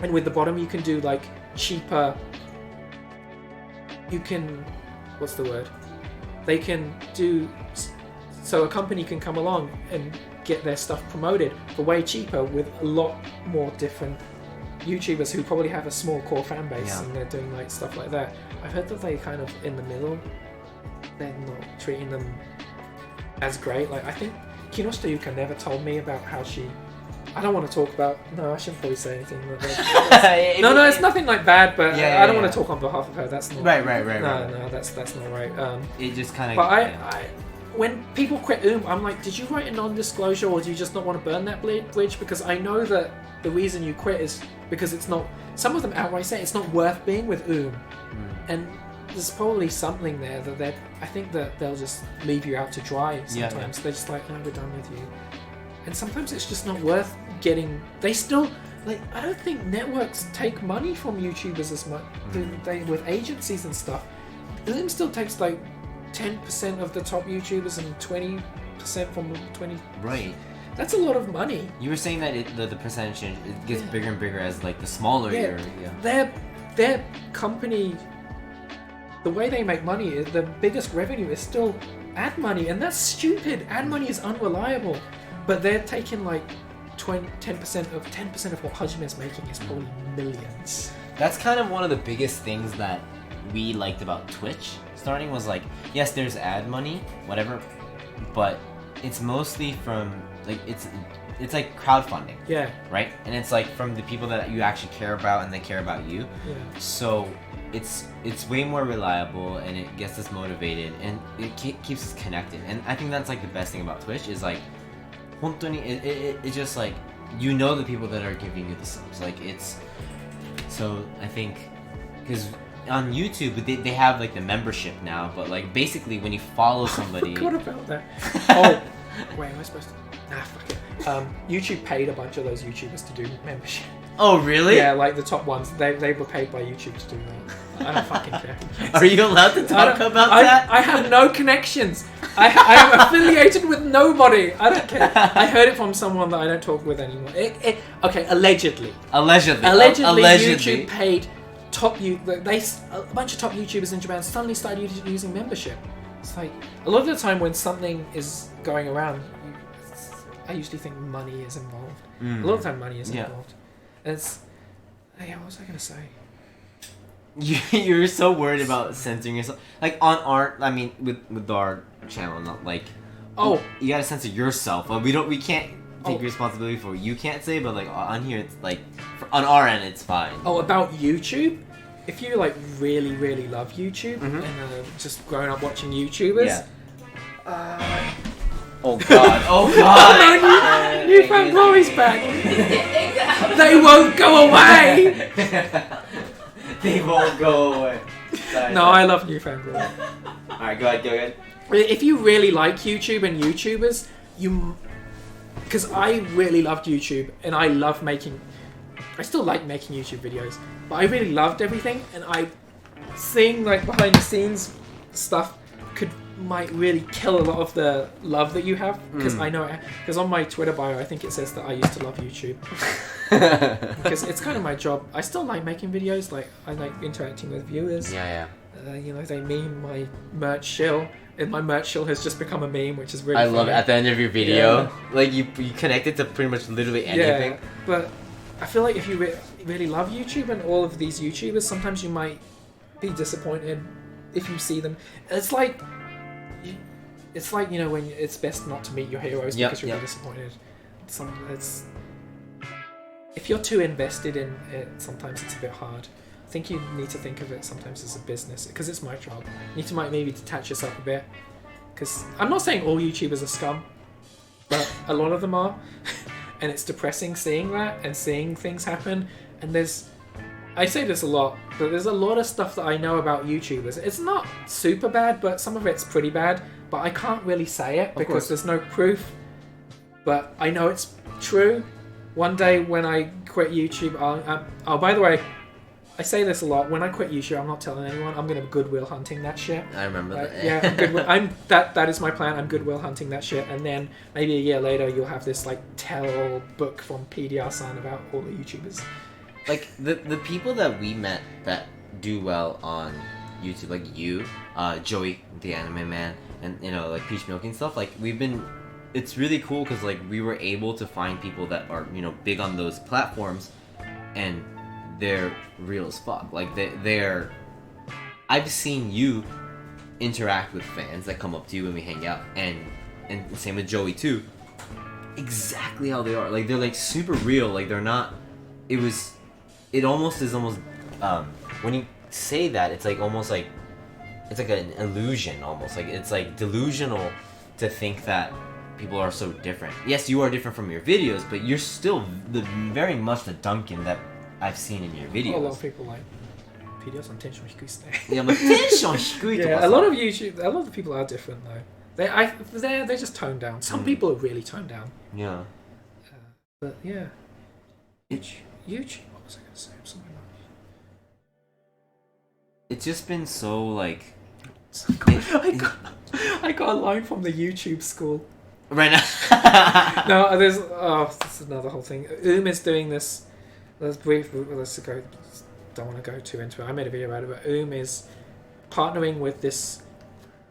Speaker 3: And with the bottom you can do like cheaper... You can... What's the word? They can do... So a company can come along and get their stuff promoted for way cheaper with a lot more different YouTubers who probably have a small core fan base and they're doing like stuff like that. I've heard that they kind of in the middle, they're not treating them as great. Like I think Kinoshita Yuka never told me about how she... I don't want to talk about... No, I shouldn't probably say anything. No, it's nothing like bad, but I don't want to talk on behalf of her. That's not...
Speaker 2: Right.
Speaker 3: No, that's not right.
Speaker 2: It just kind of...
Speaker 3: But I when people quit I'm like, did you write a non-disclosure or do you just not want to burn that bridge? Because I know that the reason you quit is because it's not... Some of them outright say it's not worth being with And there's probably something there that I think that they'll just leave you out to dry sometimes. They're just like, oh, we're done with you. And sometimes it's just not worth getting... They still... Like, I don't think networks take money from YouTubers as much. They with agencies and stuff. Still takes like 10% of the top YouTubers and 20% from the 20...
Speaker 2: Right.
Speaker 3: That's a lot of money.
Speaker 2: You were saying that the percentage it gets bigger and bigger as like the smaller you're...
Speaker 3: Their company... The way they make money is the biggest revenue is still ad money, and that's stupid. Ad money is unreliable. But they're taking like 10% of what Hajime's making is probably millions.
Speaker 2: That's kind of one of the biggest things that we liked about Twitch starting was like, yes, there's ad money, whatever, but it's mostly from like it's like crowdfunding.
Speaker 3: Yeah.
Speaker 2: Right? And it's like from the people that you actually care about and they care about you.
Speaker 3: Yeah.
Speaker 2: So it's way more reliable and it gets us motivated and it keeps us connected. And I think that's like the best thing about Twitch is like it's just like you know the people that are giving you the subs. Like it's so I think because on YouTube they have like the membership now, but like basically when you follow somebody.
Speaker 3: I forgot about that. Oh, wait, am I supposed to? Nah, fuck it. YouTube paid a bunch of those YouTubers to do membership.
Speaker 2: Oh really?
Speaker 3: Yeah, like the top ones. They were paid by YouTube to do that. I don't fucking care.
Speaker 2: Are you allowed to talk about that?
Speaker 3: I have no connections. I am affiliated with nobody. I don't care. I heard it from someone that I don't talk with anymore. Okay, allegedly.
Speaker 2: Allegedly.
Speaker 3: YouTube paid a bunch of top YouTubers in Japan suddenly started using membership. It's like a lot of the time when something is going around, I usually think money is involved. A lot of the time money is involved. And it's, what was I gonna say?
Speaker 2: You're so worried about censoring yourself. Like on art, I mean, with our channel, not like. Oh, you gotta censor yourself. We can't take responsibility for what you can't say, but like on here, it's like on our end, it's fine.
Speaker 3: Oh, about YouTube. If you like really, really love YouTube and just growing up watching YouTubers,
Speaker 2: oh god, oh god,
Speaker 3: New Found Glory's back. They won't go away.
Speaker 2: They won't go away.
Speaker 3: No, I love New Found Glory.
Speaker 2: All right, go ahead.
Speaker 3: If you really like YouTube and YouTubers, because I really loved YouTube and I still like making YouTube videos, but I really loved everything, and seeing like behind the scenes stuff might really kill a lot of the love that you have, because I know because on my Twitter bio I think it says that I used to love YouTube because it's kind of my job. I still like making videos, like I like interacting with viewers. They meme my merch shill, and my merch shill has just become a meme, which is really
Speaker 2: I love it. At the end of your video, like you connect it to pretty much literally anything.
Speaker 3: But I feel like if you really love YouTube and all of these YouTubers, sometimes you might be disappointed if you see them. It's like when it's best not to meet your heroes because you're really disappointed. If you're too invested in it, sometimes it's a bit hard. I think you need to think of it sometimes as a business, because it's my job. You need to maybe detach yourself a bit, because I'm not saying all YouTubers are scum, but a lot of them are, and it's depressing seeing that and seeing things happen. And I say this a lot, but there's a lot of stuff that I know about YouTubers. It's not super bad, but some of it's pretty bad, but I can't really say it because there's no proof, but I know it's true. One day when I quit YouTube, by the way, I say this a lot. When I quit YouTube, I'm not telling anyone. I'm going to Goodwill hunting that shit.
Speaker 2: I remember that.
Speaker 3: Yeah, that is my plan. I'm Goodwill hunting that shit, and then maybe a year later, you'll have this like tell-all book from PDR-san about all the YouTubers.
Speaker 2: Like the people that we met that do well on YouTube, like you, Joey, the anime man, and like Peach Milky and stuff. Like it's really cool because like we were able to find people that are big on those platforms, and they're real as fuck. Like they're. I've seen you interact with fans that come up to you when we hang out, and same with Joey too. Exactly how they are. Like they're like super real. Like they're not. It almost is when you say that, it's like almost like it's like an illusion almost. Like it's like delusional to think that people are so different. Yes, you are different from your videos, but you're still very much the Duncan that I've seen in your videos.
Speaker 3: A lot of people like PDR-san tension低いですね.
Speaker 2: Yeah, but tension 低いとか
Speaker 3: Yeah, a lot of the people are different though. They're just toned down. Some people are really toned down.
Speaker 2: Yeah.
Speaker 3: But yeah. YouTube. What was I gonna say? Something else.
Speaker 2: It's just been so like.
Speaker 3: I got a line from the YouTube school.
Speaker 2: Right now.
Speaker 3: No, this is another whole thing. is doing this. Let's go. Don't want to go too into it. I made a video about it, but is partnering with this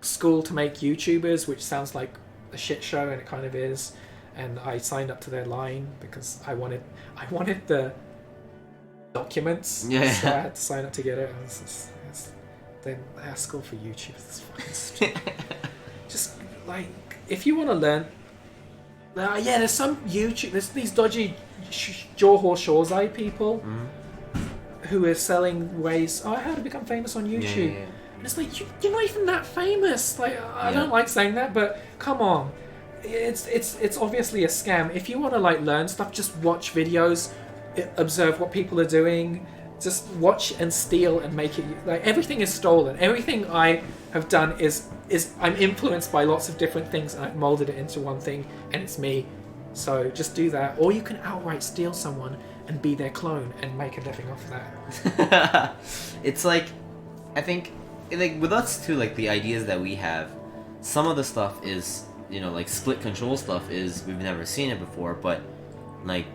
Speaker 3: school to make YouTubers, which sounds like a shit show, and it kind of is. And I signed up to their line because I wanted the documents.
Speaker 2: Yeah.
Speaker 3: So I had to sign up to get it. And then our school for YouTube is fucking stupid. Just like, if you want to learn, there's some YouTube. There's these dodgy Johor Shozai people who are selling ways. How to become famous on YouTube.
Speaker 2: Yeah.
Speaker 3: And it's like you're not even that famous. Like I don't like saying that, but come on. It's obviously a scam. If you want to like learn stuff, just watch videos, observe what people are doing, just watch and steal and make it. Like everything is stolen. Everything I have done is I'm influenced by lots of different things, and I've molded it into one thing, and it's me. So just do that, or you can outright steal someone and be their clone and make a living off of that.
Speaker 2: It's like, I think, like with us too, like the ideas that we have, some of the stuff is. Like split control stuff is we've never seen it before, but like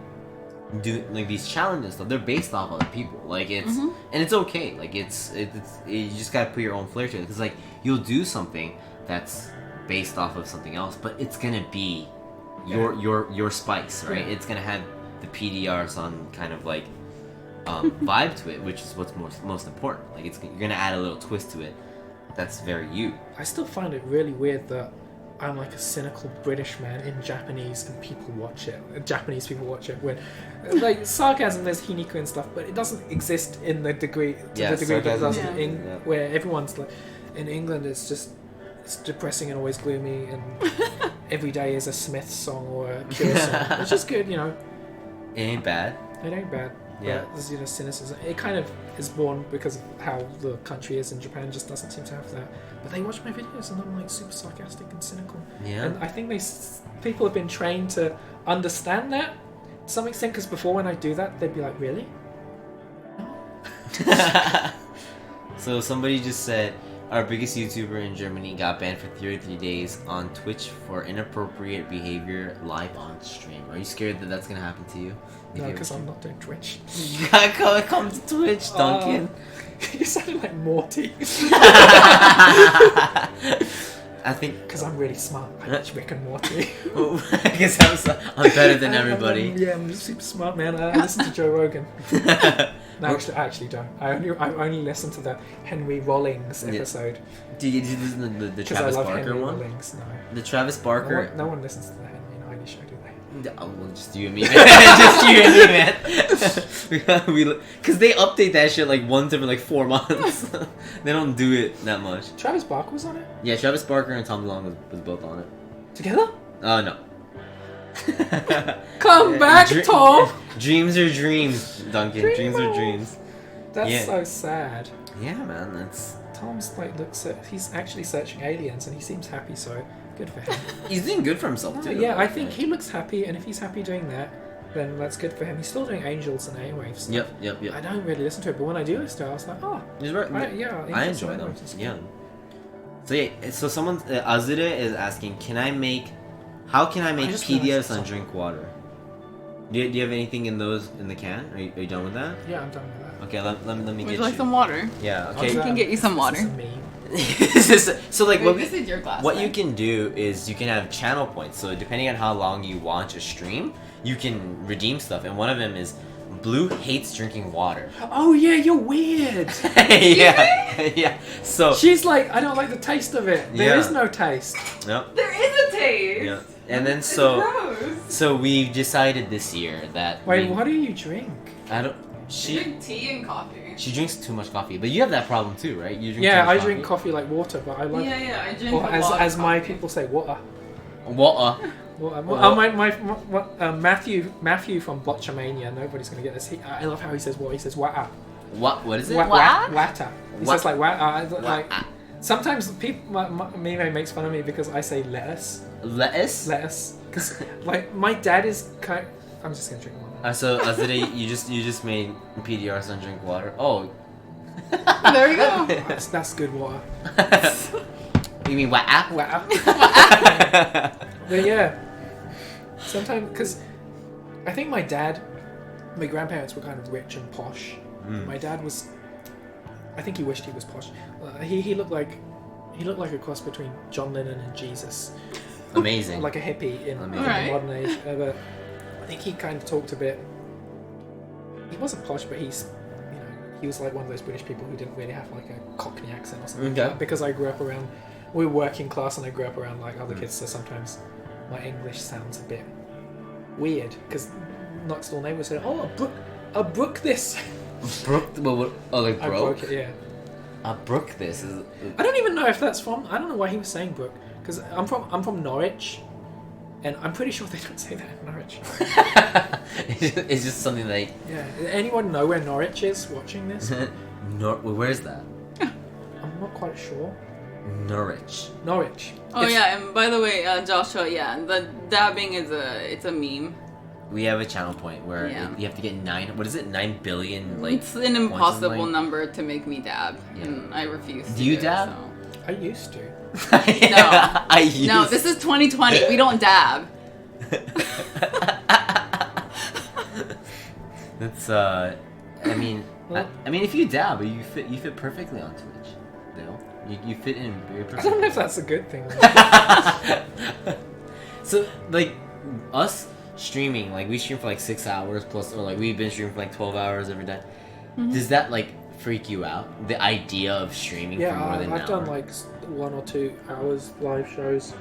Speaker 2: do like these challenges and stuff, they're based off other people. Like it's and it's okay. Like it's you just gotta put your own flair to it. Because like you'll do something that's based off of something else, but it's gonna be your spice, right? It's gonna have the PDR-san kind of like vibe to it, which is what's most important. Like you're gonna add a little twist to it that's very you.
Speaker 3: I still find it really weird that I'm like a cynical British man in Japanese and people watch it. Japanese people watch it when, like, sarcasm, there's hiniku and stuff, but it doesn't exist in the degree that it does where everyone's like, in England it's depressing and always gloomy and every day is a Smith song or a Cure song, which is good, you know.
Speaker 2: It ain't bad.
Speaker 3: It ain't bad.
Speaker 2: Yeah.
Speaker 3: But there's, cynicism. It kind of is born because of how the country is, and Japan just doesn't seem to have that. But they watch my videos and I'm like super sarcastic and cynical. Yeah. And I think people have been trained to understand that to some extent, because before when I do that, they'd be like, really? No.
Speaker 2: So somebody just said, our biggest YouTuber in Germany got banned for 33 days on Twitch for inappropriate behavior live on stream. Are you scared that that's going to happen to you?
Speaker 3: No, because I'm not doing Twitch.
Speaker 2: You gotta come to Twitch, Duncan.
Speaker 3: You sounded like Morty.
Speaker 2: I think...
Speaker 3: Because I'm really smart. I watch Rick and Morty.
Speaker 2: I guess I'm better than everybody.
Speaker 3: I'm just super smart, man. I listen to Joe Rogan. No, I actually don't. I only listen to the Henry Rollins episode.
Speaker 2: Do you listen to the Travis Barker
Speaker 3: Henry
Speaker 2: one?
Speaker 3: Rollins, no.
Speaker 2: The Travis Barker...
Speaker 3: No one listens to the Henry Rollins show, do they?
Speaker 2: Oh, well, just you and me, man. Just you and me, man. Because they update that shit like once every like 4 months. They don't do it that much.
Speaker 3: Travis Barker was on it?
Speaker 2: Yeah, Travis Barker and Tom DeLonge was both on it.
Speaker 3: Together?
Speaker 2: Oh, no.
Speaker 3: Come back, Tom!
Speaker 2: Dreams are dreams, Duncan. Dreams are dreams.
Speaker 3: That's so sad.
Speaker 2: Yeah, man, that's...
Speaker 3: Tom's like he's actually searching aliens and he seems happy, so good for him.
Speaker 2: He's doing good for himself too.
Speaker 3: Yeah, I think he looks happy, and if he's happy doing that, then that's good for him. He's still doing Angels and Airwaves stuff.
Speaker 2: Yep.
Speaker 3: I don't really listen to it, but when I do listen to it, I was like, oh,
Speaker 2: I enjoy them. Yeah. So so someone Azure is asking, how can I make PDR-san drink water? Do you have anything in the can? Are you done with that?
Speaker 3: Yeah, I'm done with that.
Speaker 2: Okay, let me get you.
Speaker 4: Would you like some water?
Speaker 2: Yeah, okay.
Speaker 4: We can get you some water.
Speaker 2: So like
Speaker 4: This is your glass.
Speaker 2: What you can do is you can have channel points. So depending on how long you watch a stream, you can redeem stuff. And one of them is Blue hates drinking water.
Speaker 3: Oh yeah, you're weird.
Speaker 2: Yeah. So
Speaker 3: she's like, I don't like the taste of it. There is no taste.
Speaker 2: Nope.
Speaker 4: There is a taste.
Speaker 2: Yeah. And then so we've decided this year that
Speaker 3: what do you drink?
Speaker 2: She
Speaker 4: drink tea and coffee.
Speaker 2: She drinks too much coffee, but you have that problem too, right? You drink
Speaker 3: I drink coffee like water, but I like
Speaker 4: I drink
Speaker 3: or as my people say, water.
Speaker 2: Water.
Speaker 3: Matthew from Botchamania. Nobody's gonna get this. I love how he says water. He says water.
Speaker 2: What is it?
Speaker 3: Water. He says like water. Like sometimes people, Mime makes fun of me because I say lettuce. Lettuce. Because like my dad is kind. I'm just gonna drink one.
Speaker 2: So Azure, you just made PDR-san drink water. Oh.
Speaker 4: There you go.
Speaker 3: That's good water.
Speaker 2: You mean water?
Speaker 3: But yeah, sometimes because I think my grandparents were kind of rich and posh. My dad was. I think he wished he was posh. He looked like a cross between John Lennon and Jesus.
Speaker 2: Amazing.
Speaker 3: Like a hippie in the modern age. But I think he kind of talked a bit. He wasn't posh, but he was like one of those British people who didn't really have like a Cockney accent or something.
Speaker 2: Okay.
Speaker 3: Because I grew up around, we were working class, and I grew up around like other kids, so sometimes my English sounds a bit weird. Because next door neighbours said, "Oh, I broke this."
Speaker 2: Broke? Like broke?
Speaker 3: I broke it, yeah.
Speaker 2: I broke this.
Speaker 3: I don't even know if that's from. I don't know why he was saying brook. Because I'm from Norwich. And I'm pretty sure they don't say that in Norwich.
Speaker 2: It's just something like...
Speaker 3: Yeah. Anyone know where Norwich is watching this?
Speaker 2: Where's that?
Speaker 3: I'm not quite sure.
Speaker 2: Norwich.
Speaker 4: Oh yeah, and by the way, Joshua, the dabbing is a meme.
Speaker 2: We have a channel point where you have to get 9 billion, like...
Speaker 4: It's an impossible number to make me dab, and I refuse to
Speaker 2: do you dab?
Speaker 4: So.
Speaker 3: I used to.
Speaker 4: No, this is 2020. We don't dab.
Speaker 2: That's I mean,
Speaker 3: Well,
Speaker 2: I mean, if you dab, you fit perfectly on Twitch. You fit in very perfectly.
Speaker 3: I don't know if that's a good thing.
Speaker 2: So like us streaming, like we stream for like 6 hours plus, or like we've been streaming for like 12 hours every day. Does that like freak you out? The idea of streaming for more than an hour?
Speaker 3: I've done like 1 or 2 hours live shows.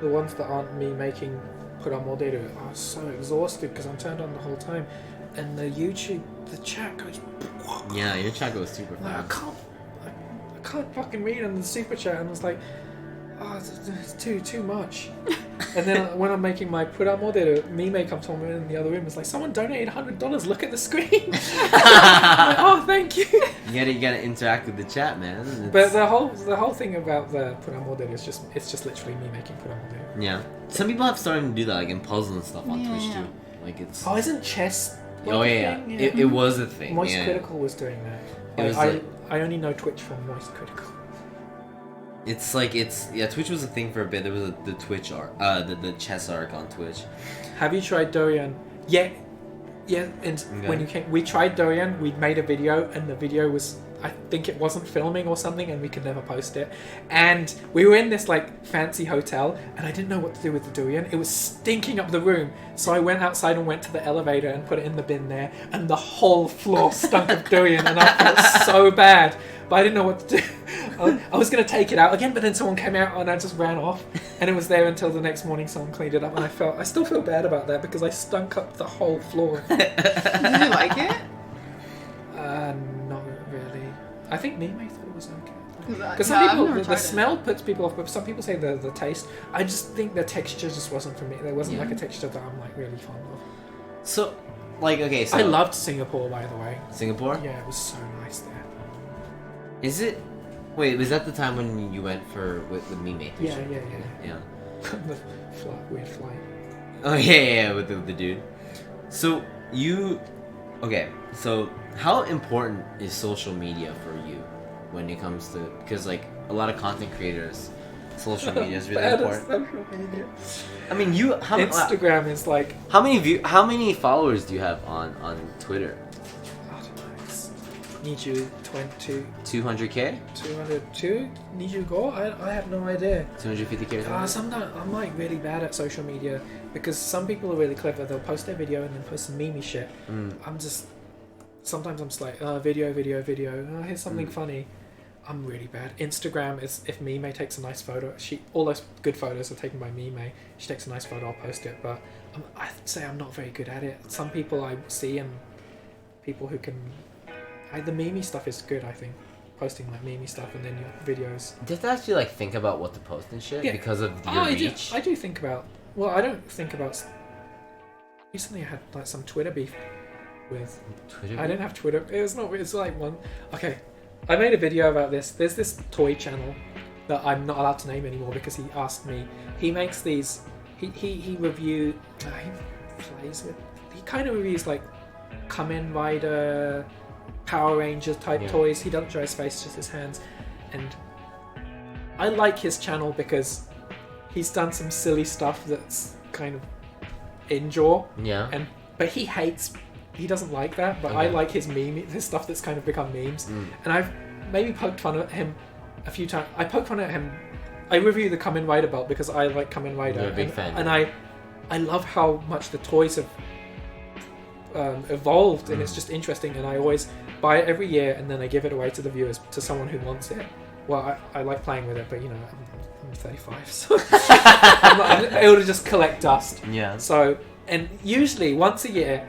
Speaker 3: The ones that aren't me making put on more data, I was so exhausted because I'm turned on the whole time, and the chat goes.
Speaker 2: Yeah, your chat goes super
Speaker 3: Like, I
Speaker 2: fast.
Speaker 3: can't fucking read on the super chat, and I was like, oh, it's too much. And then when I'm making my put on more data, Mime comes on in the other room. It's like, someone donated $100. Look at the screen. I'm like, oh, thank you.
Speaker 2: You gotta interact with the chat, man.
Speaker 3: But the whole thing about the put on more data is just literally me making put on more data.
Speaker 2: Yeah. Some people have started to do that, like in puzzles and stuff on Twitch too. Like it's.
Speaker 3: Oh, isn't chess?
Speaker 2: Oh yeah.
Speaker 3: Thing?
Speaker 2: It was a thing.
Speaker 3: Moist
Speaker 2: yeah.
Speaker 3: Critical was doing that.
Speaker 2: It was
Speaker 3: I only know Twitch from Moist Critical.
Speaker 2: It's like Twitch was a thing for a bit. There was the Twitch arc, the chess arc on Twitch.
Speaker 3: Have you tried Dorian? Yeah. And when you came, we tried Dorian. We made a video, and the video was, I think it wasn't filming or something, and we could never post it. And we were in this like fancy hotel, and I didn't know what to do with the durian. It was stinking up the room, so I went outside and went to the elevator and put it in the bin there, and the whole floor stunk of durian, and I felt so bad. But I didn't know what to do. I was going to take it out again, but then someone came out and I just ran off. And it was there until the next morning someone cleaned it up. And I still feel bad about that because I stunk up the whole floor.
Speaker 4: Did you like it?
Speaker 3: Not really. I think Mime thought it was okay.
Speaker 4: Because
Speaker 3: Because some people, the smell puts people off, but some people say the taste. I just think the texture just wasn't for me. There wasn't like a texture that I'm like really fond of.
Speaker 2: So, like, okay, so
Speaker 3: I loved Singapore, by the way.
Speaker 2: Singapore.
Speaker 3: Yeah, it was so nice there.
Speaker 2: Is it? Wait, was that the time when you went with Mime?
Speaker 3: Yeah.
Speaker 2: Yeah.
Speaker 3: The weird flight.
Speaker 2: Oh yeah, with the dude. So okay. So how important is social media for you when it comes to, because like a lot of content creators, social media is really important.
Speaker 3: Social media.
Speaker 2: I mean,
Speaker 3: Instagram is like,
Speaker 2: how many followers do you have on Twitter?
Speaker 3: I don't know. It's 20,
Speaker 2: 200K?
Speaker 3: 202, 25? I have no idea.
Speaker 2: 250K?
Speaker 3: Sometimes I'm like really bad at social media because some people are really clever. They'll post their video and then post some meme shit. Sometimes I'm just like, video. Oh, here's something funny. I'm really bad. Instagram is, if Mime takes a nice photo, all those good photos are taken by Mime. She takes a nice photo, I'll post it. But I'd say I'm not very good at it. Some people I see, and people who can. The meme stuff is good, I think. Posting like meme stuff and then your videos.
Speaker 2: Do you have to actually like think about what to post and shit because of your reach?
Speaker 3: I do think about. Well, I don't think about. Recently, I had like some Twitter beef with.
Speaker 2: Twitter?
Speaker 3: I didn't have Twitter. It was not. It's like one. Okay, I made a video about this. There's this toy channel that I'm not allowed to name anymore because he asked me. He makes these. He plays with. He kind of reviews like Kamen Rider, Power Rangers type toys. He doesn't show his face, just his hands. And I like his channel because he's done some silly stuff that's kind of in-jaw.
Speaker 2: Yeah.
Speaker 3: But he doesn't like that, but I like his stuff that's kind of become memes. And I've maybe poked fun at him a few times. I poke fun at him. I review the Kamen Rider belt because I like Kamen Rider.
Speaker 2: You're a big fan.
Speaker 3: And I love how much the toys have evolved, and it's just interesting, and I always buy it every year and then I give it away to the viewers, to someone who wants it. Well, I like playing with it, but you know, I'm 35, so I'm able to just collect dust.
Speaker 2: Yeah.
Speaker 3: So, and usually once a year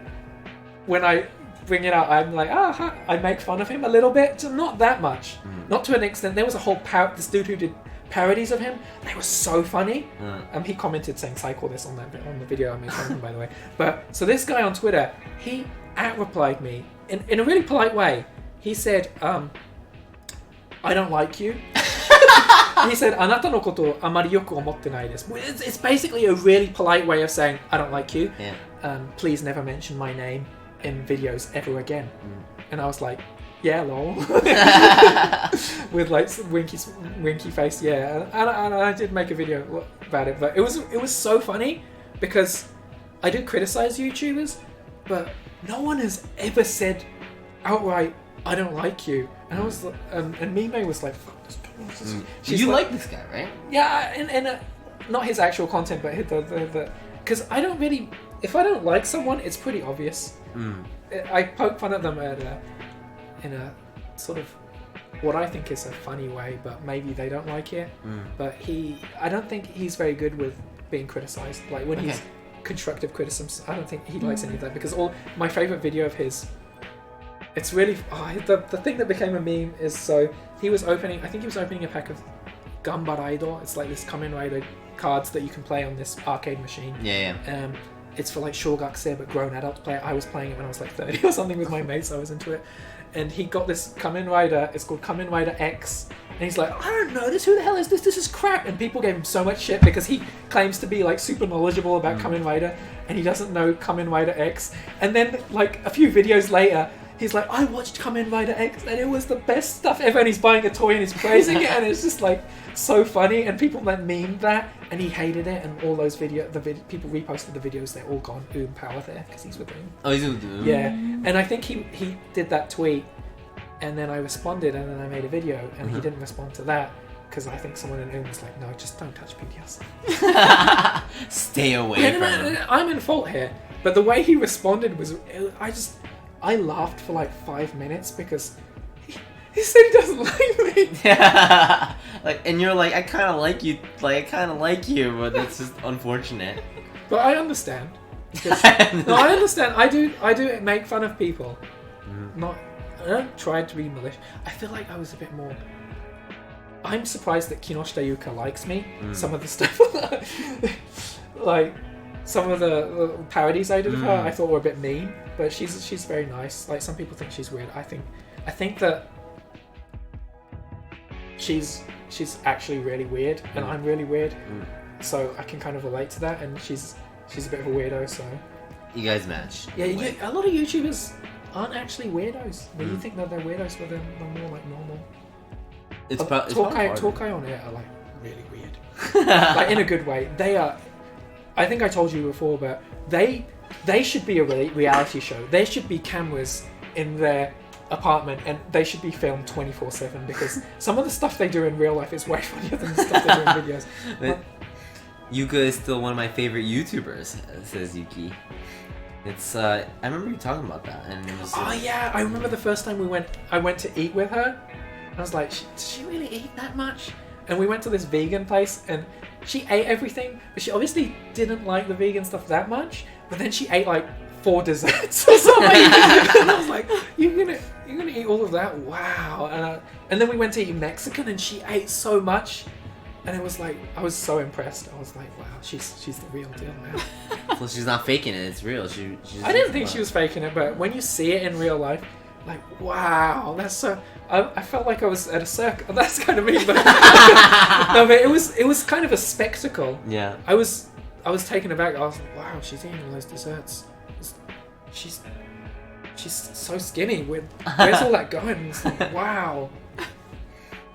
Speaker 3: when I bring it out, I'm like, I make fun of him a little bit, not that much, not to an extent. There was a whole this dude who did parodies of him. They were so funny. He commented saying "Psycho this" on the video I made fun of him, by the way. But so this guy on Twitter, he replied me in a really polite way. He said, "I don't like you." He said, "Anata no koto amari yoku omotte nai desu." It's basically a really polite way of saying I don't like you.
Speaker 2: Yeah.
Speaker 3: Please never mention my name in videos ever again. And I was like, yeah, lol. With like some winky face, yeah. And I did make a video about it, but it was so funny because I do criticize YouTubers, but no one has ever said outright, I don't like you. And I was like, and Mime was like, fuck this girl.
Speaker 2: You like this guy, right?
Speaker 3: Yeah, and not his actual content, but the because I don't really, if I don't like someone, it's pretty obvious. I poke fun at them in a sort of what I think is a funny way, but maybe they don't like it. But I don't think he's very good with being criticized. Like when he's constructive criticism, I don't think he likes any of that, because my favorite video of his, it's really the thing that became a meme is, so he was opening a pack of Gambaraido. It's like this Kamen Rider cards that you can play on this arcade machine. It's for like Shogakusei, but grown adults play it. I was playing it when I was like 30 or something with my mates. I was into it. And he got this Kamen Rider, it's called Kamen Rider X. And he's like, I don't know this, who the hell is this? This is crap. And people gave him so much shit because he claims to be like super knowledgeable about Kamen Rider, and he doesn't know Kamen Rider X. And then like a few videos later, he's like, I watched Kamen Rider X and it was the best stuff ever. And he's buying a toy and he's praising it, and it's just like so funny. And people like memed that, and he hated it. And all those people reposted the videos. They're all gone. Power there because he's with him.
Speaker 2: Oh, he's with him.
Speaker 3: Yeah, and I think he did that tweet, and then I responded, and then I made a video, and he didn't respond to that because I think someone in was like, no, just don't touch PDR-san.
Speaker 2: Stay away from him.
Speaker 3: I'm in fault here, but the way he responded was, I laughed for like 5 minutes because he said he doesn't like me.
Speaker 2: Yeah, like, and you're like, I kind of like you, but it's just unfortunate.
Speaker 3: But I understand. No, I understand. I do make fun of people. I don't try to be malicious. I feel like I was a bit more. I'm surprised that Kinoshita Yuka likes me. Some of the stuff, like some of the parodies I did of her, I thought were a bit mean. But she's very nice. Like some people think she's weird. I think that she's actually really weird, and I'm really weird. So I can kind of relate to that. And she's a bit of a weirdo. So
Speaker 2: you guys match.
Speaker 3: Yeah, a lot of YouTubers aren't actually weirdos. But you think that they're weirdos, but they're more like normal. Tokai on air are like really weird, like in a good way. They are. I think I told you before, but they should be a reality show. There should be cameras in their apartment, and they should be filmed 24/7 because some of the stuff they do in real life is way funnier than the stuff they do in videos.
Speaker 2: But Yuka is still one of my favorite YouTubers, says Yuki. It's I remember you talking about that, and it was.
Speaker 3: Oh yeah, I remember the first time I went to eat with her. I was like, does she really eat that much? And we went to this vegan place, and she ate everything, but she obviously didn't like the vegan stuff that much. But then she ate like 4 desserts or something. And I was like, you're gonna eat all of that? Wow. And then we went to eat Mexican, and she ate so much. And it was like, I was so impressed. I was like, wow, she's the real deal now.
Speaker 2: Well, she's not faking it, it's real.
Speaker 3: I didn't think she was faking it, but when you see it in real life, like, wow, that's so. I felt like I was at a circus. That's kind of mean, but no, but it was kind of a spectacle.
Speaker 2: Yeah.
Speaker 3: I was taken aback. I was like, wow, she's eating all those desserts. She's so skinny. Where's all that going? It's like, wow.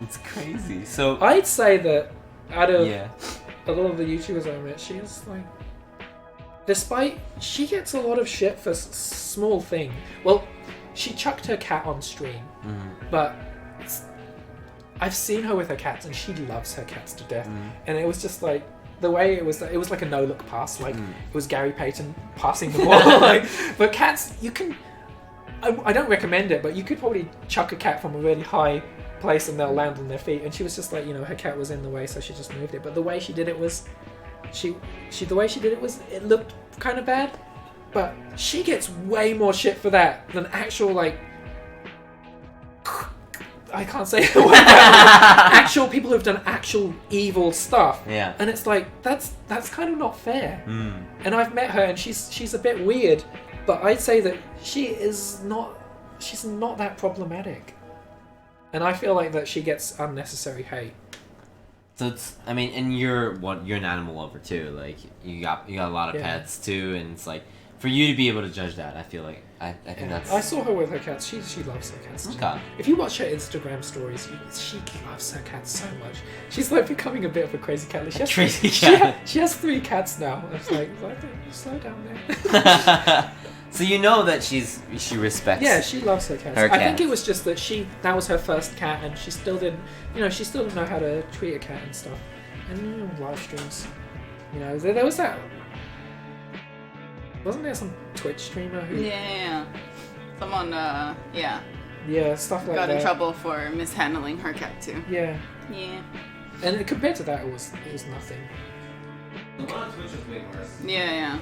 Speaker 2: It's crazy. So
Speaker 3: I'd say that out of a lot of the YouTubers I met, she is like, despite she gets a lot of shit for small thing. Well, she chucked her cat on stream, but I've seen her with her cats, and she loves her cats to death. And it was just like the way it was like a no look pass, like it was Gary Payton passing the ball. Like, but cats, you can. I don't recommend it, but you could probably chuck a cat from a really high place and they'll land on their feet. And she was just like, her cat was in the way, so she just moved it. But the way she did it was, it looked kind of bad. But she gets way more shit for that than actual, like, I can't say the word, actual people who've done actual evil stuff. Yeah. And it's like, that's kind of not fair. And I've met her, and she's a bit weird, but I'd say that she's not that problematic. And I feel like that she gets unnecessary hate.
Speaker 2: So it's, I mean, and you're an animal lover too. Like you got a lot of pets too, and it's like, for you to be able to judge that, I feel like I think that's.
Speaker 3: I saw her with her cats. She loves her cats.
Speaker 2: Okay.
Speaker 3: If you watch her Instagram stories, she loves her cats so much. She's like becoming a bit of a crazy cat. She has 3 cats now. It's like slow down there.
Speaker 2: So you know that she respects.
Speaker 3: Yeah, she loves her cats.
Speaker 2: Her
Speaker 3: I think
Speaker 2: cats.
Speaker 3: it was just that that was her first cat, and she still didn't know how to treat a cat and stuff. And live streams, there was that. Wasn't there some Twitch streamer who?
Speaker 4: Yeah. Someone, yeah.
Speaker 3: Yeah, stuff like that.
Speaker 4: Got in trouble for mishandling her cat too.
Speaker 3: Yeah.
Speaker 4: Yeah.
Speaker 3: And compared to that, it was nothing.
Speaker 2: The one on Twitch was way worse.
Speaker 4: Yeah.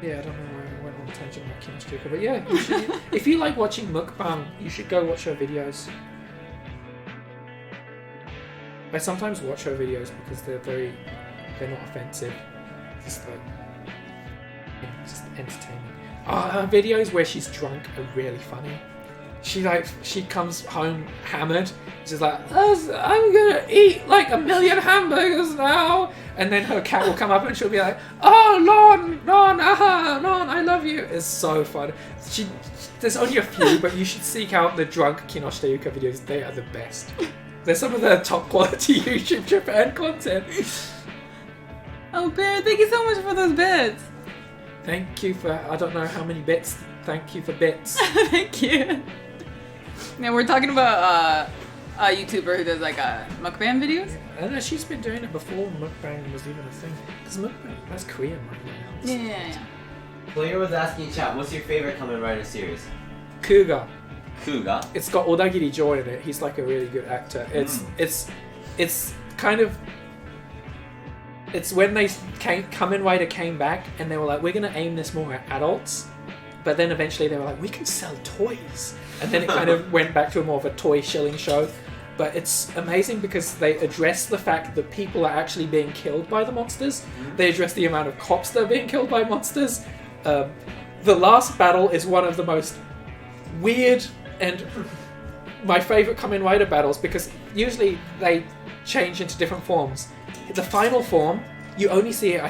Speaker 3: Yeah, I don't know where I went on a tangent about Kinoshituka, but yeah, you should, if you like watching mukbang, you should go watch her videos. I sometimes watch her videos because they're not offensive. Just entertaining. Her videos where she's drunk are really funny. She comes home hammered. She's like, I'm gonna eat like 1 million hamburgers now. And then her cat will come up and she'll be like, oh, Lon, I love you. It's so fun. There's only a few, but you should seek out the drunk Kinoshita Yuka videos. They are the best. They're some of the top quality YouTube Japan content.
Speaker 4: Oh, Bear, thank you so much for those bits.
Speaker 3: Thank you for, I don't know how many bits. Thank you for bits.
Speaker 4: Thank you. Now we're talking about a YouTuber who does like mukbang videos.
Speaker 3: I don't know, she's been doing it before mukbang was even a thing. Because mukbang, that's Korean right now.
Speaker 4: Yeah.
Speaker 2: Player was asking in chat, what's your favorite Kamen Rider series?
Speaker 3: Kuga.
Speaker 2: Kuga?
Speaker 3: It's got Odagiri Joy in it. He's like a really good actor. It's kind of... It's when Kamen Rider came back and they were like, we're going to aim this more at adults. But then eventually they were like, we can sell toys. And then it kind of went back to more of a toy shilling show. But it's amazing because they address the fact that people are actually being killed by the monsters. They address the amount of cops that are being killed by monsters. The last battle is one of the most weird and my favourite Kamen Rider battles because usually they change into different forms. The final form, you only see it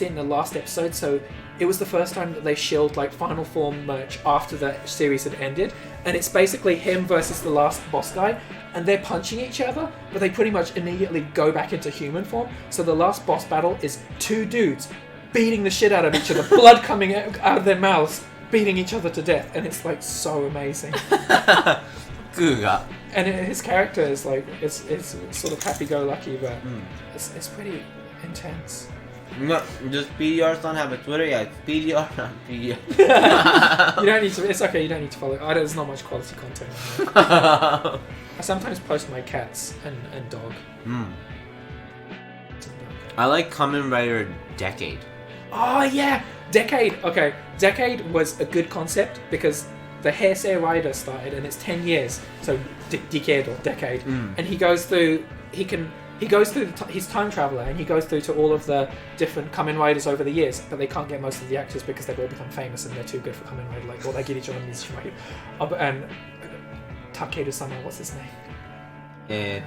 Speaker 3: in the last episode, so it was the first time that they shilled like final form merch after the series had ended, and it's basically him versus the last boss guy, and they're punching each other, but they pretty much immediately go back into human form, so the last boss battle is 2 dudes beating the shit out of each other, blood coming out of their mouths, beating each other to death, and it's like so amazing.
Speaker 2: Kuga.
Speaker 3: And his character is like, it's sort of happy-go-lucky, but it's pretty intense.
Speaker 2: No, does PDR-san have a Twitter? Yeah, it's PDR, not PDR.
Speaker 3: You don't need to, it's okay, you don't need to follow. There's not much quality content. I sometimes post my cats and dog.
Speaker 2: I like Kamen Rider Decade.
Speaker 3: Oh yeah! Decade! Okay, Decade was a good concept because the Heisei Rider started and it's 10 years. So, decade or decade. And he goes through, he's time traveler and he goes through to all of the different Kamen Riders over the years, but they can't get most of the actors because they've all become famous and they're too good for Kamen Rider, like Odagiri and Mizushimaru. And Takeru-sama, what's his name?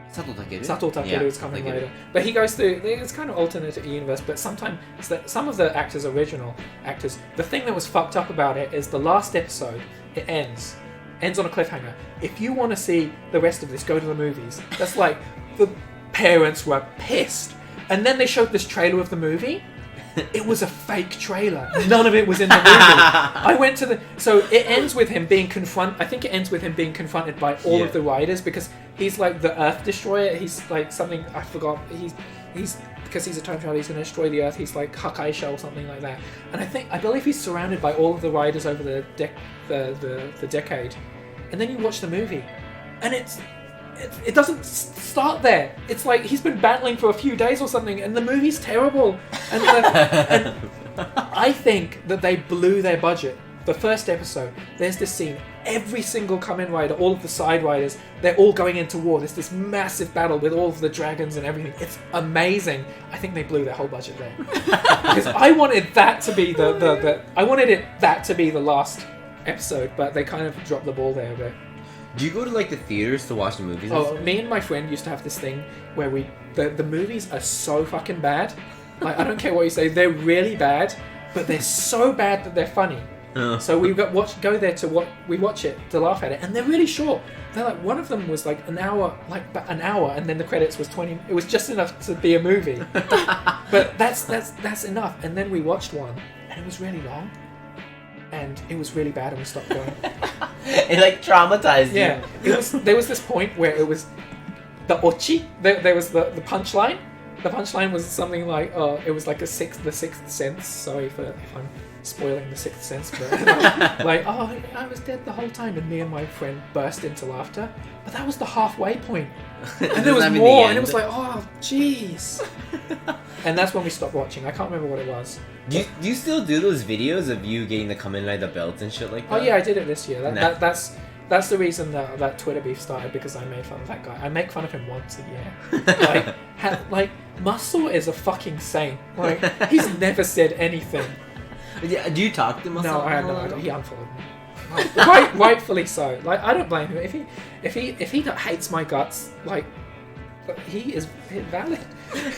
Speaker 2: Sato Takeru?
Speaker 3: Sato Takeru is Kamen Rider. But he goes through, it's kind of alternate universe, but sometimes some of the actors, original actors, the thing that was fucked up about it is the last episode, it ends on a cliffhanger. If you want to see the rest of this, go to the movies. That's like, the parents were pissed. And then they showed this trailer of the movie. It was a fake trailer. None of it was in the movie. I went to so it ends with him being confronted by all of the riders because he's like the Earth Destroyer. He's like something, I forgot. He's because he's a time traveler, he's going to destroy the Earth. He's like Hakaisha or something like that. And I believe he's surrounded by all of the riders over the decade. And then you watch the movie, and it doesn't start there. It's like he's been battling for a few days or something, and the movie's terrible. And I think that they blew their budget. The first episode, there's this scene. Every single Kamen Rider, all of the side riders, they're all going into war. There's this massive battle with all of the dragons and everything. It's amazing. I think they blew their whole budget there because I wanted that to be the last episode, but they kind of dropped the ball there a bit.
Speaker 2: Do you go to like the theaters to watch the movies?
Speaker 3: Oh, me and my friend used to have this thing where the movies are so fucking bad Like, I don't care what you say. They're really bad, but they're so bad that they're funny. So we go there to watch it to laugh at it, and they're really short. They're like, one of them was like an hour, and then the credits was 20. It was just enough to be a movie, but that's enough. And then we watched one, and it was really long, and it was really bad, and we stopped going.
Speaker 2: It like traumatized you.
Speaker 3: Yeah, there was this point where it was the ochi. There was the punchline. The punchline was something like, it was like the Sixth Sense. Sorry if I'm spoiling the Sixth Sense, but like, I was dead the whole time, and me and my friend burst into laughter. But that was the halfway point, and there was more, and it was like, oh, jeez. And that's when we stopped watching. I can't remember what it was.
Speaker 2: Do you still do those videos of you getting the Kamen Rider belts and shit like that?
Speaker 3: Oh yeah, I did it this year. That's the reason that Twitter beef started, because I made fun of that guy. I make fun of him once a year. Like Muscle is a fucking saint. Like, he's never said anything.
Speaker 2: Yeah, do you talk to Muscle?
Speaker 3: No, I don't. He unfollowed me. Rightfully so. Like, I don't blame him. If he hates my guts, like, he is valid.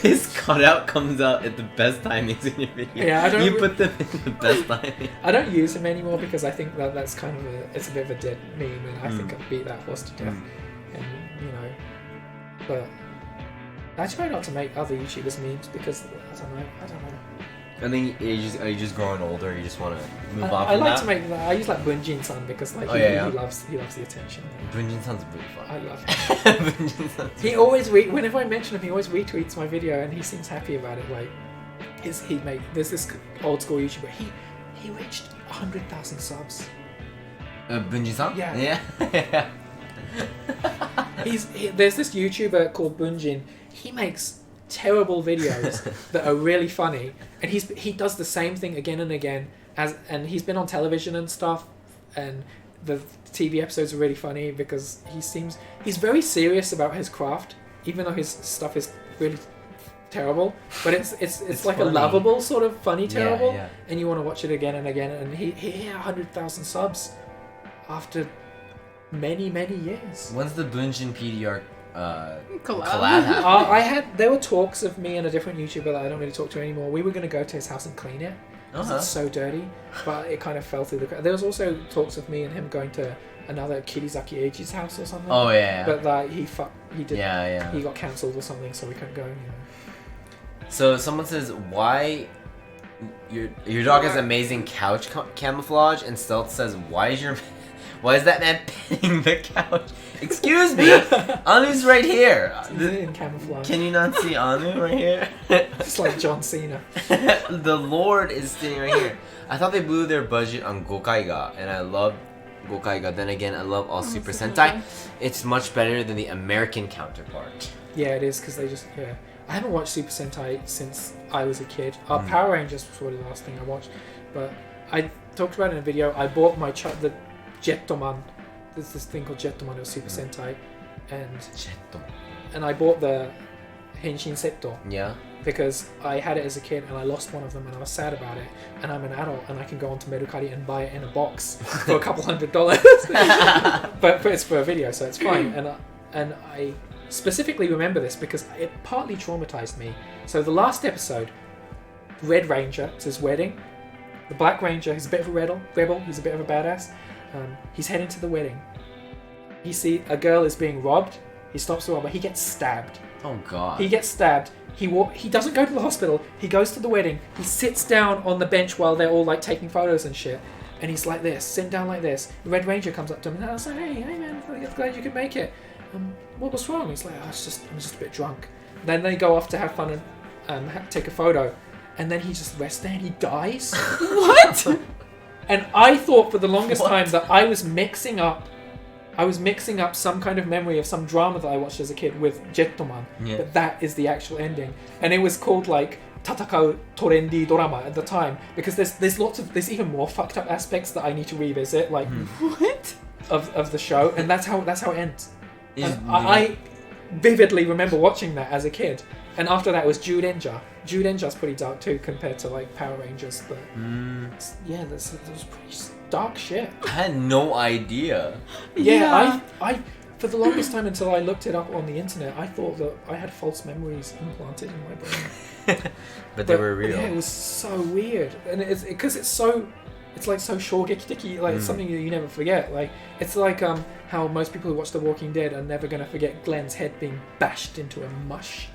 Speaker 2: His cutout comes out at the best timings in your video.
Speaker 3: Yeah,
Speaker 2: you put them in the best timing.
Speaker 3: I don't use him anymore because I think that's kind of it's a bit of a dead meme, and I think I've beat that horse to death. And but I try not to make other YouTubers memes because I don't know.
Speaker 2: I think are you just growing older? You just want to move on.
Speaker 3: I like to make. I use like Bunjin-san because like he loves the attention.
Speaker 2: Bunjin-san's really fun.
Speaker 3: I love him. Bunjin-san's he always whenever I mention him, he always retweets my video, and he seems happy about it. Like, there's this old school YouTuber. He reached 100,000 subs.
Speaker 2: Bunjin-san?
Speaker 3: Yeah.
Speaker 2: Yeah.
Speaker 3: There's this YouTuber called Bunjin. He makes terrible videos that are really funny, and he does the same thing again and again, and he's been on television and stuff, and the TV episodes are really funny because he's very serious about his craft, even though his stuff is really terrible, but it's like funny. A lovable sort of funny terrible, and you want to watch it again and again. And he had 100,000 subs after many years.
Speaker 2: When's the Bunjin PDR collab?
Speaker 3: There were talks of me and a different YouTuber that I don't really talk to anymore. We were going to go to his house and clean it because it's so dirty, but it kind of fell through the cracks. There was also talks of me and him going to another Kirizaki Eiji's house or something.
Speaker 2: Oh yeah.
Speaker 3: But he did.
Speaker 2: Yeah.
Speaker 3: He got cancelled or something, so we couldn't go.
Speaker 2: So someone says, why your dog has amazing couch camouflage, and Stealth says, why is that man petting the couch? Excuse me, Anu's right here.
Speaker 3: In camouflage.
Speaker 2: Can you not see Anu right here?
Speaker 3: Just like John Cena.
Speaker 2: The Lord is sitting right here. I thought they blew their budget on Gokaiga, and I love Gokaiga. Then again, I love all Super Sentai. It's much better than the American counterpart.
Speaker 3: Yeah, it is, because they just I haven't watched Super Sentai since I was a kid. Power Rangers was probably the last thing I watched, but I talked about it in a video. I bought my the Jettoman. There's this thing called Jettoman. It was Super Sentai, and I bought the Henshin Setto. Yeah. Because I had it as a kid and I lost one of them and I was sad about it. And I'm an adult and I can go onto Mercari and buy it in a box for a couple $100. but it's for a video, so it's fine. And I specifically remember this because it partly traumatized me. So the last episode, Red Ranger, it's his wedding. The Black Ranger, he's a bit of a rebel. He's a bit of a badass. He's heading to the wedding. He sees a girl is being robbed. He stops the robber. He gets stabbed.
Speaker 2: Oh God.
Speaker 3: He gets stabbed. He doesn't go to the hospital. He goes to the wedding. He sits down on the bench while they're all like taking photos and shit. And he's like this, sitting down like this. The Red Ranger comes up to him and I was like, hey man, I'm glad you could make it. What was wrong? He's like, I'm just a bit drunk. Then they go off to have fun and take a photo. And then he just rests there and he dies.
Speaker 4: What?
Speaker 3: And I thought for the longest time that I was mixing up some kind of memory of some drama that I watched as a kid with Jettoman. Yeah. But that is the actual ending. And it was called like Tatakau Torendi Dorama at the time. Because there's even more fucked up aspects that I need to revisit, like
Speaker 4: what?
Speaker 3: Of the show. And that's how it ends. I vividly remember watching that as a kid. And after that was Judenja. Judenja's pretty dark too compared to like Power Rangers, but yeah, this was pretty dark shit.
Speaker 2: I had no idea.
Speaker 3: Yeah, I for the longest time until I looked it up on the internet, I thought that I had false memories implanted in my brain.
Speaker 2: But they were real.
Speaker 3: Yeah, it was so weird, and it's because it's so shogeki, like it's something that you never forget. Like it's like how most people who watch The Walking Dead are never gonna forget Glenn's head being bashed into a mush.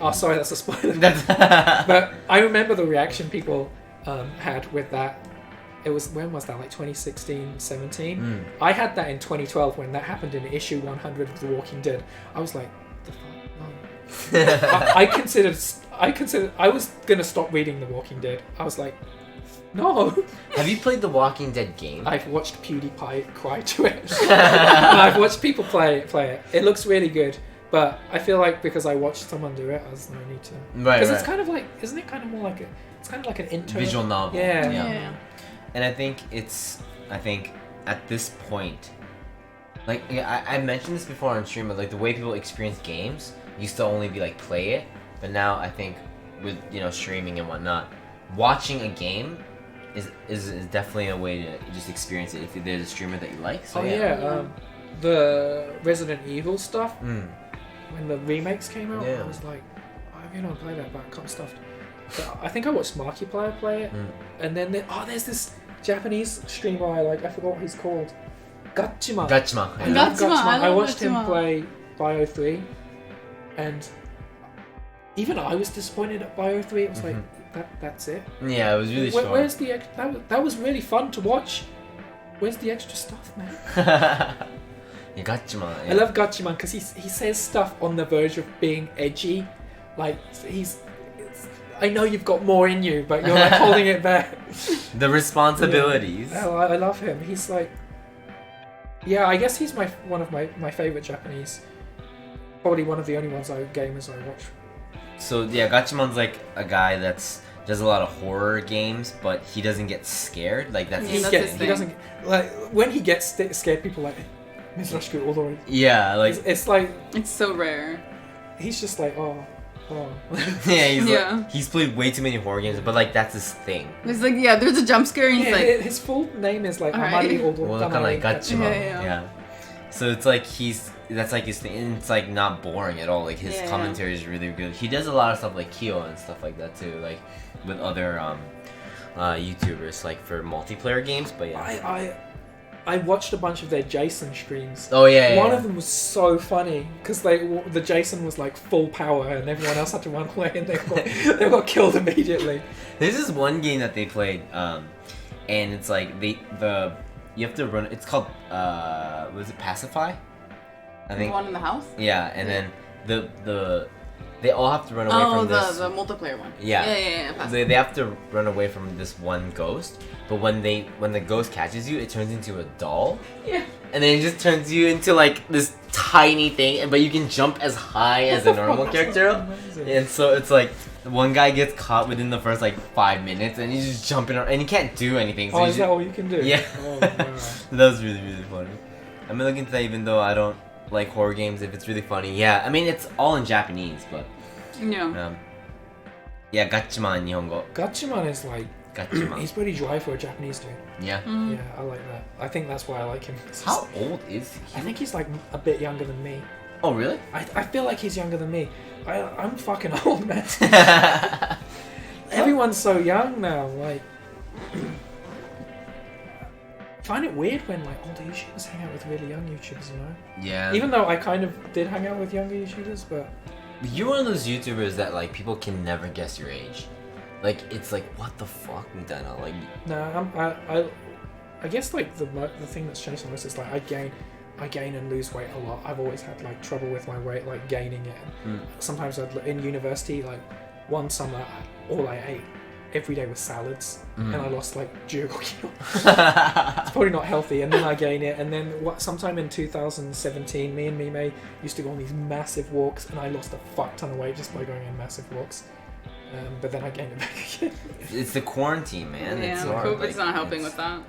Speaker 3: Oh, sorry, that's a spoiler. But I remember the reaction people had with that. It was, when was that, like 2016, 17? I had that in 2012 when that happened in issue 100 of The Walking Dead. I was like, the fuck? No. I considered I was gonna stop reading The Walking Dead. I was like, no.
Speaker 2: Have you played the Walking Dead game?
Speaker 3: I've watched PewDiePie cry to it. I've watched people play it. It looks really good, but I feel like because I watched someone do it, there's no need to.
Speaker 2: Right,
Speaker 3: because it's kind of like, isn't it kind of more like it's kind of like an internal
Speaker 2: visual novel.
Speaker 3: Yeah.
Speaker 2: And I think at this point, like I mentioned this before on stream, but like the way people experience games used to only be like play it, but now I think with streaming and whatnot, watching a game is definitely a way to just experience it if there's a streamer that you like. So
Speaker 3: the Resident Evil stuff when the remakes came out, I was like, I really want to play that, but I can't stuff. But I think I watched Markiplier play it, and then there's this Japanese streamer I like. I forgot what he's called. Gachima. I watched him play Bio 3, and even I was disappointed at Bio 3. It was like that's it.
Speaker 2: Yeah, it was really short.
Speaker 3: Where's the that was really fun to watch. Where's the extra stuff, man?
Speaker 2: Yeah, Gachima. Yeah.
Speaker 3: I love Gachima because he says stuff on the verge of being edgy, like I know you've got more in you, but you're like holding it back.
Speaker 2: The responsibilities.
Speaker 3: Yeah. I love him. He's like, I guess he's one of my favorite Japanese. Probably one of the only gamers I watch.
Speaker 2: So yeah, Gachimon's like a guy does a lot of horror games, but he doesn't get scared. Like that's his thing.
Speaker 3: He doesn't like when he gets scared. People like Mizurashiku all the way.
Speaker 2: Yeah, like
Speaker 3: it's like
Speaker 4: it's so rare.
Speaker 3: He's just like
Speaker 2: yeah, he's played way too many horror games, but like that's his thing.
Speaker 4: It's like there's a jump scare and he's like
Speaker 3: his full name is like Amari
Speaker 2: Gachima. Yeah. So it's like that's like his thing, and it's like not boring at all. Like his commentary is really good. He does a lot of stuff like Kyo and stuff like that too, like with other YouTubers like for multiplayer games. But yeah,
Speaker 3: I watched a bunch of their Jason streams.
Speaker 2: Oh yeah.
Speaker 3: One of them was so funny because the Jason was like full power and everyone else had to run away and they got killed immediately.
Speaker 2: There's this one game that they played, and it's like you have to run. It's called was it Pacify? I think.
Speaker 4: The one in the house.
Speaker 2: Yeah, and then they all have to run away from this.
Speaker 4: Oh, the multiplayer one.
Speaker 2: Yeah. They have to run away from this one ghost, but when the ghost catches you, it turns into a doll.
Speaker 4: Yeah.
Speaker 2: And then it just turns you into like this tiny thing, but you can jump as high as a normal character. And so it's like one guy gets caught within the first like 5 minutes, and he's just jumping around, and he can't do anything. So
Speaker 3: is that all you can do?
Speaker 2: Yeah.
Speaker 3: Oh,
Speaker 2: that was really, really funny. I'm looking into that, even though I don't like horror games. If it's really funny, I mean it's all in Japanese, but Gachiman Nihongo.
Speaker 3: Gachiman is like he's pretty dry for a Japanese dude.
Speaker 2: Yeah.
Speaker 3: Yeah, I like that. I think that's why I like him.
Speaker 2: How old is he?
Speaker 3: I think he's like a bit younger than me.
Speaker 2: Oh really?
Speaker 3: I feel like he's younger than me. I'm fucking old, man. Everyone's so young now. Like, I find it weird when like older YouTubers hang out with really young YouTubers, you know?
Speaker 2: Yeah.
Speaker 3: Even though I kind of did hang out with younger YouTubers, but
Speaker 2: you're one of those YouTubers that like people can never guess your age. Like it's like what the fuck, Dana? Like
Speaker 3: I guess like the thing that's changed the most is like I gain and lose weight a lot. I've always had like trouble with my weight, like gaining it. Sometimes in university, like one summer, all I ate every day was salads, and I lost like 15 kilo. It's probably not healthy, and then I gain it, and then sometime in 2017, me and Mime used to go on these massive walks, and I lost a fuck ton of weight just by going on massive walks. But then I gained it back again.
Speaker 2: It's the quarantine, man.
Speaker 4: Yeah,
Speaker 2: it's hard.
Speaker 4: COVID's not helping with that.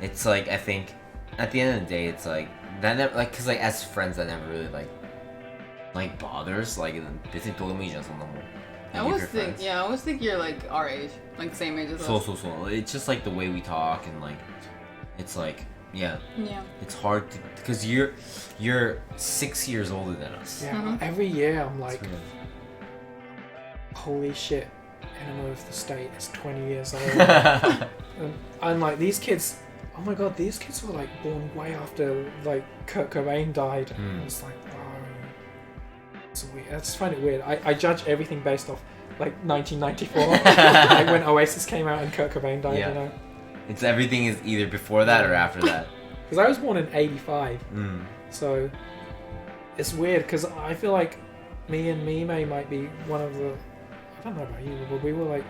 Speaker 2: It's like I think at the end of the day, it's like that never, like because like as friends that never really like bothers like
Speaker 4: I always think you're like our age, like same age as us.
Speaker 2: So it's just like the way we talk and like it's like Yeah.
Speaker 4: Yeah.
Speaker 2: It's hard to, because you're 6 years older than us.
Speaker 3: Yeah, every year I'm
Speaker 2: It's
Speaker 3: like,
Speaker 2: weird.
Speaker 3: holy shit, enema of the state is 20 years old. And I'm like, these kids, oh my god, these kids were like born way after like Kurt Cobain died. And it's like, wow, it's weird. I just find it weird. I judge everything based off like 1994, like when Oasis came out and Kurt Cobain died,
Speaker 2: Yeah.
Speaker 3: you know?
Speaker 2: It's everything is either before that or after that.
Speaker 3: Because I was born in 85, so it's weird because I feel like me and Mime might be one of the, I don't know about you, but we're like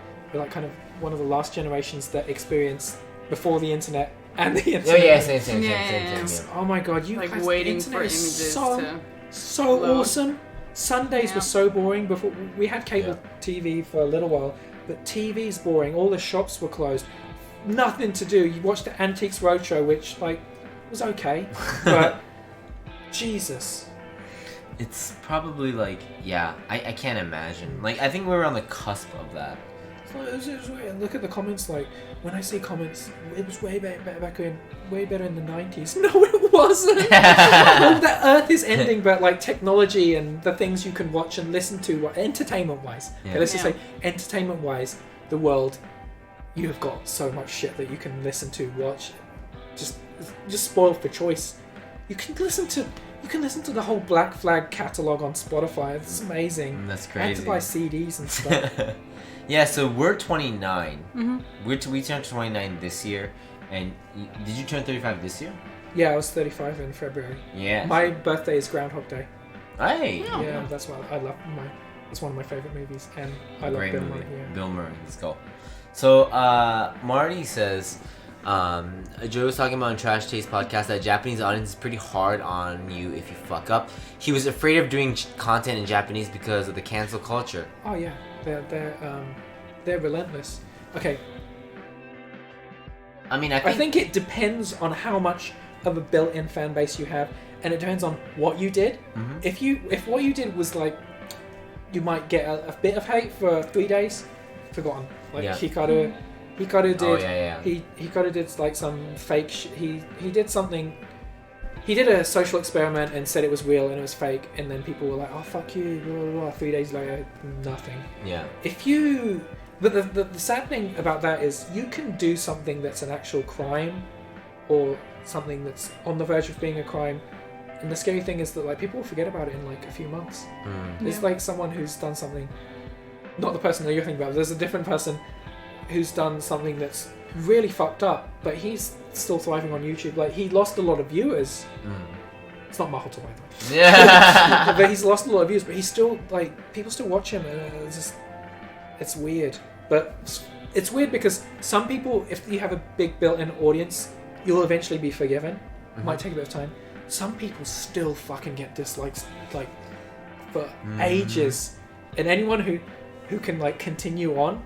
Speaker 3: kind of one of the last generations that experienced before the internet and the internet.
Speaker 2: Oh yeah, same.
Speaker 4: Yeah.
Speaker 3: Oh my god, you
Speaker 4: Like
Speaker 3: guys,
Speaker 4: waiting
Speaker 3: the internet
Speaker 4: for
Speaker 3: is
Speaker 4: images
Speaker 3: so
Speaker 4: load.
Speaker 3: awesome. Sundays were so boring before we had cable TV for a little while, but TV's boring. All the shops were closed. Nothing to do. You watched the Antiques Roadshow, which like was okay, but Jesus.
Speaker 2: It's probably like, yeah, I can't imagine. Like, I think we're on the cusp of that.
Speaker 3: It was weird. Look at the comments. Like when I see comments, it was way better in the 90s. No, it wasn't. Well, the Earth is ending, but like technology and the things you can watch and listen to, entertainment-wise.
Speaker 2: Yeah.
Speaker 3: Okay, let's just say, entertainment-wise, the world, you have got so much shit that you can listen to, watch, just spoiled for choice. You can listen to the whole Black Flag catalog on Spotify. It's amazing.
Speaker 2: That's
Speaker 3: I had
Speaker 2: crazy.
Speaker 3: to buy CDs and stuff.
Speaker 2: Yeah, so we're 29. We turned 29 this year, and did you turn 35 this year?
Speaker 3: Yeah, I was 35 in February.
Speaker 2: Yeah.
Speaker 3: My birthday is Groundhog Day.
Speaker 2: Hey.
Speaker 4: Oh.
Speaker 3: Yeah, that's why I love it's one of my favorite movies, and I love
Speaker 2: Great
Speaker 3: Bill
Speaker 2: movie.
Speaker 3: Murray. Yeah.
Speaker 2: Bill Murray. Let's go. So Marty says, Joe was talking about on Trash Taste podcast that Japanese audience is pretty hard on you if you fuck up. He was afraid of doing content in Japanese because of the cancel culture.
Speaker 3: Oh yeah, they're relentless. Okay,
Speaker 2: I mean,
Speaker 3: I think it depends on how much of a built-in fan base you have, and it depends on what you did. If what you did was like, you might get a bit of hate for 3 days, forgotten. Like Hikaru did.
Speaker 2: Oh yeah.
Speaker 3: Hikaru did like some fake. He did something. He did a social experiment and said it was real and it was fake, and then people were like, "Oh fuck you!" Blah, blah, blah. 3 days later, nothing.
Speaker 2: Yeah.
Speaker 3: But the sad thing about that is you can do something that's an actual crime, or something that's on the verge of being a crime, and the scary thing is that like people will forget about it in like a few months. There's like someone who's done something, not the person that you're thinking about. There's a different person who's done something that's really fucked up, but he's still thriving on YouTube. Like he lost a lot of viewers. It's not Mahoto, by the way.
Speaker 2: Yeah.
Speaker 3: But he's lost a lot of views, but he's still like people still watch him, and it's weird. But it's weird because some people, if you have a big built-in audience, you'll eventually be forgiven. It might take a bit of time. Some people still fucking get dislikes like for ages, and anyone who can like continue on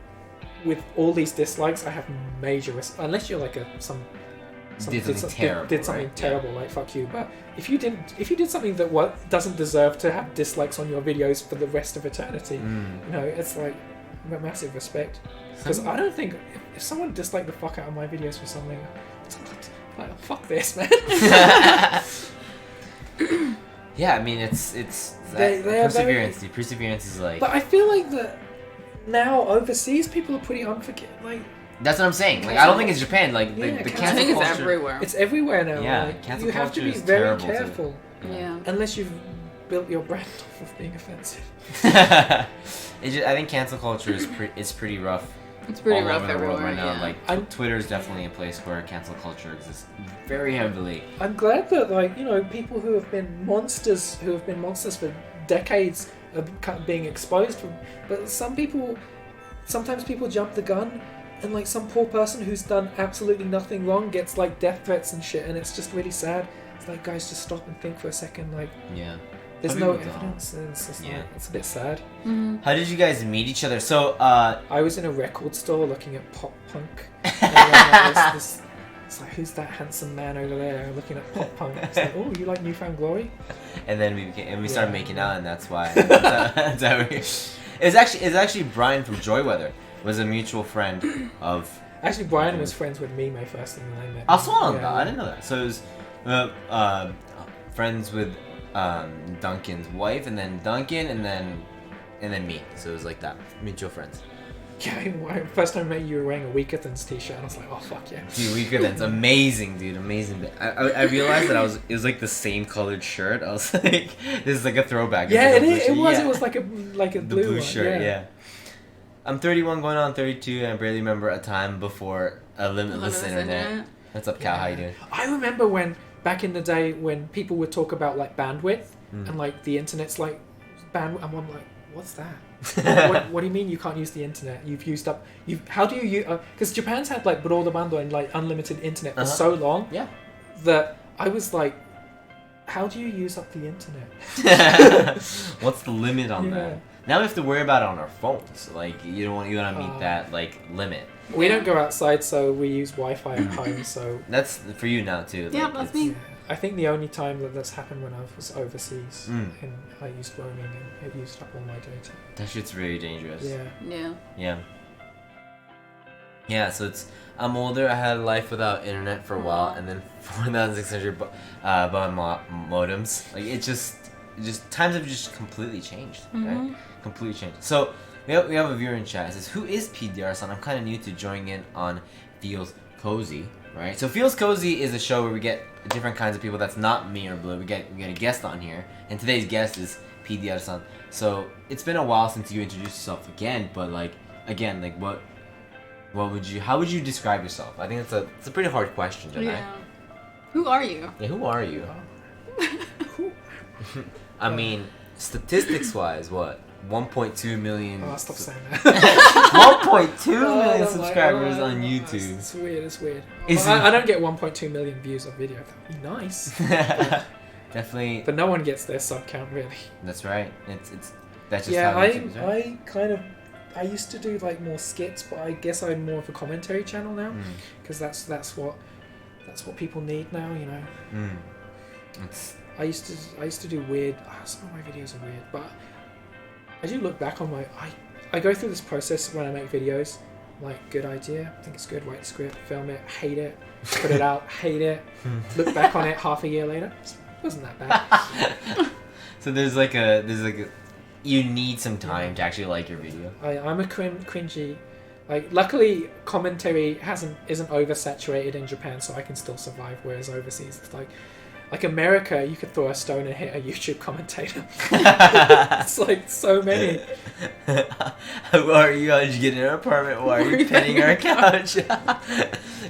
Speaker 3: with all these dislikes, I have major risk. Unless you're like did something terrible, like fuck you. But if you did something that doesn't deserve to have dislikes on your videos for the rest of eternity, you know, it's like massive respect. Because I don't think if someone disliked the fuck out of my videos for something, it's like fuck this, man.
Speaker 2: Yeah, I mean it's
Speaker 3: They are
Speaker 2: perseverance. The perseverance is like.
Speaker 3: But I feel like that now overseas people are pretty unforgiving. Like
Speaker 2: That's what I'm saying. Like I don't think it's Japan. Like the
Speaker 3: I
Speaker 2: cancel
Speaker 4: I think
Speaker 2: culture.
Speaker 4: it's everywhere.
Speaker 3: it's everywhere now.
Speaker 2: Yeah,
Speaker 3: like,
Speaker 2: cancel
Speaker 3: you have to
Speaker 2: culture
Speaker 3: be
Speaker 2: is
Speaker 3: very
Speaker 2: terrible, too.
Speaker 3: careful.
Speaker 4: Yeah.
Speaker 3: Unless you've built your brand off of being offensive.
Speaker 2: I think cancel culture is pretty rough.
Speaker 4: It's pretty
Speaker 2: all
Speaker 4: rough
Speaker 2: over the world
Speaker 4: everywhere.
Speaker 2: right now.
Speaker 4: Yeah.
Speaker 2: Like Twitter is definitely a place where cancel culture exists very heavily.
Speaker 3: I'm glad that, like, you know, people who have been monsters for decades are being exposed from. But sometimes people jump the gun, and like some poor person who's done absolutely nothing wrong gets like death threats and shit, and it's just really sad. It's like, guys, just stop and think for a second. Like,
Speaker 2: Yeah.
Speaker 3: there's
Speaker 2: Some
Speaker 3: no
Speaker 2: people don't.
Speaker 3: evidence, and it's just
Speaker 2: Yeah.
Speaker 3: like, it's a bit sad.
Speaker 2: How did you guys meet each other? So
Speaker 3: I was in a record store looking at pop punk. And it's like, who's that handsome man over there looking at pop punk? It's like, oh, you like Newfound Glory?
Speaker 2: and then we started making out, and that's why. That's how we. It's actually Brian from Joyweather was a mutual friend of.
Speaker 3: Actually, Brian was friends with me my first thing when I met.
Speaker 2: I saw him.
Speaker 3: Yeah.
Speaker 2: I didn't know that. So it was friends with Duncan's wife, and then Duncan, and then me. So it was like that, mutual friends.
Speaker 3: Yeah, first time I met you, you were wearing a Weakerthans t-shirt, and I was like, oh fuck yeah.
Speaker 2: Dude, Weakerthans, amazing, dude, amazing. I realized that it was like the same colored shirt. I was like, this is like a throwback.
Speaker 3: Yeah,
Speaker 2: it
Speaker 3: was.
Speaker 2: Yeah.
Speaker 3: It was like a
Speaker 2: The
Speaker 3: blue one,
Speaker 2: shirt, yeah. I'm 31 going on 32, and I barely remember a time before a limitless internet. What's up, Cal? How you doing?
Speaker 3: I remember when, back in the day, when people would talk about like bandwidth, and like the internet's like bandwidth, and I'm like, what's that? what do you mean you can't use the internet? You've used up. How do you use? Because Japan's had like broadband and like unlimited internet for so long.
Speaker 2: Yeah.
Speaker 3: That I was like, how do you use up the internet?
Speaker 2: What's the limit on that? Now we have to worry about it on our phones. Like you want to meet that like limit.
Speaker 3: We don't go outside, so we use Wi-Fi at home. So
Speaker 2: that's for you now too.
Speaker 4: Yeah,
Speaker 2: like,
Speaker 4: that's me.
Speaker 3: I think the only time that's happened when I was overseas and I used roaming and it used up all my data.
Speaker 2: That shit's really dangerous.
Speaker 3: Yeah.
Speaker 2: Yeah, so I'm older, I had a life without internet for a while, and then 4,600 modems. Like, it just times have just completely changed, right? Completely changed. So, we have a viewer in chat. It says, who is PDR-san? I'm kind of new to joining in on FeelsCozy, right? So, FeelsCozy is a show where we get different kinds of people that's not me or Blue. We get a guest on here, and today's guest is PDR-san. So, it's been a while since you introduced yourself again, but, like, again, like, how would you describe yourself? I think it's a pretty hard question, Jedi.
Speaker 4: Yeah. Who are you?
Speaker 2: Yeah, who are you? I mean, statistics-wise, what? 1.2 million.
Speaker 3: Oh, stop saying that.
Speaker 2: 1.2 million subscribers on YouTube.
Speaker 3: It's weird. It's weird.
Speaker 2: Is
Speaker 3: I don't get 1.2 million views of video. That'd be nice.
Speaker 2: Definitely.
Speaker 3: But no one gets their sub count really.
Speaker 2: That's right. That's just how YouTube is, right?
Speaker 3: I used to do like more skits, but I guess I'm more of a commentary channel now because that's what people need now, you know. I used to do weird. Some of my videos are weird, but I do look back on I go through this process when I make videos. Like, good idea, I think it's good, write the script, film it, hate it, put it out, hate it, look back on it half a year later, it wasn't that bad.
Speaker 2: So there's like you need some time to actually like your video.
Speaker 3: I'm a cringy. Like, luckily, commentary isn't oversaturated in Japan, so I can still survive. Whereas overseas, it's like America, you could throw a stone and hit a YouTube commentator. It's like so many.
Speaker 2: Who are you? How did you get in our apartment? Why are you petting our couch?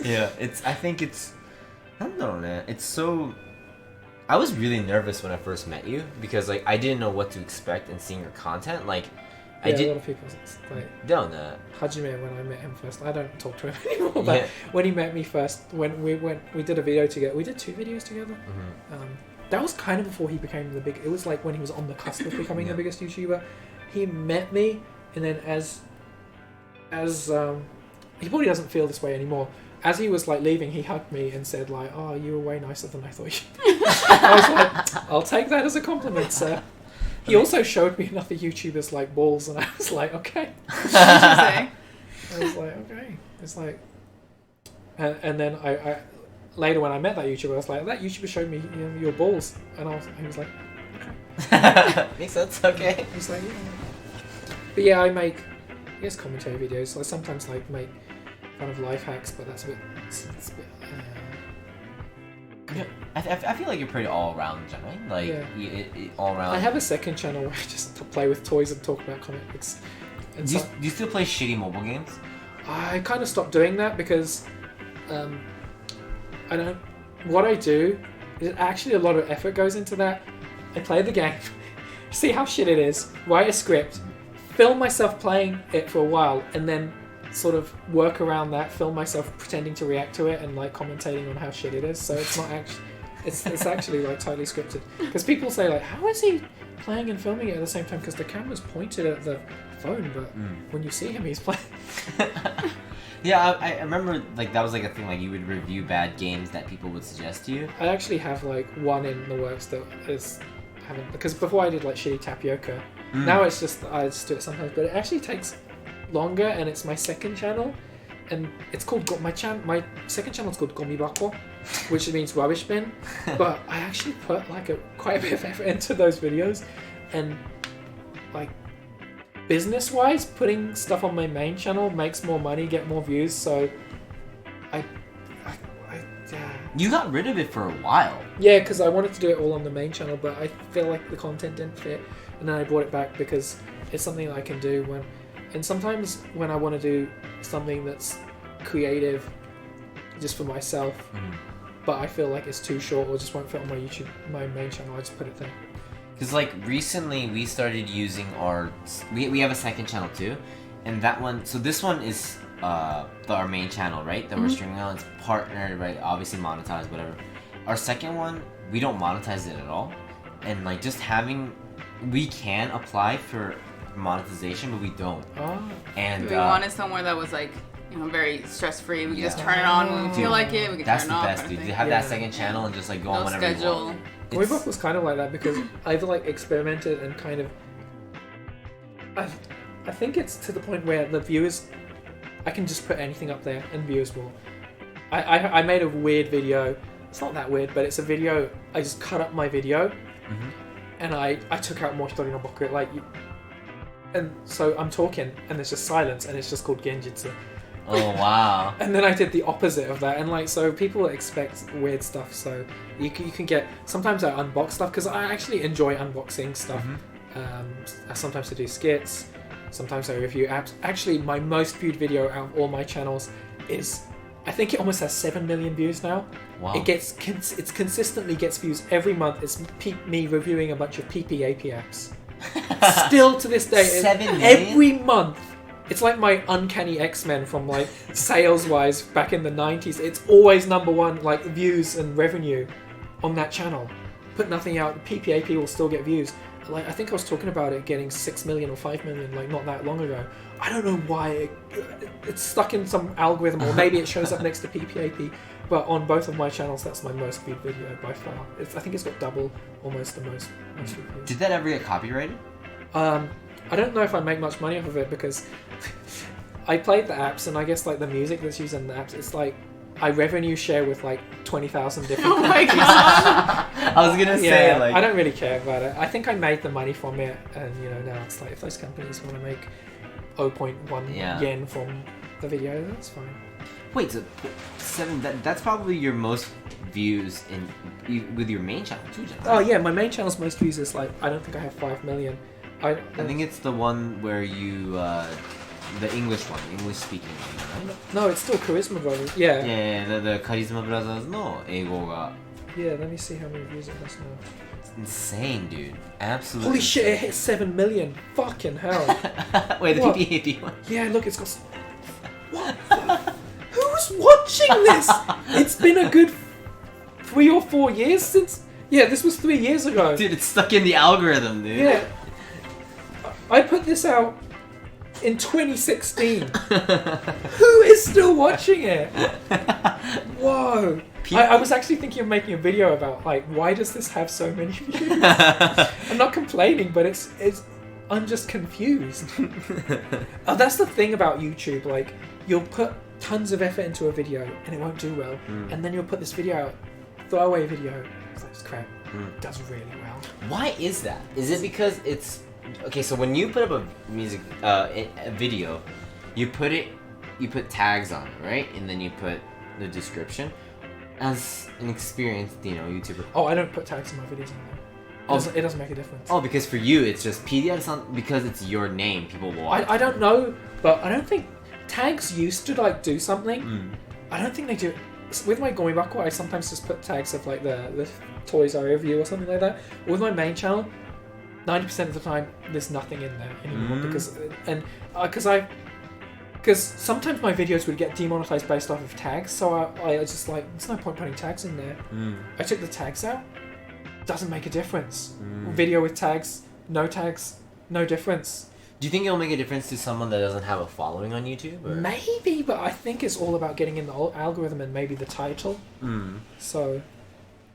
Speaker 2: Yeah, I don't know, man. It's so. I was really nervous when I first met you because like I didn't know what to expect in seeing your content. Like,
Speaker 3: a lot of people like
Speaker 2: don't know.
Speaker 3: Hajime, when I met him first, I don't talk to him anymore. But when he met me first, when we did a video together. We did 2 videos together. That was kind of before he became the big. It was like when he was on the cusp of becoming the biggest YouTuber. He met me, and then as he probably doesn't feel this way anymore. As he was like leaving, he hugged me and said like, "Oh, you were way nicer than I thought you." I was like, "I'll take that as a compliment, sir." He also showed me another YouTuber's like balls, and I was like, "Okay."
Speaker 4: What did you say?
Speaker 3: I was like, "Okay." It's like, and then I later when I met that YouTuber, I was like, "That YouTuber showed me your balls," and he was like,
Speaker 2: "Okay." Makes sense. Okay.
Speaker 3: He was like, "Yeah." But yeah, I guess commentary videos. I sometimes like make fun of life hacks, but that's a bit.
Speaker 2: I feel like you're pretty all around, right? Like all around.
Speaker 3: I have a second channel where I just play with toys and talk about comics. And
Speaker 2: do you still play shitty mobile games?
Speaker 3: I kind of stopped doing that because I don't. What I do is actually a lot of effort goes into that. I play the game, see how shit it is, write a script, film myself playing it for a while, and then sort of work around that, film myself pretending to react to it and like commentating on how shit it is. So it's not actually, it's actually like totally scripted. Because people say like, how is he playing and filming it at the same time? Because the camera's pointed at the phone, but when you see him, he's playing.
Speaker 2: Yeah, I remember like that was like a thing, like you would review bad games that people would suggest to you.
Speaker 3: I actually have like one in the works that haven't, because before I did like shitty tapioca. Now it's just I just do it sometimes, but it actually takes longer, and it's my second channel, and it's called my second channel is called Gomibako, which means rubbish bin. But I actually put like quite a bit of effort into those videos, and like business wise, putting stuff on my main channel makes more money, get more views. So
Speaker 2: You got rid of it for a while.
Speaker 3: Yeah, because I wanted to do it all on the main channel, but I feel like the content didn't fit, and then I brought it back because it's something I can do and sometimes when I want to do something that's creative just for myself, but I feel like it's too short or just won't fit on my main channel, I just put it there.
Speaker 2: Because like recently we started using we have a second channel too, and that one, so this one is our main channel, right, that we're streaming on. It's partnered, right, obviously monetized, whatever. Our second one, we don't monetize it at all, and like just we can apply for monetization, but we don't. And
Speaker 4: we wanted somewhere that was like, you know, very stress free. We can just turn it on when we feel like it. We can turn it off.
Speaker 2: That's the best, dude. To have that second channel and just like go on whenever you want.
Speaker 3: Gomibako was kind of like that because I've like experimented and kind of I think it's to the point where the viewers, I can just put anything up there and viewers will. I made a weird video. It's not that weird, but it's a video. I just cut up my video, and I took out Mochitori no Boku, and so I'm talking, and there's just silence, and it's just called Genjitsu.
Speaker 2: Oh wow!
Speaker 3: And then I did the opposite of that, and like so people expect weird stuff. So you can get, sometimes I unbox stuff because I actually enjoy unboxing stuff. Sometimes I do skits. Sometimes I review apps. Actually, my most viewed video out of all my channels is, I think it almost has 7 million views now.
Speaker 2: Wow.
Speaker 3: It consistently gets views every month. It's me reviewing a bunch of PPAP apps. Still to this day,
Speaker 2: 7 million?
Speaker 3: Every month. It's like my Uncanny X-Men from like sales-wise back in the 90s. It's always number one, like views and revenue on that channel. Put nothing out, PPAP will still get views. Like I think I was talking about it getting 6 million or 5 million like not that long ago. I don't know why it's stuck in some algorithm, or maybe it shows up next to PPAP. But on both of my channels, that's my most viewed video by far. I think it's got double almost the most viewed views.
Speaker 2: Did that ever get copyrighted?
Speaker 3: I don't know if I make much money off of it because I played the apps, and I guess like the music that's used in the apps, it's like I revenue share with like 20,000 different
Speaker 4: Oh my god!
Speaker 2: I was gonna say like
Speaker 3: I don't really care about it. I think I made the money from it, and you know now it's like if those companies want to make 0.1 yen from the video, that's fine.
Speaker 2: Wait, so 7? That's probably your most views with your main channel too, John.
Speaker 3: Oh yeah, my main channel's most views is like I don't think I have 5 million. I
Speaker 2: think it's the one where you the English one, English speaking one, right?
Speaker 3: No, it's still Charisma Brothers. Yeah.
Speaker 2: Yeah, the Charisma Brothers no 英語が
Speaker 3: Yeah, let me see how many views it has now.
Speaker 2: It's insane, dude. Absolutely.
Speaker 3: Holy shit, it hit 7 million. Fucking hell.
Speaker 2: Wait, the
Speaker 3: What?
Speaker 2: PPAP one.
Speaker 3: Yeah, look, it's got... What? Who's watching this? It's been a good 3 or 4 years since... Yeah, this was 3 years ago.
Speaker 2: Dude, it's stuck in the algorithm, dude.
Speaker 3: Yeah. I put this out in 2016. Who is still watching it? Whoa. I was actually thinking of making a video about, like, why does this have so many views? I'm not complaining, but I'm just confused. That's the thing about YouTube. Like, you'll put tons of effort into a video and it won't do well. And then you'll put this video out, throwaway video. It's like, it's crap. It does really well.
Speaker 2: Why is that? Is it because it's... Okay, so when you put up a video, you put tags on it, right? And then you put the description. As an experienced, YouTuber.
Speaker 3: Oh, I don't put tags in my videos anymore. It doesn't make a difference.
Speaker 2: Oh, because for you, it's just PDR-san, because it's your name, people will watch.
Speaker 3: I don't know, but I don't think tags used to like do something. I don't think they do. With my Gomibako, I sometimes just put tags of like the toys I review or something like that. With my main channel, 90% of the time, there's nothing in there anymore because sometimes my videos would get demonetized based off of tags, so I was just like, there's no point putting tags in there. I took the tags out. Doesn't make a difference. Video with tags, no difference.
Speaker 2: Do you think it'll make a difference to someone that doesn't have a following on YouTube? Or?
Speaker 3: Maybe, but I think it's all about getting in the algorithm and maybe the title. So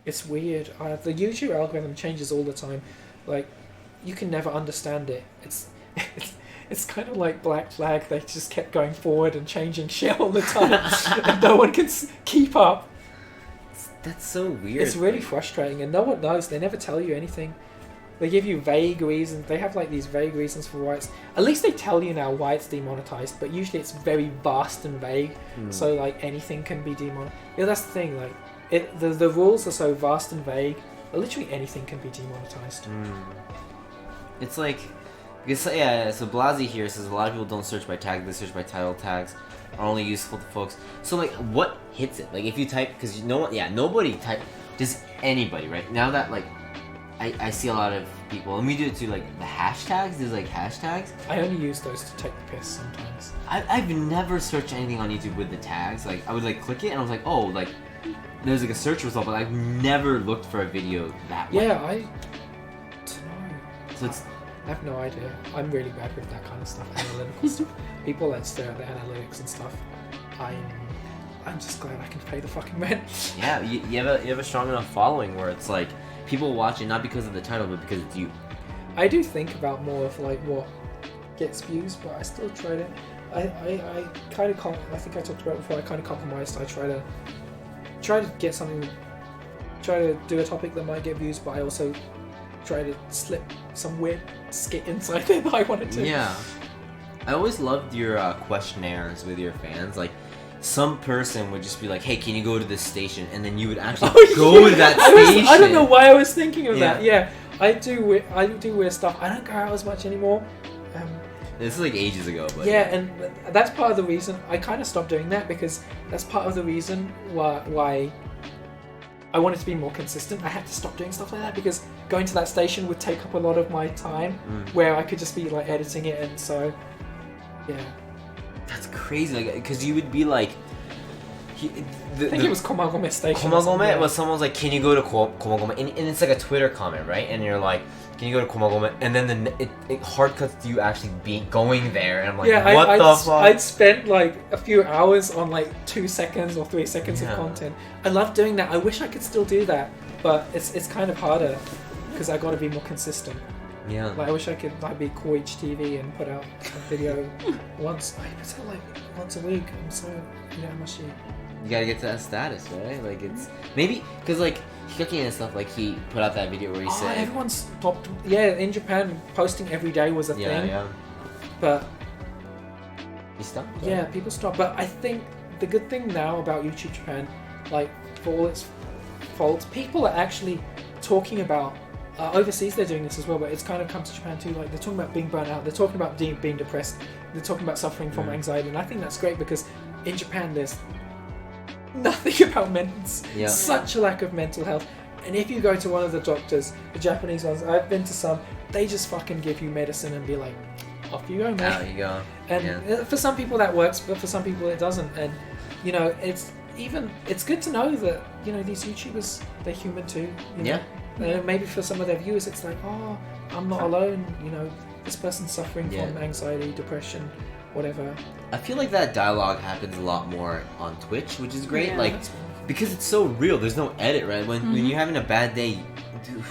Speaker 3: it's weird. The YouTube algorithm changes all the time. Like, you can never understand it. it's kind of like Black Flag. They just kept going forward and changing shit all the time, and no one can keep up.
Speaker 2: That's so weird.
Speaker 3: It's really frustrating, and no one knows. They never tell you anything. They give you vague reasons. They have like these vague reasons for why it's. At least they tell you now why it's demonetized, but usually it's very vast and vague. So like anything can be demonetized. Yeah, that's the thing. Like the rules are so vast and vague. Literally anything can be demonetized.
Speaker 2: It's like, because so Blasi here says a lot of people don't search by tag, they search by title tags. Are only useful to folks. So like, what hits it? Like if you type, because nobody type. Does anybody right now that like. I see a lot of people, and we do it too, like the hashtags. There's like hashtags.
Speaker 3: I only use those to take the piss sometimes.
Speaker 2: I've never searched anything on YouTube with the tags. Like I would like click it, and I was like, oh, like there's like a search result, but I've never looked for a video that way.
Speaker 3: Yeah, I don't know.
Speaker 2: So it's.
Speaker 3: I have no idea. I'm really bad with that kind of stuff, analytical stuff. People that stare at the analytics and stuff. I'm just glad I can pay the fucking rent.
Speaker 2: Yeah, you have a strong enough following where it's like. People watch it not because of the title, but because it's you.
Speaker 3: I do think about more of like what gets views, but I still try to. I kind of I think I talked about it before. I kind of compromised. I try to get something, try to do a topic that might get views, but I also try to slip some weird skit inside there that I wanted to.
Speaker 2: Yeah, I always loved your questionnaires with your fans, like. Some person would just be like, "Hey, can you go to this station?" And then you would actually go to that station.
Speaker 3: I don't know why I was thinking of that. Yeah, I do weird stuff. I don't go out as much anymore.
Speaker 2: This is like ages ago, but
Speaker 3: yeah, and that's part of the reason I kind of stopped doing that, because that's part of the reason why I wanted to be more consistent. I had to stop doing stuff like that because going to that station would take up a lot of my time, where I could just be like editing it, and so yeah.
Speaker 2: That's crazy, like, because you would be like...
Speaker 3: I think it was Komagome Station.
Speaker 2: Komagome was someone's like, can you go to Komagome? And it's like a Twitter comment, right? And you're like, can you go to Komagome? And then it hard cuts to you actually going there. And I'm like, what the fuck?
Speaker 3: I'd spent like a few hours on like 2 seconds or 3 seconds of content. I love doing that. I wish I could still do that, but it's kind of harder because I got to be more consistent.
Speaker 2: Yeah.
Speaker 3: Like I wish I could like be cool TV and put out a video once. I put out like once a week. I'm so mushy.
Speaker 2: You gotta get to that status, right? Like it's maybe because like Hikaki and stuff. Like he put out that video where he said
Speaker 3: everyone stopped. Yeah, in Japan, posting every day was a thing.
Speaker 2: Yeah.
Speaker 3: But
Speaker 2: he stopped.
Speaker 3: Yeah, people stopped. But I think the good thing now about YouTube Japan, like for all its faults, people are actually talking about. Overseas they're doing this as well, but it's kind of come to Japan too. Like they're talking about being burnt out, they're talking about being depressed, they're talking about suffering from anxiety, and I think that's great because in Japan there's nothing about such a lack of mental health. And if you go to one of the doctors, the Japanese ones, I've been to some, they just fucking give you medicine and be like, off you go, man.
Speaker 2: Out you go.
Speaker 3: And for some people that works, but for some people it doesn't. And it's good to know that these YouTubers, they're human too. Maybe for some of their viewers, it's like, oh, I'm not alone. This person's suffering from anxiety, depression, whatever.
Speaker 2: I feel like that dialogue happens a lot more on Twitch, which is great.
Speaker 4: Yeah.
Speaker 2: Like, because it's so real. There's no edit, right? When you're having a bad day,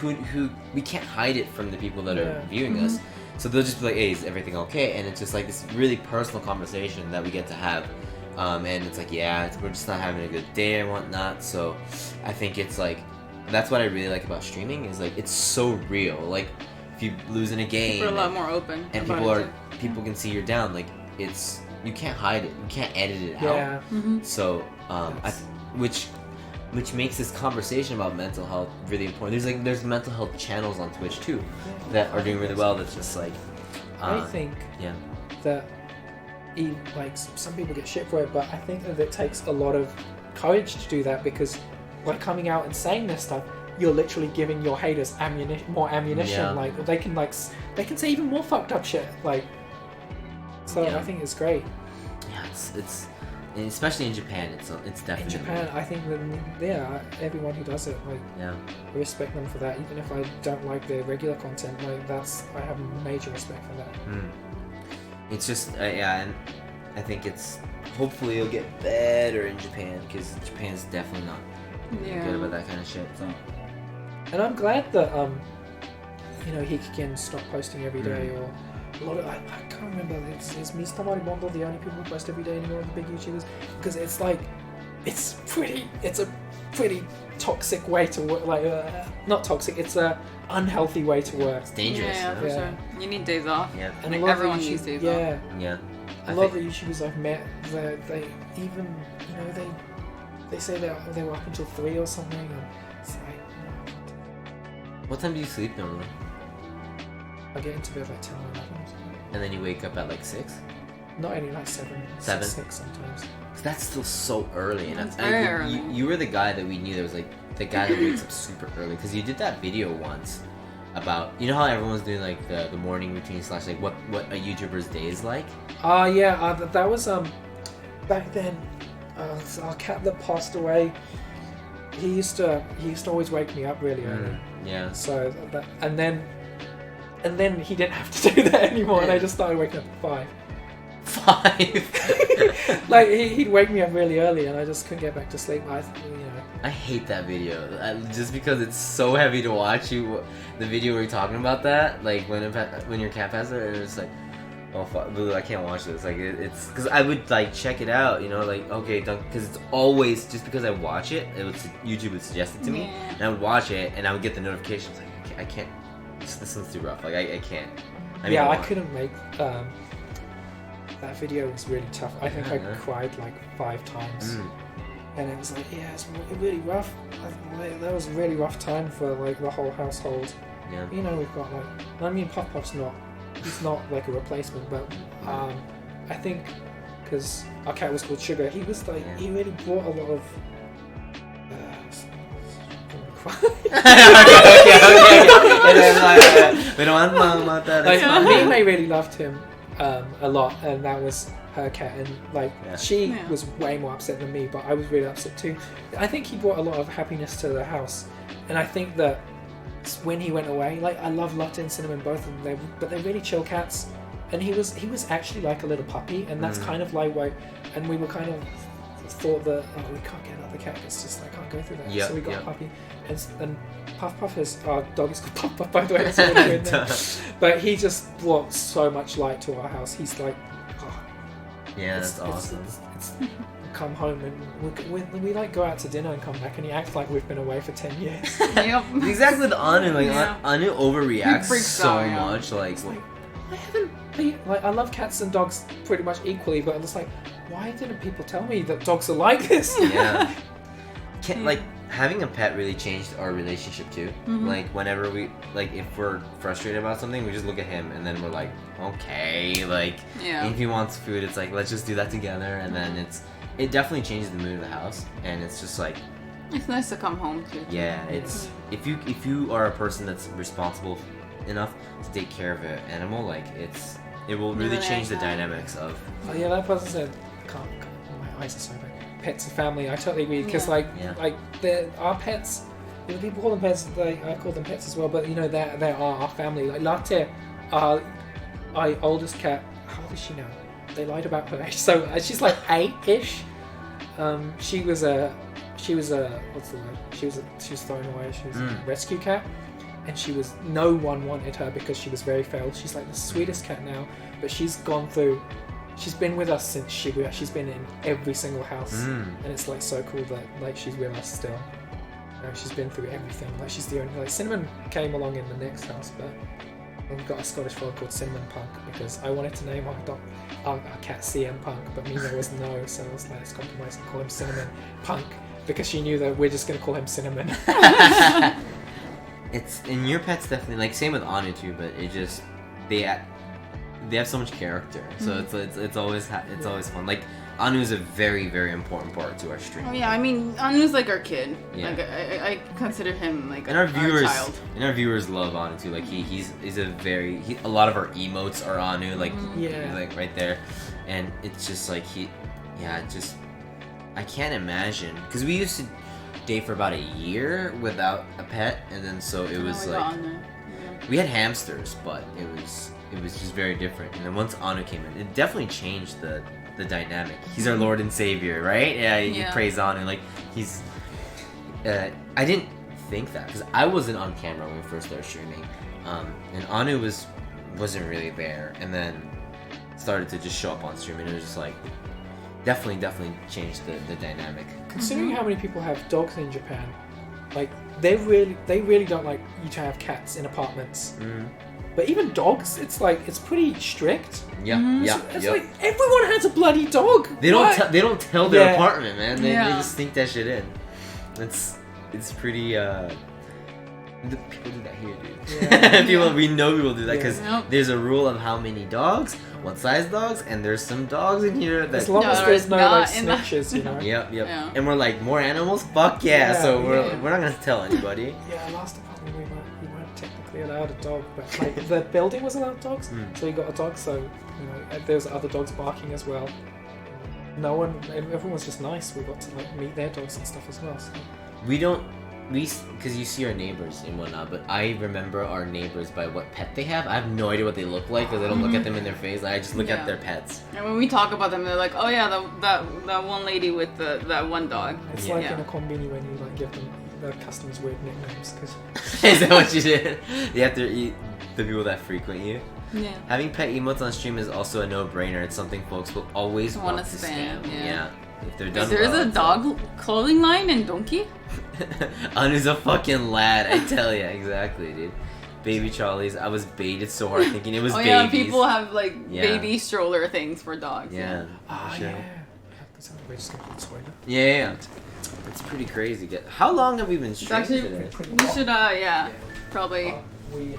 Speaker 2: who we can't hide it from the people that are viewing us. So they'll just be like, hey, is everything okay? And it's just like this really personal conversation that we get to have. And it's like, we're just not having a good day and whatnot. So I think it's like. That's what I really like about streaming is like it's so real. Like if you lose in a game,
Speaker 4: we're a lot more open.
Speaker 2: And people can see you're down. Like it's you can't hide it. You can't edit it out.
Speaker 3: Yeah.
Speaker 2: So which makes this conversation about mental health really important. There's mental health channels on Twitch too that are doing really well. That's just like
Speaker 3: I think that like some people get shit for it, but I think that it takes a lot of courage to do that because. By coming out and saying this stuff, you're literally giving your haters more ammunition.
Speaker 2: Yeah.
Speaker 3: Like they can say even more fucked up shit. Like, so I think it's great.
Speaker 2: Yeah, it's and especially in Japan. It's definitely
Speaker 3: in Japan. I think that everyone who does it, like, I respect them for that. Even if I don't like their regular content, like I have major respect for that.
Speaker 2: It's just and I think hopefully it'll get better in Japan because Japan's definitely not. Good about that kind of shit. So.
Speaker 3: And I'm glad that Hikakin stopped posting every day, or a lot of I can't remember. Is Mr. Maribondo the only people who post every day anymore? The big YouTubers, because it's like it's a pretty toxic way to work. Like not toxic. It's a unhealthy way to work.
Speaker 2: It's dangerous.
Speaker 4: Yeah, for sure. You need days off.
Speaker 2: Yeah.
Speaker 3: And
Speaker 4: Like,
Speaker 3: a lot
Speaker 4: everyone
Speaker 3: of the
Speaker 4: needs days off.
Speaker 3: Yeah.
Speaker 2: Yeah.
Speaker 3: A lot of the YouTubers I've met, they even, you know, they say that they were up until 3 or something. And it's like, no.
Speaker 2: What time do you sleep normally?
Speaker 3: I get into bed like 10 or 11 or something.
Speaker 2: And then you wake up at like 6?
Speaker 3: Not only like 7,
Speaker 2: 7?
Speaker 3: 6 sometimes.
Speaker 2: That's still so early, and
Speaker 4: That's very early.
Speaker 2: You were the guy that we knew that was like the guy that wakes up super early, because you did that video once about, you know how everyone's doing like the morning routine / like what a YouTuber's day is like.
Speaker 3: Yeah, that was back then. Our cat that passed away. He used to always wake me up really early.
Speaker 2: Yeah.
Speaker 3: So that, and then he didn't have to do that anymore, and I just started waking up at 5.
Speaker 2: 5.
Speaker 3: Like he'd wake me up really early, and I just couldn't get back to sleep.
Speaker 2: I hate that video just because it's so heavy to watch. The video where you're talking about that, like when your cat passed away, it's like, oh fuck, Blue, I can't watch this. Like it's because I would like check it out, you know, like okay, because it's always just because I watch it. YouTube would suggest it to me, and I would watch it, and I would get the notifications like I can't. This one's too rough. Like I can't.
Speaker 3: I couldn't make. That video was really tough. I think I cried like 5 times. And it was like, yeah, it's really rough. That was a really rough time for like the whole household.
Speaker 2: Yeah.
Speaker 3: You know, we've got like, I mean, Puff's he's not like a replacement, but I think because our cat was called Sugar, he was like, he really brought a lot of. Mime really loved him a lot, and that was her cat, and like she was way more upset than me, but I was really upset too. I think he brought a lot of happiness to the house, and I think that when he went away, like I love Latte and Cinnamon, both of them, but they're really chill cats, and he was actually like a little puppy, and that's kind of like why, and we were kind of thought that we can't get another cat, it's just I can't go through that, so we got a puppy, and Puff is our dog is called Puff, by the way, that's all we're doing there. But he just brought so much light to our house. He's like,
Speaker 2: that's awesome.
Speaker 3: It's come home and we like go out to dinner and come back, and he acts like we've been away for 10 years.
Speaker 4: Yep.
Speaker 2: Exactly with Anu, like Anu overreacts so much. Like
Speaker 3: I haven't been, like I love cats and dogs pretty much equally, but I'm just like, why didn't people tell me that dogs are like this?
Speaker 2: Yeah. Like having a pet really changed our relationship too. Like whenever we if we're frustrated about something, we just look at him and then we're like, okay, like if he wants food, it's like let's just do that together, and then it definitely changes the mood of the house, and it's just like
Speaker 4: it's nice to come home to.
Speaker 2: Yeah, it's if you are a person that's responsible enough to take care of an animal, like it will really change the dynamics of.
Speaker 3: Oh yeah, that person said, can't my eyes are so bad. Pets and family, I totally agree, because like our pets, you know, people call them pets, I call them pets as well, but you know they are our family. Like Latte, our oldest cat, how old is she now? They lied about her age, so she's like 8-ish. She was a what's the word? She was thrown away. She was a rescue cat, and no one wanted her because she was very feral. She's like the sweetest cat now, but she's gone through. She's been with us since Shibuya. She's been in every single house, and it's like so cool that like she's with us still. She's been through everything. Like she's the only, like Cinnamon came along in the next house, but we've got a Scottish fold called Cinnamon Punk because I wanted to name our cat CM Punk, but Mima was no, so I was like, let's compromise and call him Cinnamon Punk because she knew that we're just gonna call him Cinnamon.
Speaker 2: It's and your pet's definitely like same with Anu too, but it just they have so much character, so it's always fun. Like Anu is a very, very important part to our stream.
Speaker 4: Oh yeah, I mean Anu's like our kid.
Speaker 2: Yeah.
Speaker 4: Like I consider him like
Speaker 2: our
Speaker 4: child.
Speaker 2: And our viewers love Anu too. Like he's a lot of our emotes are Anu, like like right there, and it's just like I can't imagine because we used to date for about a year without a pet, and then so it was like we had hamsters, but it was just very different. And then once Anu came in, it definitely changed the dynamic. He's our Lord and Savior, right? Yeah, you praise Anu. Like he's. I didn't think that because I wasn't on camera when we first started streaming, and Anu was wasn't really there, and then started to just show up on stream, and it was just like definitely changed the dynamic.
Speaker 3: Considering how many people have dogs in Japan, like they really don't like you to have cats in apartments. But even dogs, it's pretty strict. It's like everyone has a bloody dog.
Speaker 2: They don't tell their apartment, man. They just sneak that shit in. It's pretty. People do that here, dude. We know people do that because there's a rule of how many dogs, what size dogs, and there's some dogs in here that.
Speaker 3: As long as there's no like snitches, you know.
Speaker 2: Yep. Yeah. And we're like, more animals? Fuck yeah! So we're not gonna tell anybody.
Speaker 3: Last apartment we weren't technically allowed a dog, but like the building was allowed dogs, so we got a dog. So there's other dogs barking as well. Everyone was just nice. We got to like meet their dogs and stuff as well. So.
Speaker 2: Because you see our neighbors and whatnot, but I remember our neighbors by what pet they have. I have no idea what they look like because I don't look at them in their face. I just look at their pets.
Speaker 4: And when we talk about them, they're like, "Oh yeah, that one lady with that one dog."
Speaker 3: It's like in a konbini when you like give them the customers weird nicknames. Cause...
Speaker 2: Is that what you did? You have to eat the people that frequent you.
Speaker 4: Yeah.
Speaker 2: Having pet emotes on stream is also a no-brainer. It's something folks will always want to spam. Yeah. If they're done
Speaker 4: There's a dog clothing line in Donkey?
Speaker 2: Anu's a fucking lad, I tell ya. Exactly, dude. Baby Charlie's. I was baited so hard thinking it was babies.
Speaker 4: Yeah, people have like baby stroller things for dogs.
Speaker 2: Yeah.
Speaker 3: Sure. We're just gonna put spoiler.
Speaker 2: Yeah. It's pretty crazy. How long have we been streaming today?
Speaker 4: We should, probably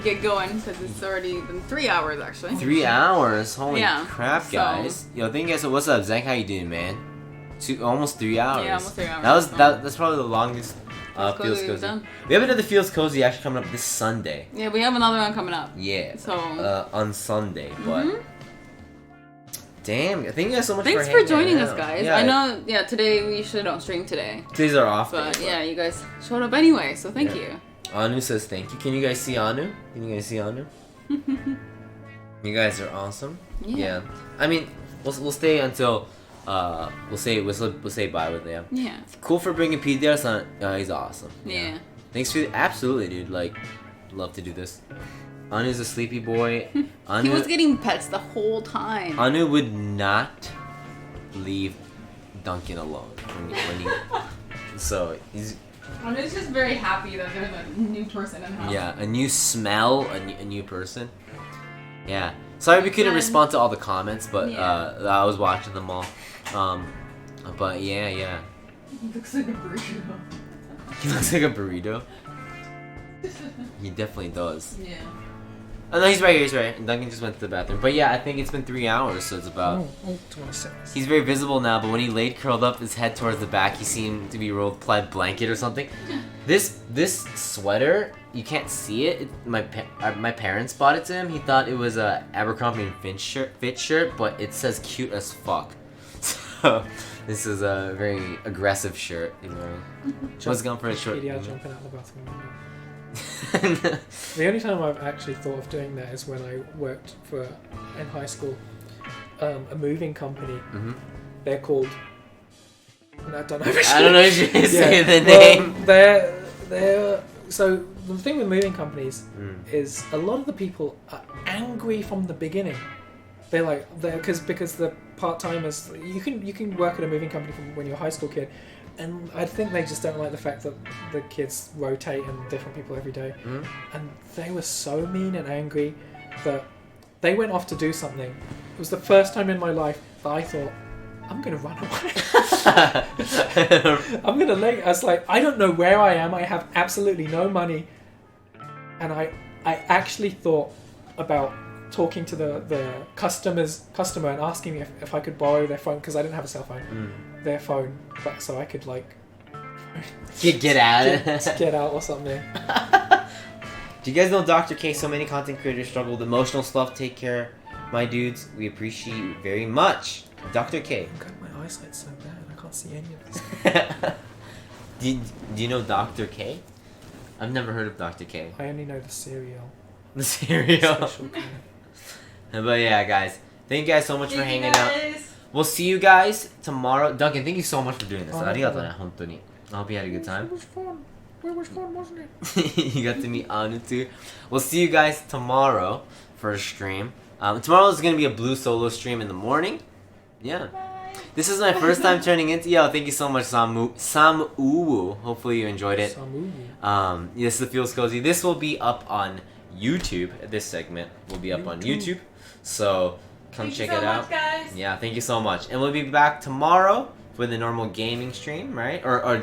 Speaker 4: get going because it's already been 3 hours actually.
Speaker 2: 3 hours? Holy crap, guys. Yo, thank you guys. So what's up, Zank? How you doing, man? Almost 3 hours.
Speaker 4: Yeah, almost 3 hours.
Speaker 2: That's probably the longest FeelsCozy. We have another FeelsCozy actually coming up this Sunday.
Speaker 4: Yeah, we have another one coming up.
Speaker 2: Yeah.
Speaker 4: So
Speaker 2: on Sunday, but damn, thank you guys so much.
Speaker 4: Thanks for joining us, guys. Yeah. I know. Yeah, today we usually don't stream today.
Speaker 2: Today's our off
Speaker 4: day. But yeah, you guys showed up anyway, so thank you.
Speaker 2: Anu says thank you. Can you guys see Anu? You guys are awesome. Yeah. I mean, we'll stay until. We'll say bye with them.
Speaker 4: Yeah.
Speaker 2: Cool for bringing PDR-san. He's awesome.
Speaker 4: Yeah.
Speaker 2: Thanks for absolutely, dude. Like, love to do this. Anu's a sleepy boy.
Speaker 4: He was getting pets the whole time.
Speaker 2: Anu would not leave Duncan alone when he. So he's.
Speaker 4: Anu's just very happy that there's a new person in the house.
Speaker 2: Yeah, a new smell, a new person. Yeah. Sorry we couldn't respond to all the comments, but I was watching them all. But yeah.
Speaker 4: He looks like a burrito.
Speaker 2: He looks like a burrito? He definitely does.
Speaker 4: Yeah.
Speaker 2: Oh no, he's right here, And Duncan just went to the bathroom. But yeah, I think it's been 3 hours, so it's about...
Speaker 3: 26.
Speaker 2: He's very visible now, but when he laid curled up his head towards the back, he seemed to be rolled a plaid blanket or something. This sweater, you can't see it. My parents bought it to him. He thought it was a Abercrombie and Fitch shirt, but it says cute as fuck. So this is a very aggressive shirt. Was going for a short.
Speaker 3: PDR jumping out of the bathroom right now. The only time I've actually thought of doing that is when I worked in high school, a moving company. They're called. I don't know if you
Speaker 2: say the name.
Speaker 3: They're so the thing with moving companies is a lot of the people are angry from the beginning. They're because the part-timers, you can work at a moving company from when you're a high school kid, and I think they just don't like the fact that the kids rotate and different people every day. And they were so mean and angry that they went off to do something. It was the first time in my life that I thought, I'm gonna run away. I'm gonna leave. I was like, I don't know where I am. I have absolutely no money, and I actually thought about talking to the customer and asking me if I could borrow their phone because I didn't have a cell phone, their phone, but so I could like
Speaker 2: get out
Speaker 3: get out or something.
Speaker 2: Do you guys know Dr. K? So many content creators struggle with emotional stuff. Take care, my dudes. We appreciate you very much, Dr. K.
Speaker 3: God, my eyesight's so bad. I can't see any of this.
Speaker 2: Do you know Dr. K? I've never heard of Dr. K.
Speaker 3: I only know the cereal.
Speaker 2: The cereal. But yeah, guys. Thank you guys so much for hanging out. We'll see you guys tomorrow. Duncan, thank you so much for doing this. Arigato ne, hontoni. I hope you had a good time.
Speaker 3: It was fun. It was fun, wasn't it?
Speaker 2: You got to meet Anu too. We'll see you guys tomorrow first stream. Tomorrow is gonna be a blue solo stream in the morning. Yeah. This is my first time turning into. Yo, thank you so much, Samu. Hopefully you enjoyed it. This is the Feels Cozy. This will be up on YouTube. This segment will be up on YouTube. So come check it out.
Speaker 4: Thank you so much, guys.
Speaker 2: Yeah, thank you so much. And we'll be back tomorrow for the normal gaming stream, right? Or